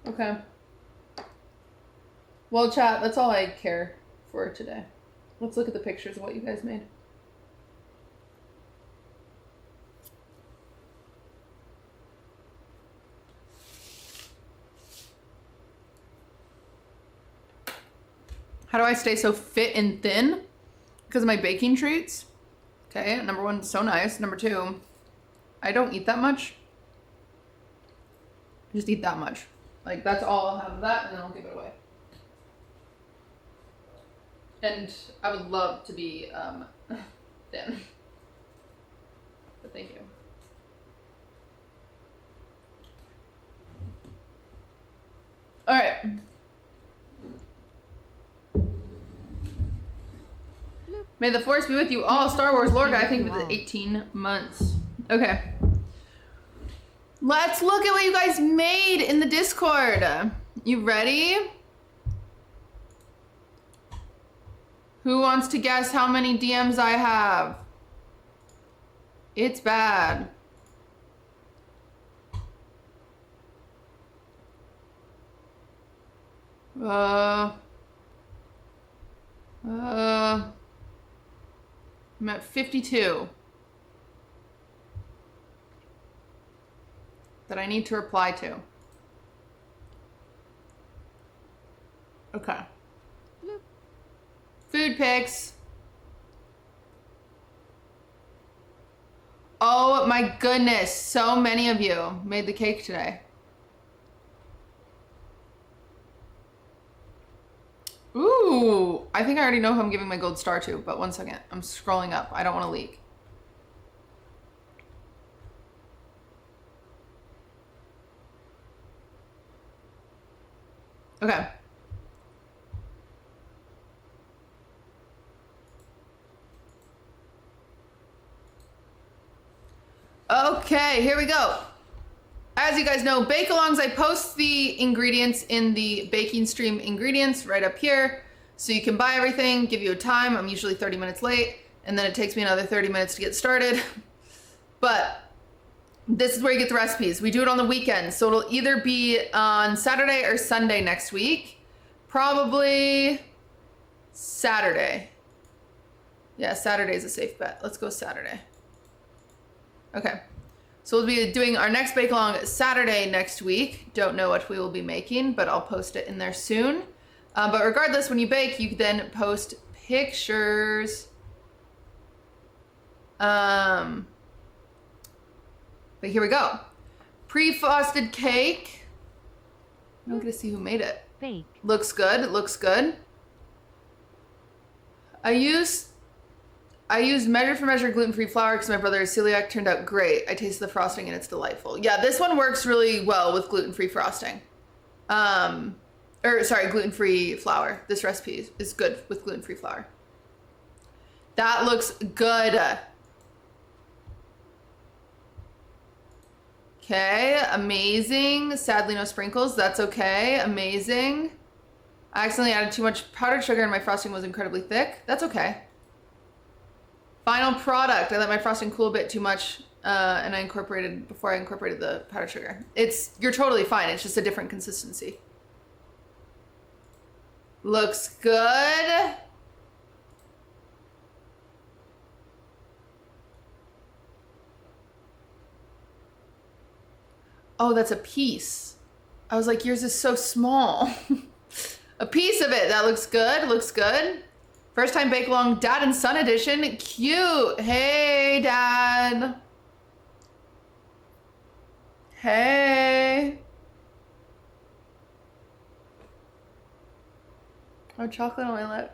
Okay. Well, chat, that's all I care for today. Let's look at the pictures of what you guys made. How do I stay so fit and thin? Because of my baking treats. Okay, number one, so nice. Number two, I don't eat that much. I just eat that much. Like, that's all I'll have of that, and then I'll give it away. And I would love to be thin. But thank you. All right. May the force be with you all. Star Wars lore guy, thank you for the 18 months. Okay. Let's look at what you guys made in the Discord. You ready? Who wants to guess how many DMs I have? It's bad. I'm at 52 that I need to reply to. Okay. Food pics. Oh my goodness, so many of you made the cake today. Ooh, I think I already know who I'm giving my gold star to, but one second. I'm scrolling up. I don't want to leak. Okay. Okay, here we go. As you guys know, bake-alongs, I post the ingredients in the baking stream ingredients right up here. So you can buy everything, give you a time. I'm usually 30 minutes late, and then it takes me another 30 minutes to get started. But this is where you get the recipes. We do it on the weekends, so it'll either be on Saturday or Sunday next week. Probably Saturday. Yeah, Saturday's a safe bet. Let's go Saturday. Okay. So we'll be doing our next bake-along Saturday next week. Don't know what we will be making, but I'll post it in there soon. But regardless, when you bake, you then post pictures. But here we go. Pre-frosted cake. I'm not gonna see who made it. Bake. Looks good. It looks good. I used measure for measure gluten-free flour because my brother is celiac. Turned out great. I tasted the frosting and it's delightful. Yeah, this one works really well with gluten-free frosting. Gluten-free flour. This recipe is good with gluten-free flour. That looks good. Okay, amazing. Sadly, no sprinkles. That's okay. Amazing. I accidentally added too much powdered sugar and my frosting was incredibly thick. That's okay. Final product. I let my frosting cool a bit too much and I incorporated the powdered sugar. You're totally fine. It's just a different consistency. Looks good. Oh, that's a piece. I was like, yours is so small. A piece of it. That looks good. Looks good. First time bake along, dad and son edition. Cute. Hey, dad. Hey. Oh, chocolate on my lip.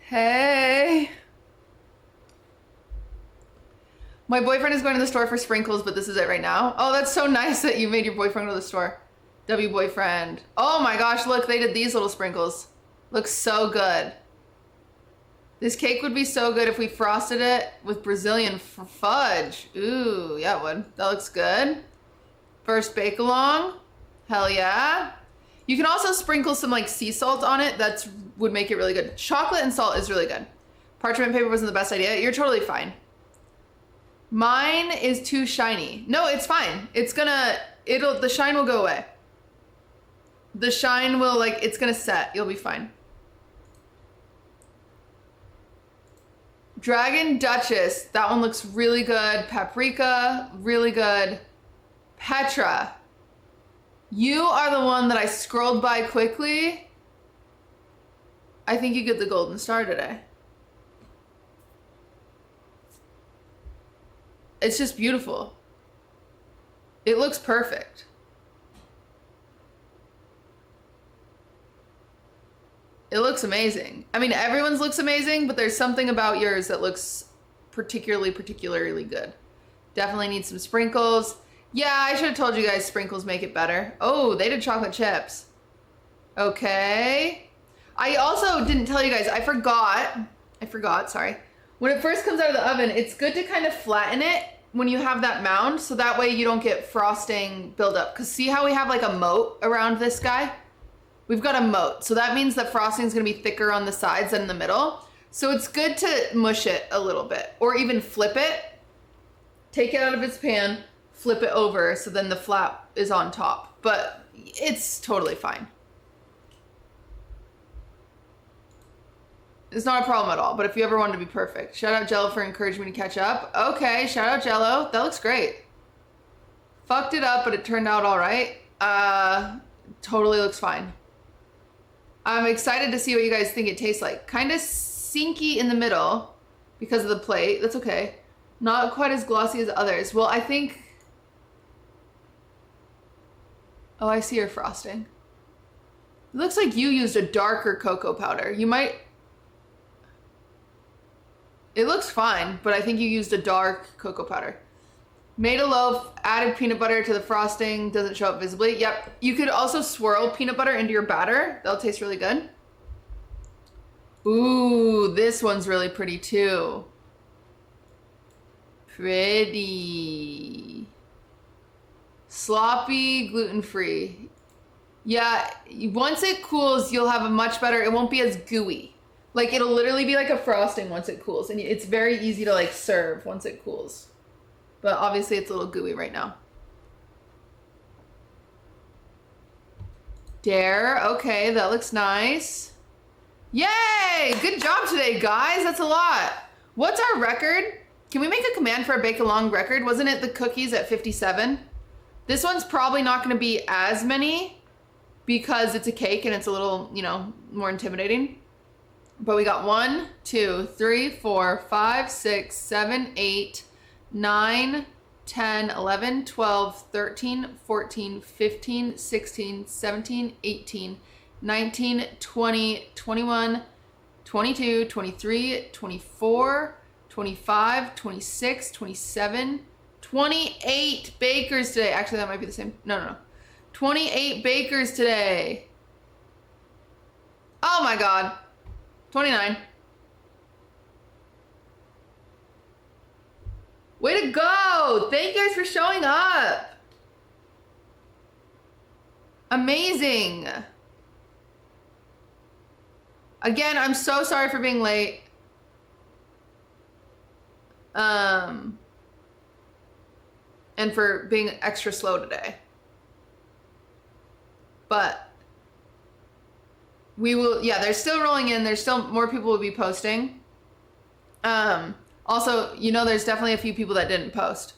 Hey. My boyfriend is going to the store for sprinkles, but this is it right now. Oh, that's so nice that you made your boyfriend go to the store. W boyfriend. Oh my gosh, look, they did these little sprinkles. Looks so good. This cake would be so good if we frosted it with Brazilian fudge. Ooh, yeah, it would. That looks good. First bake along. Hell yeah. You can also sprinkle some like sea salt on it. That would make it really good. Chocolate and salt is really good. Parchment paper wasn't the best idea. You're totally fine. Mine is too shiny. No, it's fine. The shine will go away. The shine will it's gonna set. You'll be fine. Dragon Duchess. That one looks really good. Paprika, really good. Petra. You are the one that I scrolled by quickly. I think you get the golden star today. It's just beautiful. It looks perfect. It looks amazing. I mean, everyone's looks amazing, but there's something about yours that looks particularly good. Definitely need some sprinkles. Yeah, I should have told you guys sprinkles make it better. Oh, they did chocolate chips. Okay. I also didn't tell you guys, I forgot, sorry. When it first comes out of the oven, it's good to kind of flatten it when you have that mound, so that way you don't get frosting buildup. Because see how we have like a moat around this guy? We've got a moat, so that means the frosting is going to be thicker on the sides than in the middle. So it's good to mush it a little bit, or even flip it. Take it out of its pan, flip it over, so then the flap is on top. But it's totally fine. It's not a problem at all, but if you ever wanted to be perfect. Shout out Jello for encouraging me to catch up. Okay, shout out Jello. That looks great. Fucked it up, but it turned out all right. Totally looks fine. I'm excited to see what you guys think it tastes like. Kind of sinky in the middle because of the plate. That's okay. Not quite as glossy as others. Well, I think... Oh, I see your frosting. It looks like you used a darker cocoa powder. You might... It looks fine, but I think you used a dark cocoa powder. Made a loaf, added peanut butter to the frosting, doesn't show up visibly. Yep, you could also swirl peanut butter into your batter. That'll taste really good. Ooh, this one's really pretty too. Pretty. Sloppy, gluten-free. Yeah, once it cools, you'll have a much better, it won't be as gooey. Like, it'll literally be like a frosting once it cools. And it's very easy to, like, serve once it cools. But obviously, it's a little gooey right now. Dare. Okay, that looks nice. Yay! Good job today, guys. That's a lot. What's our record? Can we make a command for a bake-along record? Wasn't it the cookies at 57? This one's probably not going to be as many because it's a cake and it's a little, you know, more intimidating. But we got 1, 2, 3, 4, 5, 6, 7, 8, 9, 10, 11, 12, 13, 14, 15, 16, 17, 18, 19, 20, 21, 22, 23, 24, 25, 26, 27, 28 bakers today. Actually, that might be the same. No. 28 bakers today. Oh my God. 29. Way to go! Thank you guys for showing up. Amazing. Again, I'm so sorry for being late. And for being extra slow today. But we will, yeah, they're still rolling in. There's still more people will be posting. Also, you know, there's definitely a few people that didn't post.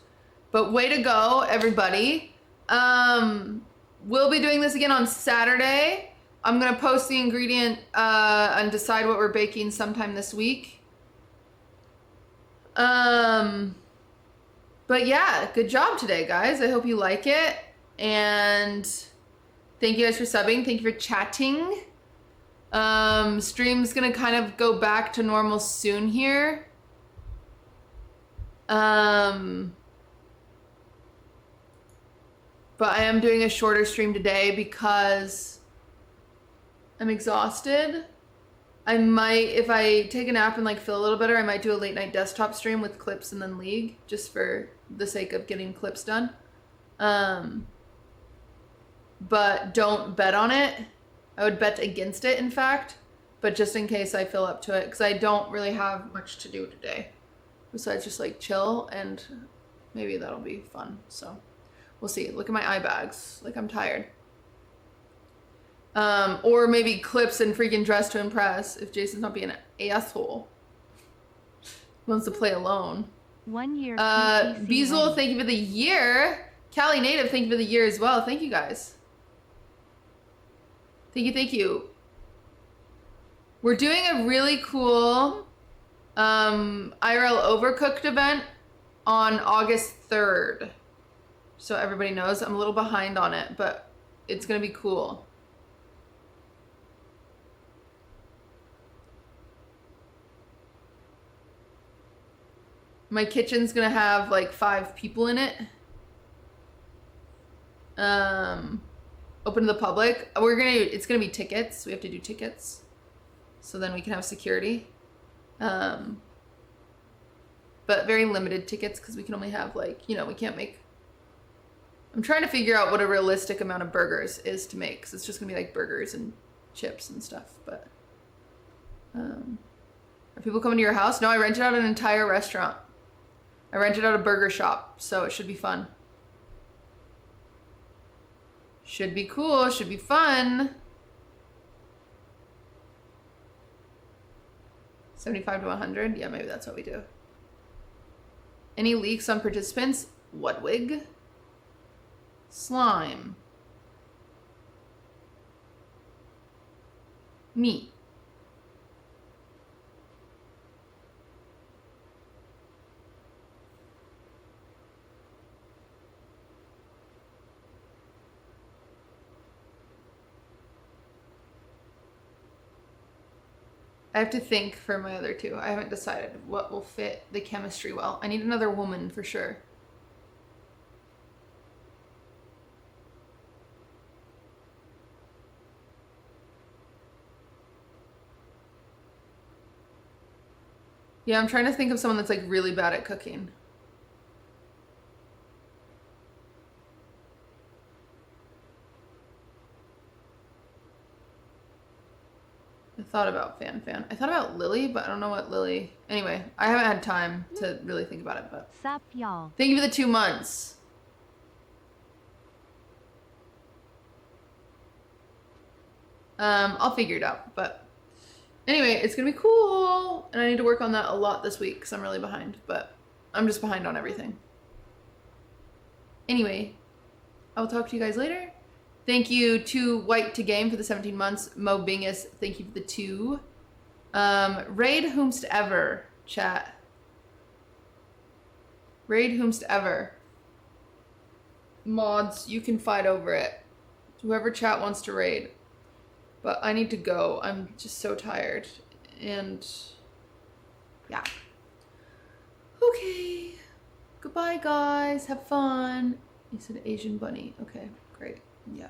But way to go, everybody. We'll be doing this again on Saturday. I'm going to post the ingredient and decide what we're baking sometime this week. But yeah, good job today, guys. I hope you like it. And thank you guys for subbing. Thank you for chatting. Stream's gonna kind of go back to normal soon here. But I am doing a shorter stream today because I'm exhausted. I might, if I take a nap and like feel a little better, I might do a late night desktop stream with clips and then League, just for the sake of getting clips done. But don't bet on it. I would bet against it, in fact, but just in case I feel up to it, because I don't really have much to do today besides just like chill, and maybe that'll be fun. So we'll see. Look at my eye bags. Like, I'm tired. Or maybe clips and freaking Dress to Impress if Jason's not being an asshole. He wants to play alone. 1 year. Beazle, thank you for the year. Cali Native, thank you for the year as well. Thank you guys. Thank you. We're doing a really cool IRL Overcooked event on August 3rd. So everybody knows. I'm a little behind on it, but it's going to be cool. My kitchen's going to have like 5 people in it. Open to the public. It's gonna be tickets. We have to do tickets, so then we can have security. But very limited tickets because we can only have like, you know, we can't make. I'm trying to figure out what a realistic amount of burgers is to make, because it's just gonna be like burgers and chips and stuff. But are people coming to your house? No, I rented out an entire restaurant. I rented out a burger shop, so it should be fun. Should be cool, should be fun. 75 to 100? Yeah, maybe that's what we do. Any leaks on participants? Wudwig. Slime. Me. I have to think for my other two. I haven't decided what will fit the chemistry well. I need another woman for sure. Yeah, I'm trying to think of someone that's like really bad at cooking. thought about Fan. I thought about Lily, but I don't know what Lily. Anyway, I haven't had time to really think about it, but. Sup, y'all. Thank you for the 2 months. I'll figure it out, but anyway, it's gonna be cool, and I need to work on that a lot this week because I'm really behind, but I'm just behind on everything. Anyway, I will talk to you guys later. Thank you to White to Game for the 17 months. Mo Bingus, thank you for the 2. Raid whomst ever, chat. Raid whomst ever. Mods, you can fight over it. Whoever chat wants to raid. But I need to go. I'm just so tired. And yeah. Okay. Goodbye, guys. Have fun. You said Asian bunny. Okay, great. Yeah.